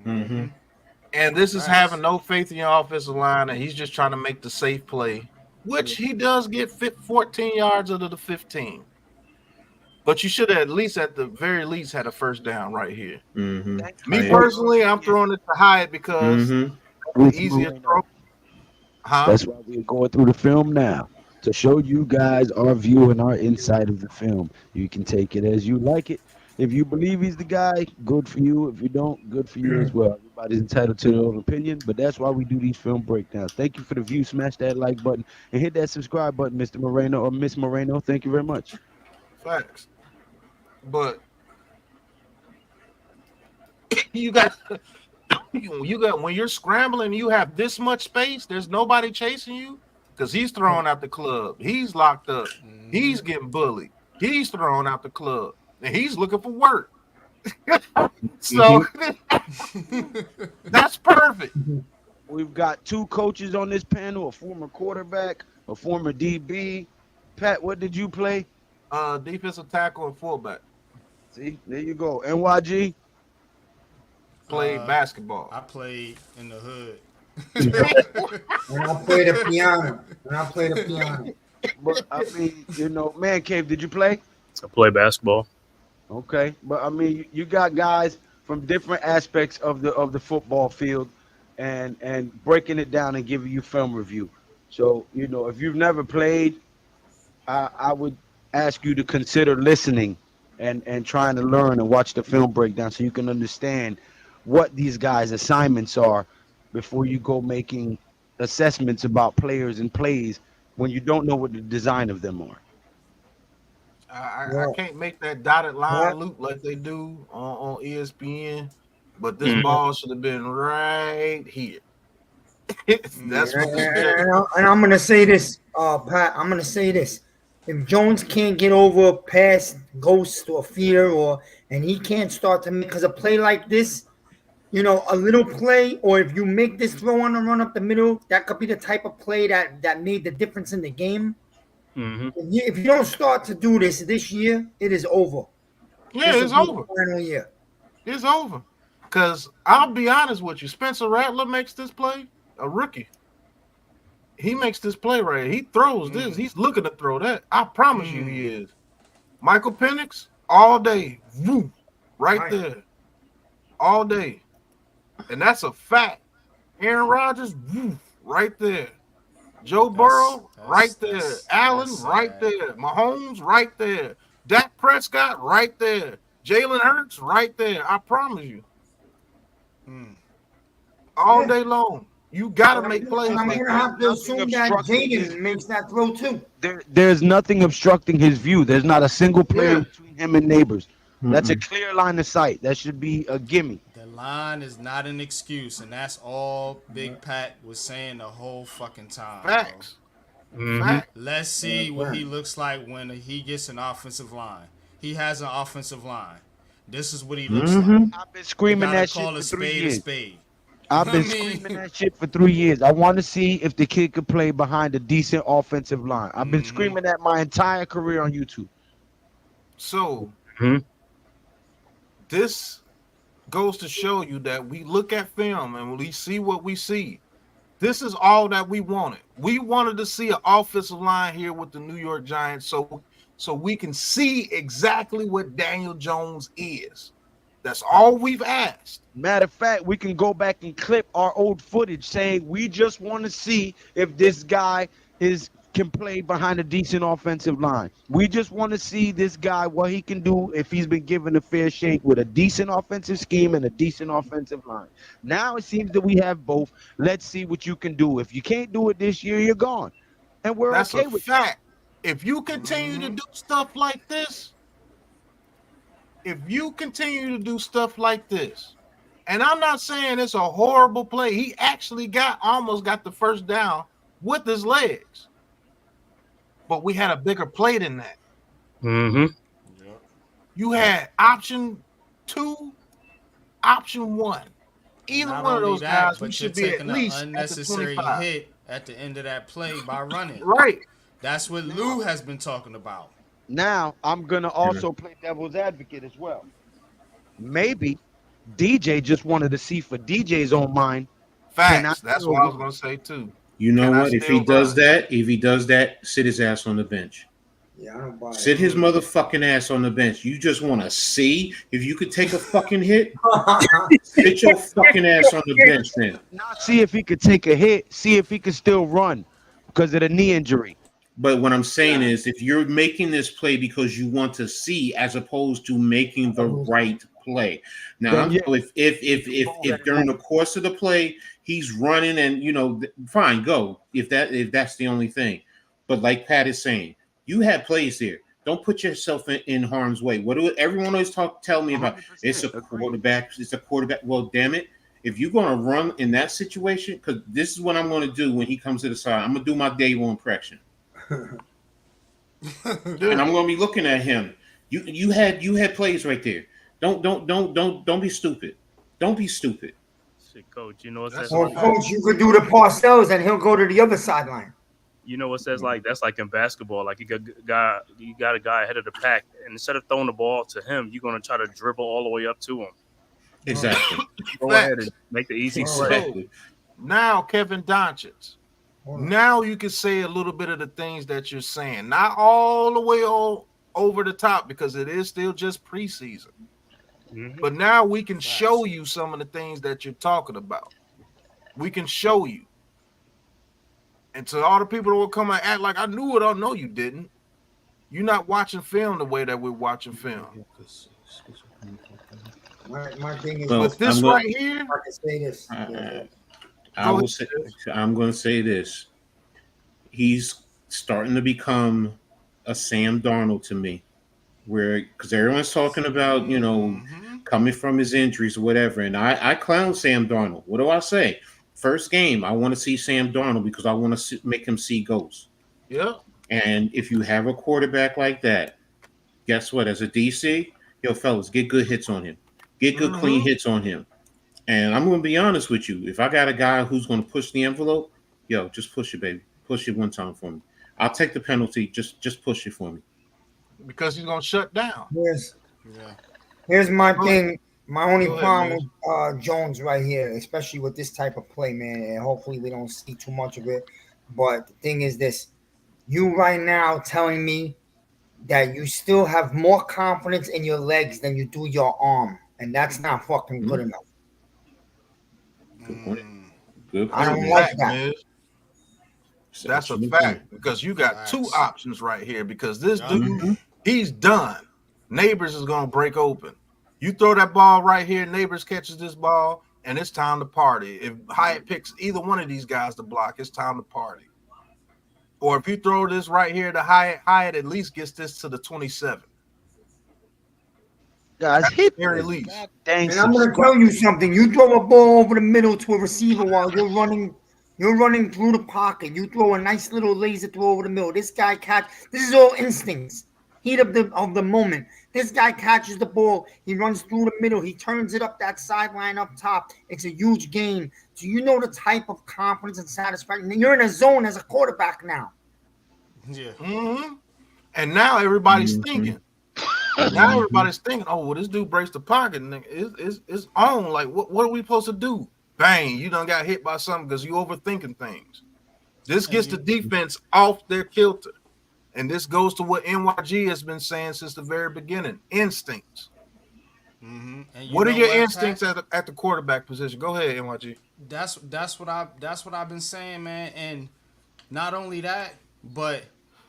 And this is having no faith in your offensive line, and he's just trying to make the safe play, which he does get 14 yards out of the 15. But you should have at the very least had a first down right here. Me personally, I'm throwing it to Hyatt because the easiest throw. That's why we're going through the film now, to show you guys our view and our insight of the film. You can take it as you like it. If you believe he's the guy, good for you. If you don't, good for you as well. Everybody's entitled to their own opinion, but that's why we do these film breakdowns. Thank you for the view. Smash that like button and hit that subscribe button, Mr. Moreno or Miss Moreno. Thank you very much. Facts. But you got when you're scrambling, you have this much space. There's nobody chasing you because he's throwing out the club. He's locked up. He's getting bullied. He's throwing out the club. And he's looking for work. So that's perfect. We've got two coaches on this panel, a former quarterback, a former DB. Pat, what did you play? Defensive tackle and fullback. See, there you go. NYG? Played basketball. I played in the hood. And I played the piano. But, I mean, Man Cave, did you play? I play basketball. Okay, but I mean, you got guys from different aspects of the football field, and breaking it down and giving you film review. So if you've never played, I would ask you to consider listening and trying to learn and watch the film breakdown so you can understand what these guys' assignments are before you go making assessments about players and plays when you don't know what the design of them are. I can't make that dotted line loop like they do on ESPN, but this ball should have been right here. That's what and I'm gonna say this, Pat. I'm gonna say this: if Jones can't get over past ghost or fear, and he can't start to make, because a play like this, a little play, or if you make this throw on the run up the middle, that could be the type of play that made the difference in the game. If you don't start to do this year, it is over. Yeah, it's over. Final year. It's over. Because I'll be honest with you, Spencer Rattler makes this play, a rookie. He makes this play right here. He throws this. He's looking to throw that. I promise you he is. Michael Penix, all day. Woo, right there. All day. And that's a fact. Aaron Rodgers, right there. Joe Burrow, right there. Allen, right there. Mahomes, right there. Dak Prescott, right there. Jalen Hurts, right there. I promise you. All day long. You got to make plays. And I'm like going to that. have to assume that Jaden makes that throw too. There's nothing obstructing his view. There's not a single player between him and Nabers. That's a clear line of sight. That should be a gimme. The line is not an excuse, and that's all Big Pat was saying the whole fucking time. Facts. Fact. Let's see what he looks like when he gets an offensive line. He has an offensive line. This is what he looks like. I've been screaming that shit Call for a 3 spade a years. spade. I've been screaming that shit for 3 years. I want to see if the kid could play behind a decent offensive line. I've been screaming that my entire career on YouTube. So, this goes to show you that we look at film and we see what we see. This is all that we wanted. We wanted to see an offensive line here with the New York Giants so we can see exactly what Daniel Jones is. That's all we've asked. Matter of fact, we can go back and clip our old footage saying we just want to see if this guy can play behind a decent offensive line. We just want to see this guy, what he can do if he's been given a fair shake with a decent offensive scheme and a decent offensive line. Now it seems that we have both. Let's see what you can do. If you can't do it this year, you're gone. And we're That's okay a with fact. If you continue to do stuff like this, and I'm not saying it's a horrible play. He actually almost got the first down with his legs. But we had a bigger play than that. You had option 2, option 1. Either Not one of only those that, guys, we but should you're be at taking least an at the unnecessary 25. hit at the end of that play by running. Right. That's what Lou has been talking about. Now, I'm going to also play devil's advocate as well. Maybe DJ just wanted to see for DJ's own mind. Facts. That's what I was going to say, too. You know what? If he does that, sit his ass on the bench. Yeah, I don't buy it. Sit his motherfucking ass on the bench. You just want to see if you could take a fucking hit? Sit your fucking ass on the bench then. Not see if he could take a hit, see if he could still run because of the knee injury. But what I'm saying is, if you're making this play because you want to see, as opposed to making the right play. Now, if during the course of the play he's running and fine, go. If that's the only thing. But like Pat is saying, you had plays there. Don't put yourself in harm's way. What do everyone always tell me about? It's a quarterback. It's a quarterback. Well, damn it. If you're going to run in that situation, because this is what I'm going to do when he comes to the side. I'm going to do my Dave impression. And I'm going to be looking at him. You had plays right there. Don't be stupid. Don't be stupid. Shit, Coach, you know what that's Or Coach, you could do the Parcells and he'll go to the other sideline. You know what says like that's like in basketball. Like you got a guy ahead of the pack, and instead of throwing the ball to him, you're gonna try to dribble all the way up to him. Exactly. Go ahead and make the easy play. So, now, Kevin Doncic. Now you can say a little bit of the things that you're saying, not all the way over the top because it is still just preseason. But now we can show you some of the things that you're talking about. We can show you. And to all the people that will come and act like I knew it, I know you didn't. You're not watching film the way that we're watching film. My thing is, but this right here, I can say this. I'm going to say this. He's starting to become a Sam Darnold to me, because everyone's talking about coming from his injuries or whatever, and I clown Sam Darnold. What do I say? First game, I want to see Sam Darnold because I want to make him see ghosts. Yeah. And if you have a quarterback like that, guess what? As a DC, fellas, get good hits on him. Get good, clean hits on him. And I'm going to be honest with you. If I got a guy who's going to push the envelope, just push it, baby. Push it one time for me. I'll take the penalty. Just push it for me. Because he's going to shut down. Here's my thing. My only problem with Jones right here, especially with this type of play, man, and hopefully we don't see too much of it. But the thing is this. You right now telling me that you still have more confidence in your legs than you do your arm. And that's not fucking good enough. Good I don't point, like Fact, that. Miz. That's a Excellent fact point. because you got two Facts. options right here because this Yup. dude, he's done. Nabers is going to break open. You throw that ball right here, Nabers catches this ball, and it's time to party. If Hyatt picks either one of these guys to block, it's time to party. Or if you throw this right here to Hyatt at least gets this to the 27. Guys, hit Very the least. god dang And I'm gonna subscribe. tell you something. You throw a ball over the middle to a receiver while you're running through the pocket. You throw a nice little laser throw over the middle. This guy this is all instincts. Heat of the moment. This guy catches the ball. He runs through the middle. He turns it up that sideline up top. It's a huge gain. So you know the type of confidence and satisfaction. You're in a zone as a quarterback now. Yeah. Mm-hmm. And now everybody's thinking. Now everybody's thinking, oh, well, this dude breaks the pocket and it's on. Like, what are we supposed to do? Bang, you done got hit by something because you overthinking things. This gets the defense off their kilter. And this goes to what NYG has been saying since the very beginning. Instincts. Mm-hmm. And What are know your what, instincts Pat? at the quarterback position? Go ahead, NYG. That's what I've been saying, man. And not only that, but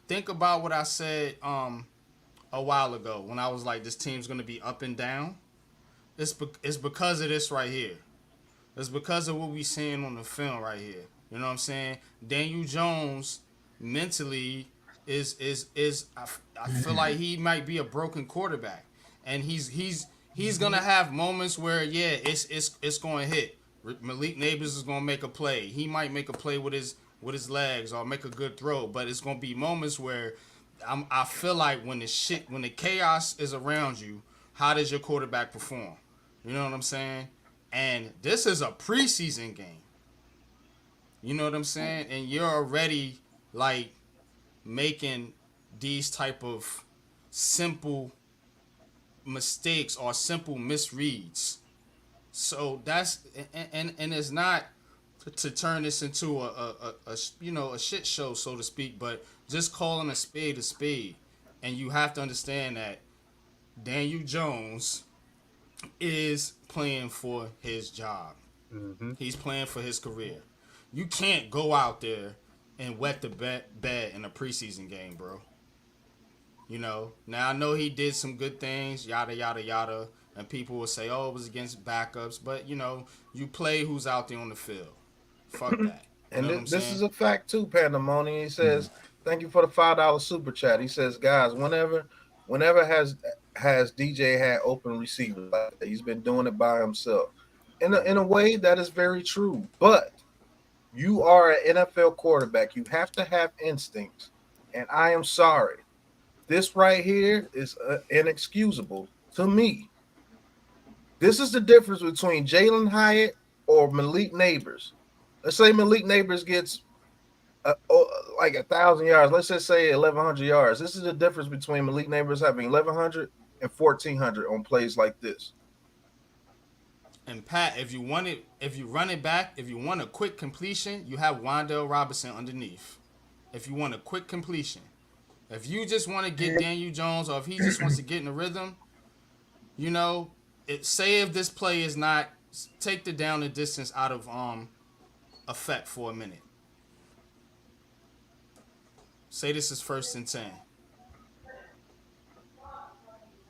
think about what I said a while ago when I was like, this team's gonna be up and down. It's because of this right here. It's because of what we seeing on the film right here. You know what I'm saying? Daniel Jones mentally is I feel like he might be a broken quarterback, and he's gonna have moments where it's gonna hit. Malik Nabers is gonna make a play. He might make a play with his legs or make a good throw, but it's gonna be moments where I feel like when the chaos is around you, how does your quarterback perform? You know what I'm saying? And this is a preseason game. You know what I'm saying? And you're already like making these type of simple mistakes or simple misreads. So that's and it's not to turn this into a shit show, so to speak, but just calling a spade, and you have to understand that Daniel Jones is playing for his job. Mm-hmm. He's playing for his career. You can't go out there and wet the bed in a preseason game, bro. You know, now I know he did some good things, yada, yada, yada, and people will say, oh, it was against backups, but, you know, you play who's out there on the field. Fuck that. You know what I'm This saying? is a fact too, Pandemonium. He says, thank you for the $5 super chat. He says, guys, whenever has DJ had open receivers, he's been doing it by himself. In a way, that is very true. But you are an NFL quarterback. You have to have instincts. And I am sorry. This right here is inexcusable to me. This is the difference between Jalen Hyatt or Malik Nabers. Let's say Malik Nabers gets like 1,000 yards. Let's just say 1,100 yards. This is the difference between Malik Nabers having 1,100 and 1,400 on plays like this. And Pat, if you run it back, if you want a quick completion, you have Wan'Dale Robinson underneath. If you want a quick completion. If you just want to get Daniel Jones, or if he just wants to get in the rhythm, you know, say if this play is not, take the down the distance out of effect for a minute. Say this is 1st and 10.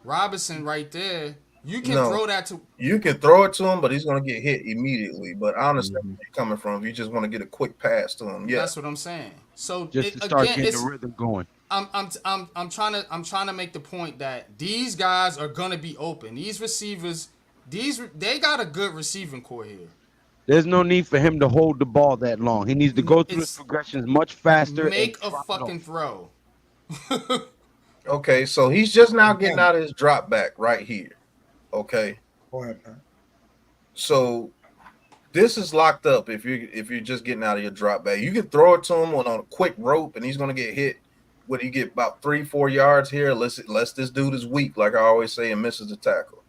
Robinson right there, you can throw that to. You can throw it to him, but he's going to get hit immediately. But I understand where you're coming from. If you just want to get a quick pass to him, yeah, That's what I'm saying. So Just to start getting the rhythm going. I'm trying to make the point that these guys are gonna be open. These receivers, they got a good receiving core here. There's no need for him to hold the ball that long. He needs to go through his progressions much faster. Make a fucking throw. Okay, so he's just now getting out of his drop back right here. Okay, so this is locked up. If you're just getting out of your drop back, you can throw it to him on a quick rope, and he's gonna get hit. When you get about 3-4 yards here, unless this dude is weak, like I always say, and misses the tackle.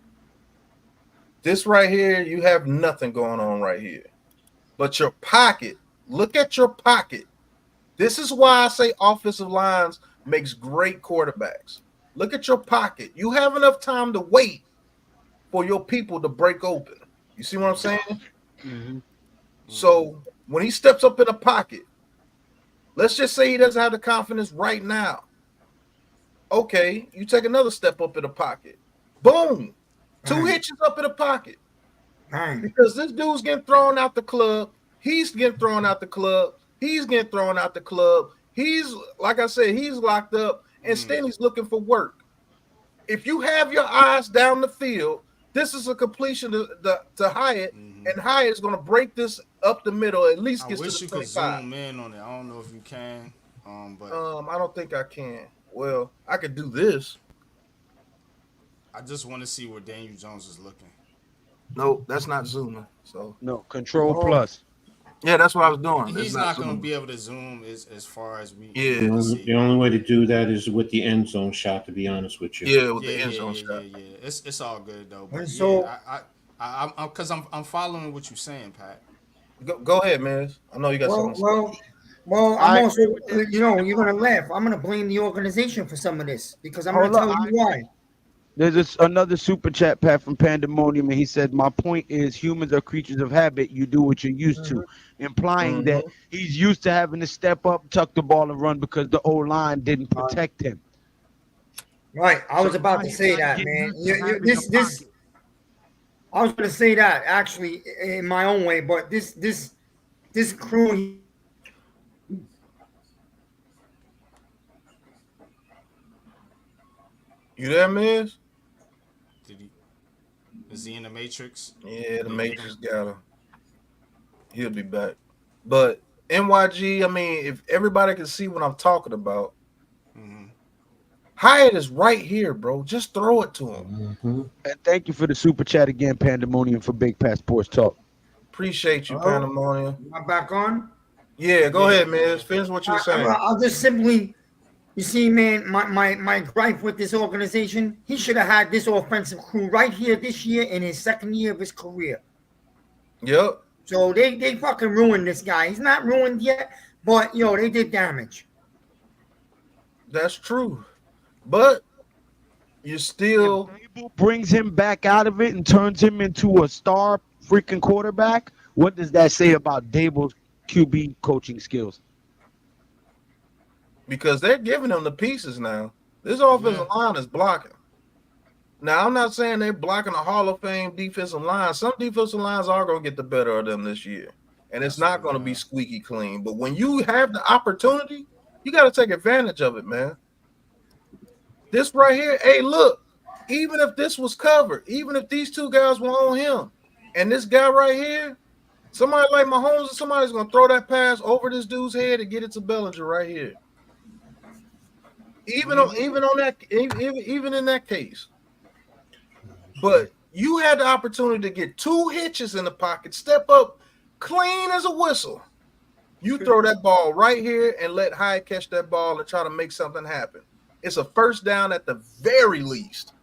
This right here, you have nothing going on right here. But your pocket, look at your pocket. This is why I say offensive lines makes great quarterbacks. Look at your pocket. You have enough time to wait for your people to break open. You see what I'm saying? Mm-hmm. So when he steps up in a pocket, let's just say he doesn't have the confidence right now. Okay, you take another step up in the pocket. Boom. 2 hitches up in the pocket. Because this dude's getting thrown out the club. He's getting thrown out the club. He's getting thrown out the club. He's, like I said, he's locked up, and Stanley's looking for work. If you have your eyes down the field, this is a completion to Hyatt, and Hyatt's going to break this up the middle, at least get to the 25. I wish you could zoom in on it. I don't know if you can, but I don't think I can. Well, I could do this. I just want to see where Daniel Jones is looking. No, that's not zooming. So no, Control Plus. Yeah, that's what I was doing. He's not going to be able to zoom as far as we. Yeah, the only way to do that is with the end zone shot. To be honest with you. Yeah, with the end zone shot. Yeah. It's all good though. But so, I'm because I'm following what you're saying, Pat. Go ahead, man. I know you got something. Well, I'm also, you're gonna laugh. I'm gonna blame the organization for some of this because I'm gonna tell you why. There's another super chat, Pat, from Pandemonium, and he said, "My point is, humans are creatures of habit. You do what you're used to," implying that he's used to having to step up, tuck the ball, and run because the O-line didn't protect him. Right, I was about to say that, man. I was going to say that actually in my own way, but this crew. You there, Miz? Is he in the Matrix? Yeah, the Matrix got him. He'll be back. But NYG, I mean, if everybody can see what I'm talking about, Hyatt is right here, bro. Just throw it to him. And thank you for the super chat again, Pandemonium, for Big Pat Sports Talk. Appreciate you, Pandemonium. Am I back on? Yeah, go ahead, man. Finish what you're saying. I'll just simply, you see, man, my gripe with this organization, he should have had this offensive crew right here this year in his second year of his career. Yep. So they fucking ruined this guy. He's not ruined yet, but, they did damage. That's true. But you still brings him back out of it and turns him into a star freaking quarterback. What does that say about Dable's QB coaching skills? Because they're giving him the pieces now. This offensive line is blocking. Now, I'm not saying they're blocking a Hall of Fame defensive line. Some defensive lines are going to get the better of them this year. And it's not going to be squeaky clean. But when you have the opportunity, you got to take advantage of it, man. This right here, hey, look, even if this was covered, even if these two guys were on him, and this guy right here, somebody like Mahomes or somebody's going to throw that pass over this dude's head and get it to Bellinger right here. Even in that case. But you had the opportunity to get 2 hitches in the pocket, step up clean as a whistle. You throw that ball right here and let Hyatt catch that ball and try to make something happen. It's a first down at the very least.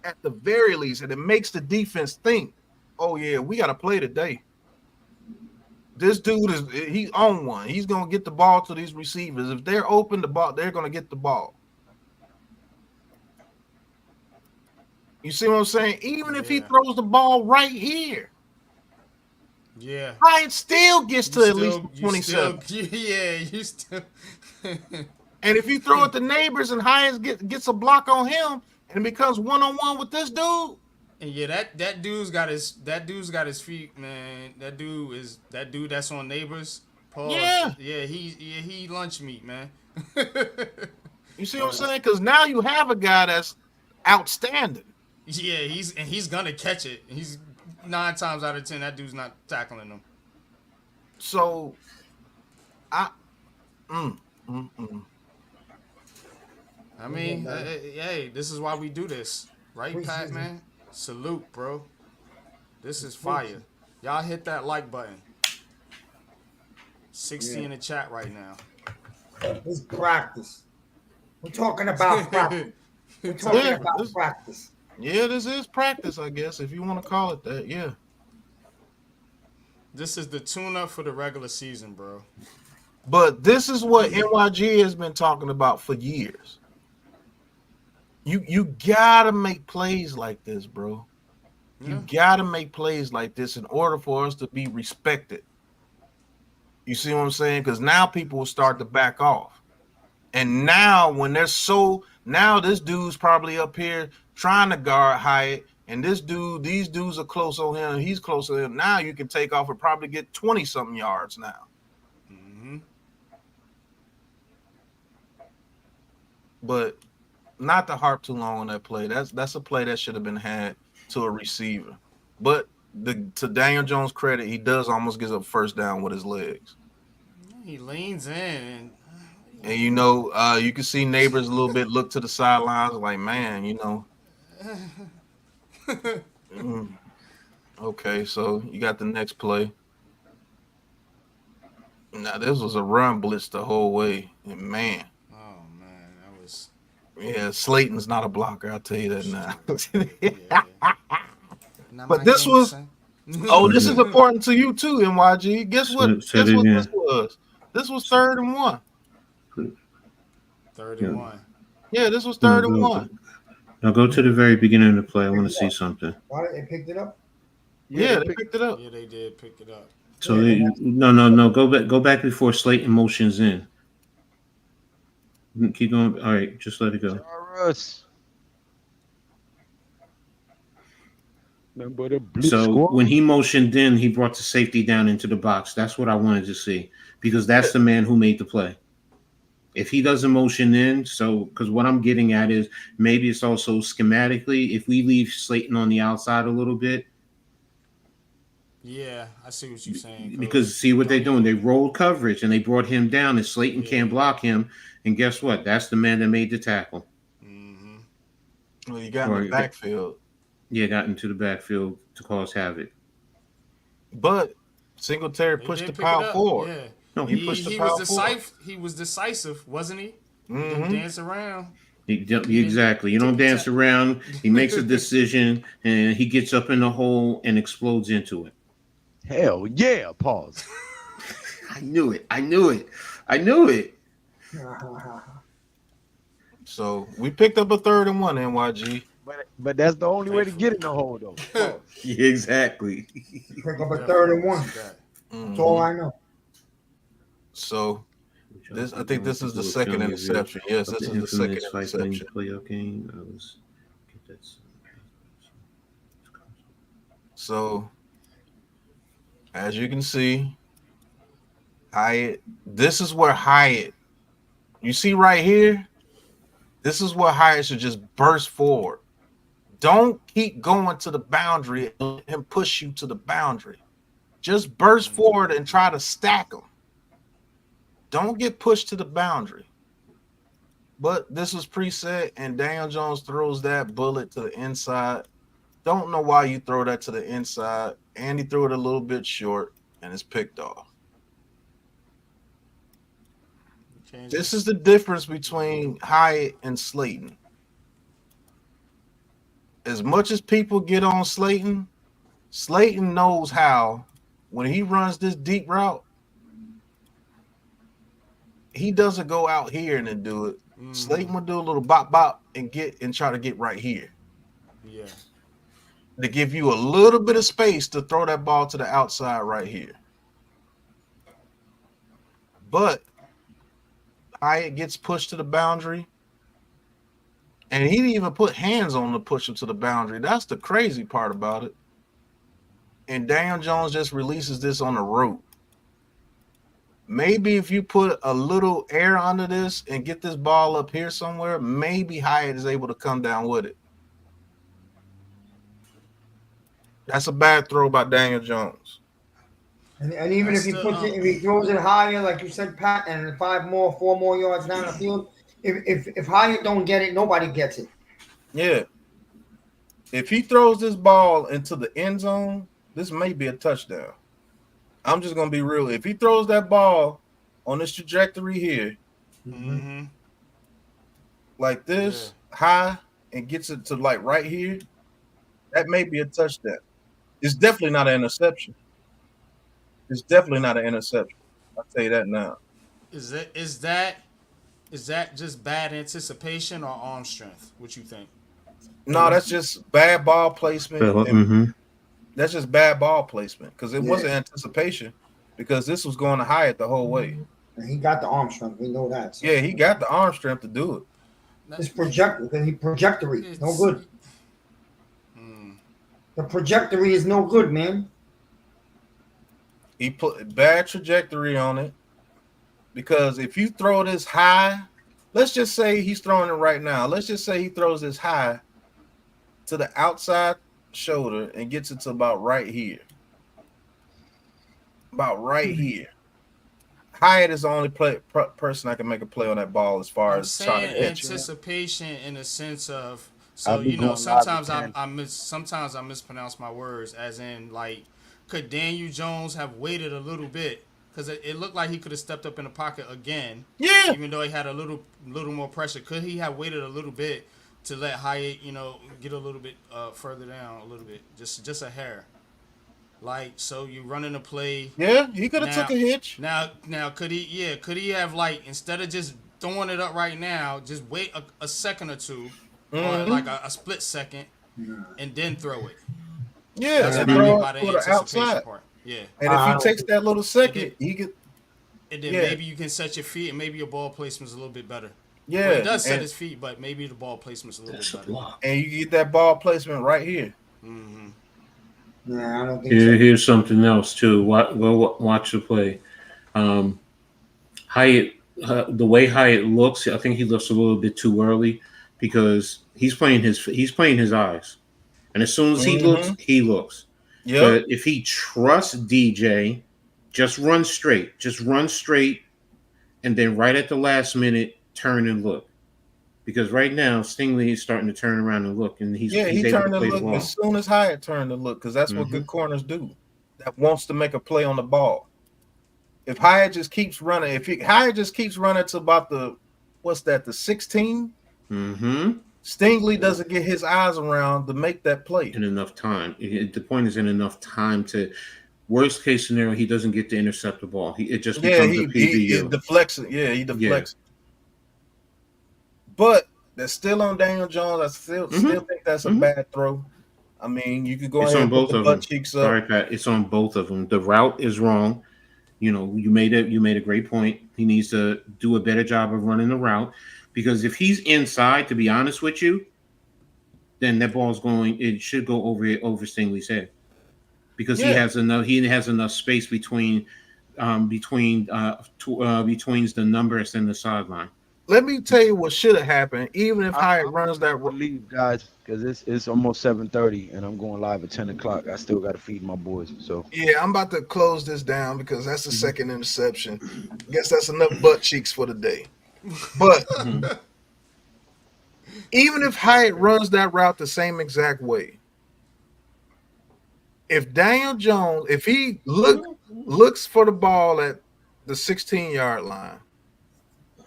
At the very least. And it makes the defense think, oh, yeah, we got to play today. This dude he's on one. He's going to get the ball to these receivers. If they're open, they're going to get the ball. You see what I'm saying? Even if he throws the ball right here. Yeah. Hyatt still gets to at least 27. You still. And if you throw it to Nabers and Hyatt gets a block on him and it becomes one-on-one with this dude. And yeah, that dude's got his feet, man. That dude that's on Nabers. Pause. Yeah, he lunch meat, man. You see what I'm saying? Because now you have a guy that's outstanding. Yeah, he's gonna catch it. He's 9 times out of 10 that dude's not tackling him. So, I mean, hey, this is why we do this, right, Pat, man? Salute, bro. This is fire. Y'all hit that like button. 60 in the chat right now. It's practice. We're talking about practice. We're talking about practice. Yeah, this is practice, I guess, if you want to call it that. Yeah. This is the tune-up for the regular season, bro. But this is what NYG has been talking about for years. You gotta make plays like this, bro. You gotta make plays like this in order for us to be respected. You see what I'm saying? Because now people will start to back off. And now when now this dude's probably up here trying to guard Hyatt, and these dudes are close on him, he's close to him. Now you can take off and probably get 20-something yards now. Mm-hmm. But not to harp too long on that play. That's a play that should have been had to a receiver. But to Daniel Jones' credit, he does almost get a first down with his legs. He leans in. And you know, you can see Nabers a little bit look to the sidelines like, man, you know. Okay, so you got the next play. Now this was a run blitz the whole way, and man. Oh man, that was. Yeah, Slayton's not a blocker. I'll tell you that now. Yeah. But this was. Oh, this is important to you too, NYG. Guess what? Guess what this was? This was 3rd and 1. 3rd and 1. Yeah, this was 3rd and 1. Now go to the very beginning of the play. I want to see something. Why they picked it up? Yeah, they picked it up. Yeah, they did pick it up. So no. Go back before Slayton motions in. Keep going. All right, just let it go. So when he motioned in, he brought the safety down into the box. That's what I wanted to see because that's the man who made the play. If he doesn't motion in, because what I'm getting at is maybe it's also schematically, if we leave Slayton on the outside a little bit. Yeah, I see what you're saying. Coach. Because see what they're doing. They rolled coverage and they brought him down and Slayton can't block him. And guess what? That's the man that made the tackle. Mm-hmm. Well, you got in the backfield. Yeah, got into the backfield to cause havoc. But Singletary pushed the power forward. Yeah. No, he pushed the power forward. He was decisive, wasn't he? Mm-hmm. He didn't dance around. Exactly. You don't dance around. He makes a decision and he gets up in the hole and explodes into it. Hell yeah, pause. I knew it. So we picked up a 3rd and 1, NYG. But that's the only way to get in the hole, though. Yeah, exactly. Pick up a 3rd and 1. That's all I know. So I think this is the second interception. Yes, this is the second interception. Playoff game. So as you can see, Hyatt. This is where Hyatt. You see right here. This is where Hyatt should just burst forward. Don't keep going to the boundary and push you to the boundary. Just burst forward and try to stack them. Don't get pushed to the boundary. But this was preset, and Daniel Jones throws that bullet to the inside. Don't know why you throw that to the inside. And he threw it a little bit short, and it's picked off. This is the difference between Hyatt and Slayton. As much as people get on Slayton, Slayton knows how, when he runs this deep route, he doesn't go out here and then do it. Slayton will do a little bop bop and try to get right here. Yeah. To give you a little bit of space to throw that ball to the outside right here. But Hyatt gets pushed to the boundary. And he didn't even put hands on to push him to the boundary. That's the crazy part about it. And Daniel Jones just releases this on the rope. Maybe if you put a little air under this and get this ball up here somewhere, maybe Hyatt is able to come down with it. That's a bad throw by Daniel Jones. And even if he puts it, if he throws it higher, like you said, Pat, and 4 more yards down the field, if Hyatt don't get it, nobody gets it. Yeah. If he throws this ball into the end zone, this may be a touchdown. I'm just gonna be real. If he throws that ball on this trajectory here, like this, high, and gets it to like right here, that may be a touchdown. It's definitely not an interception. It's definitely not an interception. I'll tell you that now. Is that just bad anticipation or arm strength? What you think? No, that's just bad ball placement. That's just bad ball placement because it wasn't anticipation. because this was going to Hyatt the whole way. And he got the arm strength. We know that. So. Yeah, he got the arm strength to do it. His trajectory, no good. The trajectory is no good, man. He put bad trajectory on it, because if you throw this high, let's just say he's throwing it right now. Let's just say he throws this high to the outside shoulder and gets it to about right here. About right here. Hyatt is the only person that can make a play on that ball as far as trying to hit you. Anticipation in the sense of, so you know, sometimes I mispronounce my words, as in, like, could Daniel Jones have waited a little bit? Because it looked like he could have stepped up in the pocket again. Yeah. Even though he had a little more pressure, could he have waited a little bit to let Hyatt, you know, get a little bit further down a little bit, just a hair? Like, so you running a play. Yeah, he could have took a hitch. Now, could he have, like, instead of just throwing it up right now, just wait a second or two, or like a split second, and then throw it? Yeah, and throw it to the outside. Part. Yeah. And if he takes that little second, he could. And then maybe you can set your feet, and maybe your ball placement's a little bit better. Yeah, well, he does set his feet, but maybe the ball placement's a little bit better. And you get that ball placement right here. Mm-hmm. Yeah, I don't think so. Here's something else too. Watch the play. Hyatt, the way Hyatt looks, I think he looks a little bit too early, because he's playing his eyes, and as soon as he looks. Yeah. But if he trusts DJ, just run straight, and then right at the last minute, turn and look. Because right now, Stingley is starting to turn around and look, and he's he able turned to to play look the ball. as soon as Hyatt turned to look, because that's what good corners do. That wants to make a play on the ball. If Hyatt just keeps running, Hyatt just keeps running to about the 16? Stingley doesn't get his eyes around to make that play in enough time. The point is, in enough time to. Worst case scenario, he doesn't get to intercept the ball. It just becomes a PBU. He deflects it. Yeah, he deflects it. But that's still on Daniel Jones. I still think that's a bad throw. I mean, you could go ahead and put the butt cheeks up. Sorry, Pat. It's on both of them. The route is wrong. You know, you made a great point. He needs to do a better job of running the route, because if he's inside, to be honest with you, then that ball's going. It should go over Stingley's head, because he has enough space between the numbers and the sideline. Let me tell you what should have happened. Even if Hyatt runs that, leave, guys, because it's almost 7:30 and I'm going live at 10 o'clock. I still got to feed my boys. So yeah, I'm about to close this down because that's the second interception. I guess that's enough butt cheeks for the day. But even if Hyatt runs that route the same exact way, if Daniel Jones, if he looks for the ball at the 16-yard line,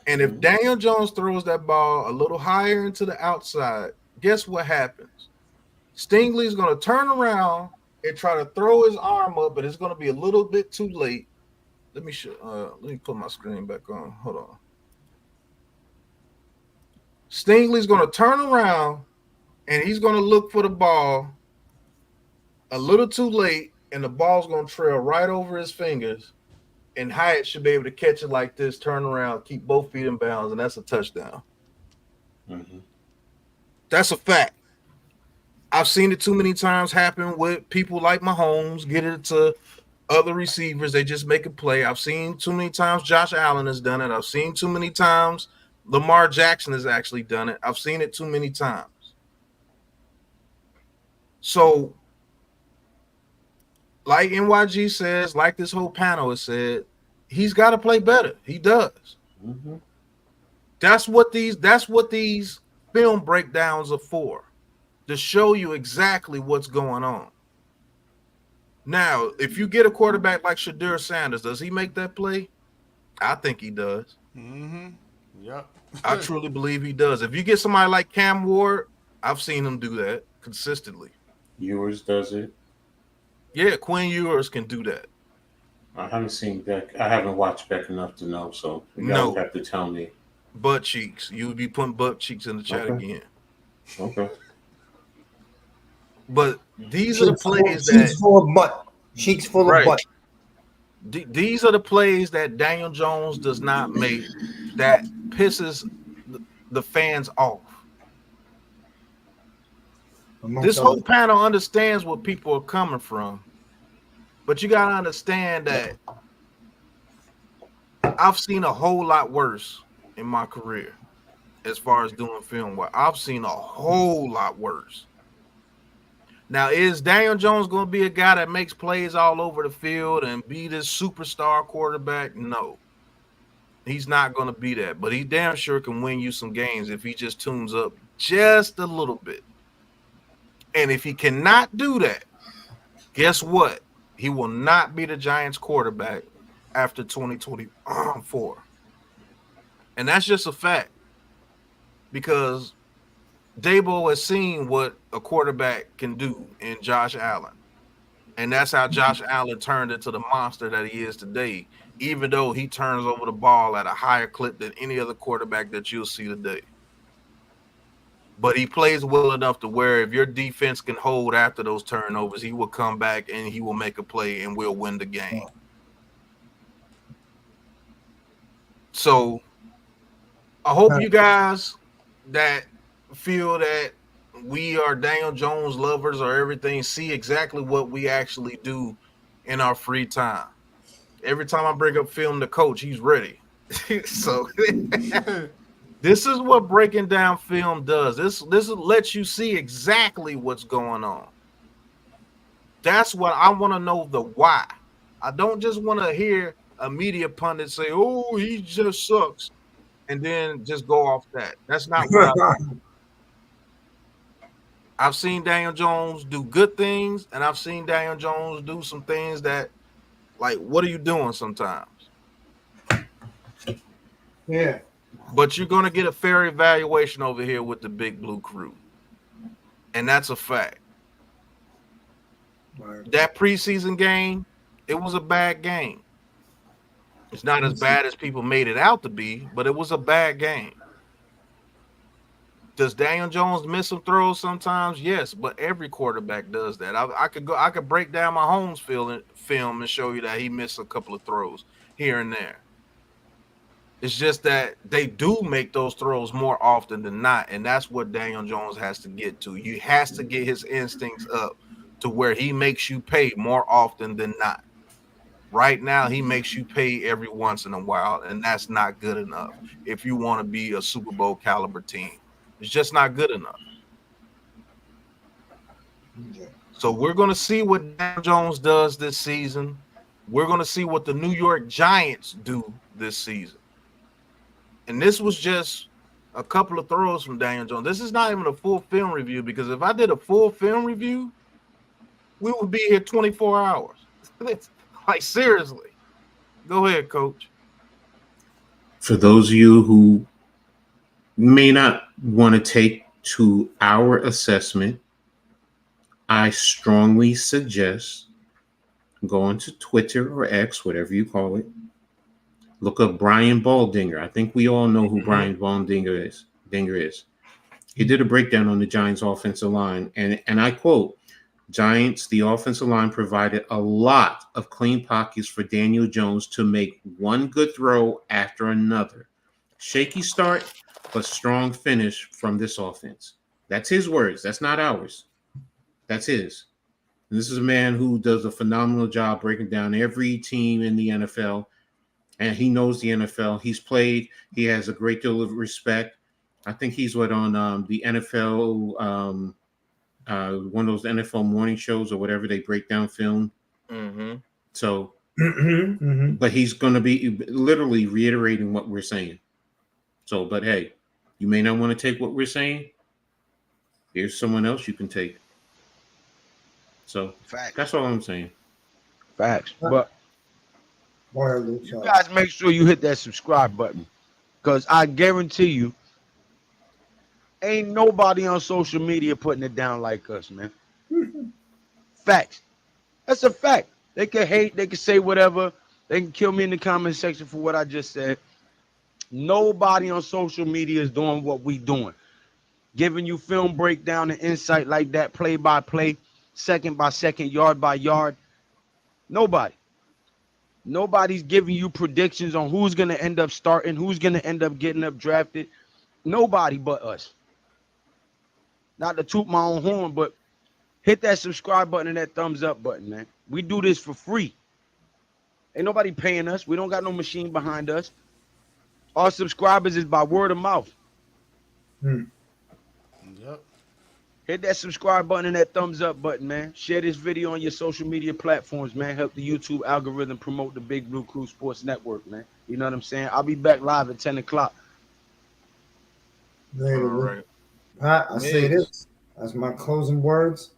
and if Daniel Jones throws that ball a little higher into the outside, guess what happens? Stingley's going to turn around and try to throw his arm up, but it's going to be a little bit too late. Let me put my screen back on. Hold on. Stingley's going to turn around, and he's going to look for the ball a little too late, and the ball's going to trail right over his fingers. And Hyatt should be able to catch it like this, turn around, keep both feet in bounds, and that's a touchdown. That's a fact. I've seen it too many times happen with people like Mahomes, get it to other receivers. They just make a play. I've seen too many times Josh Allen has done it. I've seen too many times Lamar Jackson has actually done it. I've seen it too many times. So, like NYG says, like this whole panel has said, he's got to play better. He does. That's what these film breakdowns are for, to show you exactly what's going on. Now, if you get a quarterback like Shadur Sanders, does he make that play? I think he does. Yep. I truly believe he does. If you get somebody like Cam Ward, I've seen him do that consistently. Ewers does it. Yeah, Quinn Ewers can do that. I haven't seen Beck. I haven't watched Beck enough to know, so you guys have to tell me. Butt cheeks. You would be putting butt cheeks in the chat again. Okay. But these are the plays that cheeks full of butt. Cheeks full of butt. These are the plays that Daniel Jones does not make that pisses the fans off. This whole panel understands what people are coming from, but you gotta understand that I've seen a whole lot worse in my career as far as doing film work. I've seen a whole lot worse. Now, is Daniel Jones going to be a guy that makes plays all over the field and be this superstar quarterback? No. He's not going to be that, but he damn sure can win you some games if he just tunes up just a little bit. And if he cannot do that, guess what? He will not be the Giants quarterback after 2024. And that's just a fact, because Dabo has seen what a quarterback can do in Josh Allen. And that's how Josh Allen turned into the monster that he is today, even though he turns over the ball at a higher clip than any other quarterback that you'll see today. But he plays well enough to where if your defense can hold after those turnovers, he will come back and he will make a play and we'll win the game. So I hope you guys that feel that we are Daniel Jones lovers or everything see exactly what we actually do in our free time. Every time I bring up film to coach, he's ready. So this is what breaking down film does. This lets you see exactly what's going on. That's what I want to know, the why. I don't just want to hear a media pundit say, "Oh, he just sucks," and then just go off that. That's not what I've seen Daniel Jones do good things, and I've seen Daniel Jones do some things that, like, what are you doing sometimes? Yeah. But you're going to get a fair evaluation over here with the Big Blue Crew. And that's a fact. Right. That preseason game, it was a bad game. It's not as bad as people made it out to be, but it was a bad game. Does Daniel Jones miss some throws sometimes? Yes, but every quarterback does that. I could break down my Holmes film and show you that he missed a couple of throws here and there. It's just that they do make those throws more often than not, and that's what Daniel Jones has to get to. He has to get his instincts up to where he makes you pay more often than not. Right now, he makes you pay every once in a while, and that's not good enough if you want to be a Super Bowl caliber team. It's just not good enough. So we're going to see what Daniel Jones does this season. We're going to see what the New York Giants do this season. And this was just a couple of throws from Daniel Jones. This is not even a full film review, because if I did a full film review, we would be here 24 hours. Like, seriously. Go ahead, Coach. For those of you who may not want to take to our assessment, I strongly suggest going to Twitter or X, whatever you call it. Look up Brian Baldinger. I think we all know who Brian Baldinger is. He did a breakdown on the Giants' offensive line, and I quote, "Giants, the offensive line provided a lot of clean pockets for Daniel Jones to make one good throw after another. Shaky start, but strong finish from this offense." That's his words. That's not ours. That's his. And this is a man who does a phenomenal job breaking down every team in the NFL. And he knows the NFL. He's played. He has a great deal of respect. I think he's on the NFL, one of those NFL morning shows or whatever. They break down film. Mm-hmm. So, but he's going to be literally reiterating what we're saying. So, but hey, you may not want to take what we're saying. Here's someone else you can take. So, Facts. That's all I'm saying. Facts. But You you guys make sure you hit that subscribe button, because I guarantee you, ain't nobody on social media putting it down like us, man. Facts. That's a fact. They can hate, they can say whatever, they can kill me in the comment section for what I just said. Nobody on social media is doing what we doing, giving you film breakdown and insight like that, play by play, second by second, yard by yard. Nobody. Nobody's giving you predictions on who's going to end up starting, who's going to end up getting up drafted. Nobody but us. Not to toot my own horn, but hit that subscribe button and that thumbs up button, man. We do this for free. Ain't nobody paying us. We don't got no machine behind us. Our subscribers is by word of mouth. Yep. Hit that subscribe button and that thumbs up button, man. Share this video on your social media platforms, man. Help the YouTube algorithm promote the Big Blue Crew Sports Network, man. You know what I'm saying? I'll be back live at 10 o'clock. Later, All right. Pat, I say this as my closing words.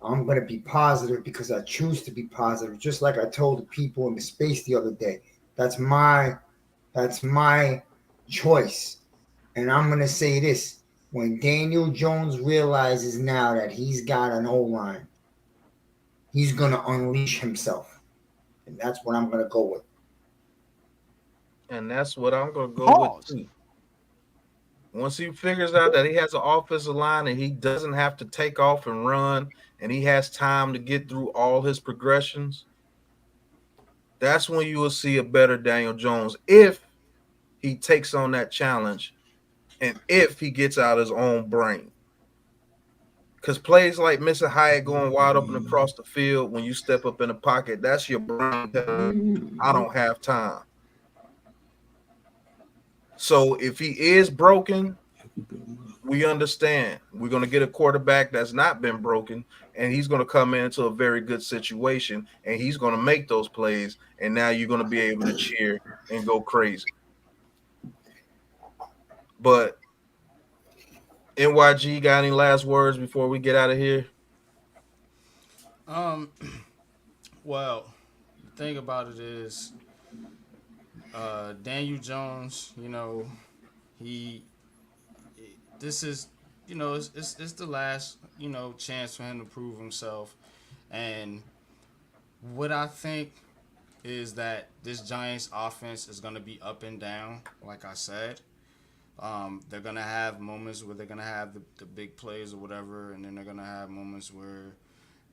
I'm going to be positive because I choose to be positive, just like I told the people in the space the other day. That's my choice. And I'm going to say this. When Daniel Jones realizes now that he's got an O-line, he's going to unleash himself. And that's what I'm going to go with. And that's what I'm going to go with too. Once he figures out that he has an offensive line and he doesn't have to take off and run and he has time to get through all his progressions, that's when you will see a better Daniel Jones if he takes on that challenge and if he gets out his own brain. Because plays like missing Hyatt going wide open across the field when you step up in the pocket, that's your brain telling, I don't have time. So if he is broken, we understand. We're going to get a quarterback that's not been broken, and he's going to come into a very good situation, and he's going to make those plays, and now you're going to be able to cheer and go crazy. But NYG, got any last words before we get out of here? Well, the thing about it is, Daniel Jones, this is, it's the last, chance for him to prove himself. And what I think is that this Giants offense is going to be up and down, like I said. They're going to have moments where they're going to have the big plays or whatever, and then they're going to have moments where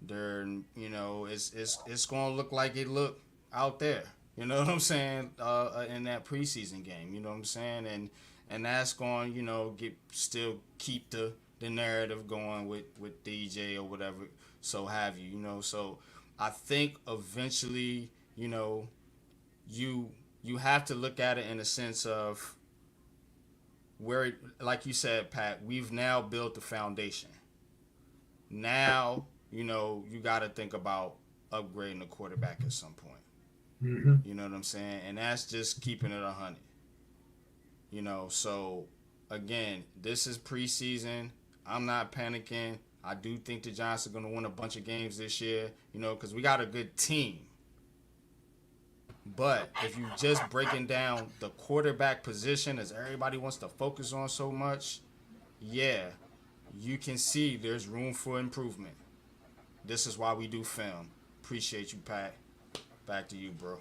they're, it's going to look like it looked out there. You know what I'm saying? In that preseason game, you know what I'm saying? And that's going, still keep the narrative going with DJ or whatever, so have you, So I think eventually, you have to look at it in a sense of where, like you said, Pat, we've now built the foundation. Now, you got to think about upgrading the quarterback at some point. Mm-hmm. You know what I'm saying? And that's just keeping it 100. So again, this is preseason. I'm not panicking. I do think the Giants are going to win a bunch of games this year, because we got a good team. But if you just breaking down the quarterback position, as everybody wants to focus on so much, yeah, you can see there's room for improvement. This is why we do film. Appreciate you, Pat. Back to you, bro.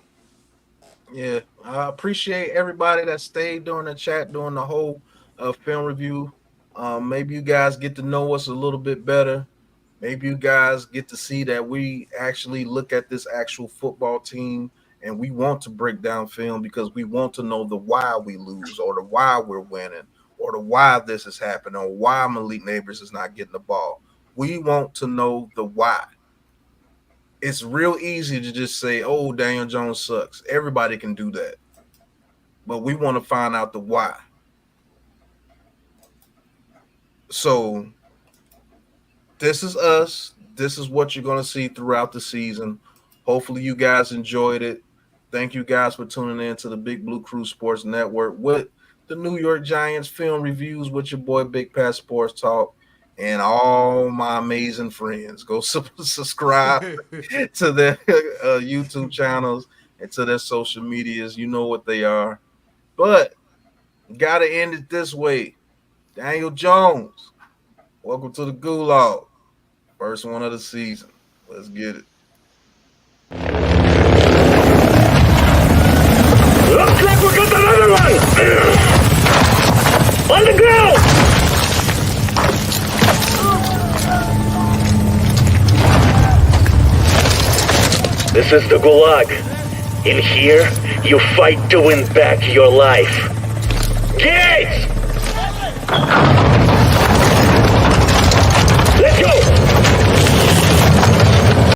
Yeah, I appreciate everybody that stayed during the chat during the whole film review. Maybe you guys get to know us a little bit better. Maybe you guys get to see that we actually look at this actual football team and we want to break down film because we want to know the why we lose or the why we're winning or the why this is happening or why Malik Nabers is not getting the ball. We want to know the why. It's real easy to just say, oh, Daniel Jones sucks. Everybody can do that. But we want to find out the why. So this is us. This is what you're going to see throughout the season. Hopefully you guys enjoyed it. Thank you guys for tuning in to the Big Blue Crew Sports Network with the New York Giants film reviews with your boy Big Pat Sports Talk. And all my amazing friends, go subscribe to their YouTube channels and to their social medias. You know what they are. But got to end it this way. Daniel Jones, welcome to the Gulag. First one of the season. Let's get it. Looks like we got another one! On the ground! This is the Gulag. In here, you fight to win back your life. Kids!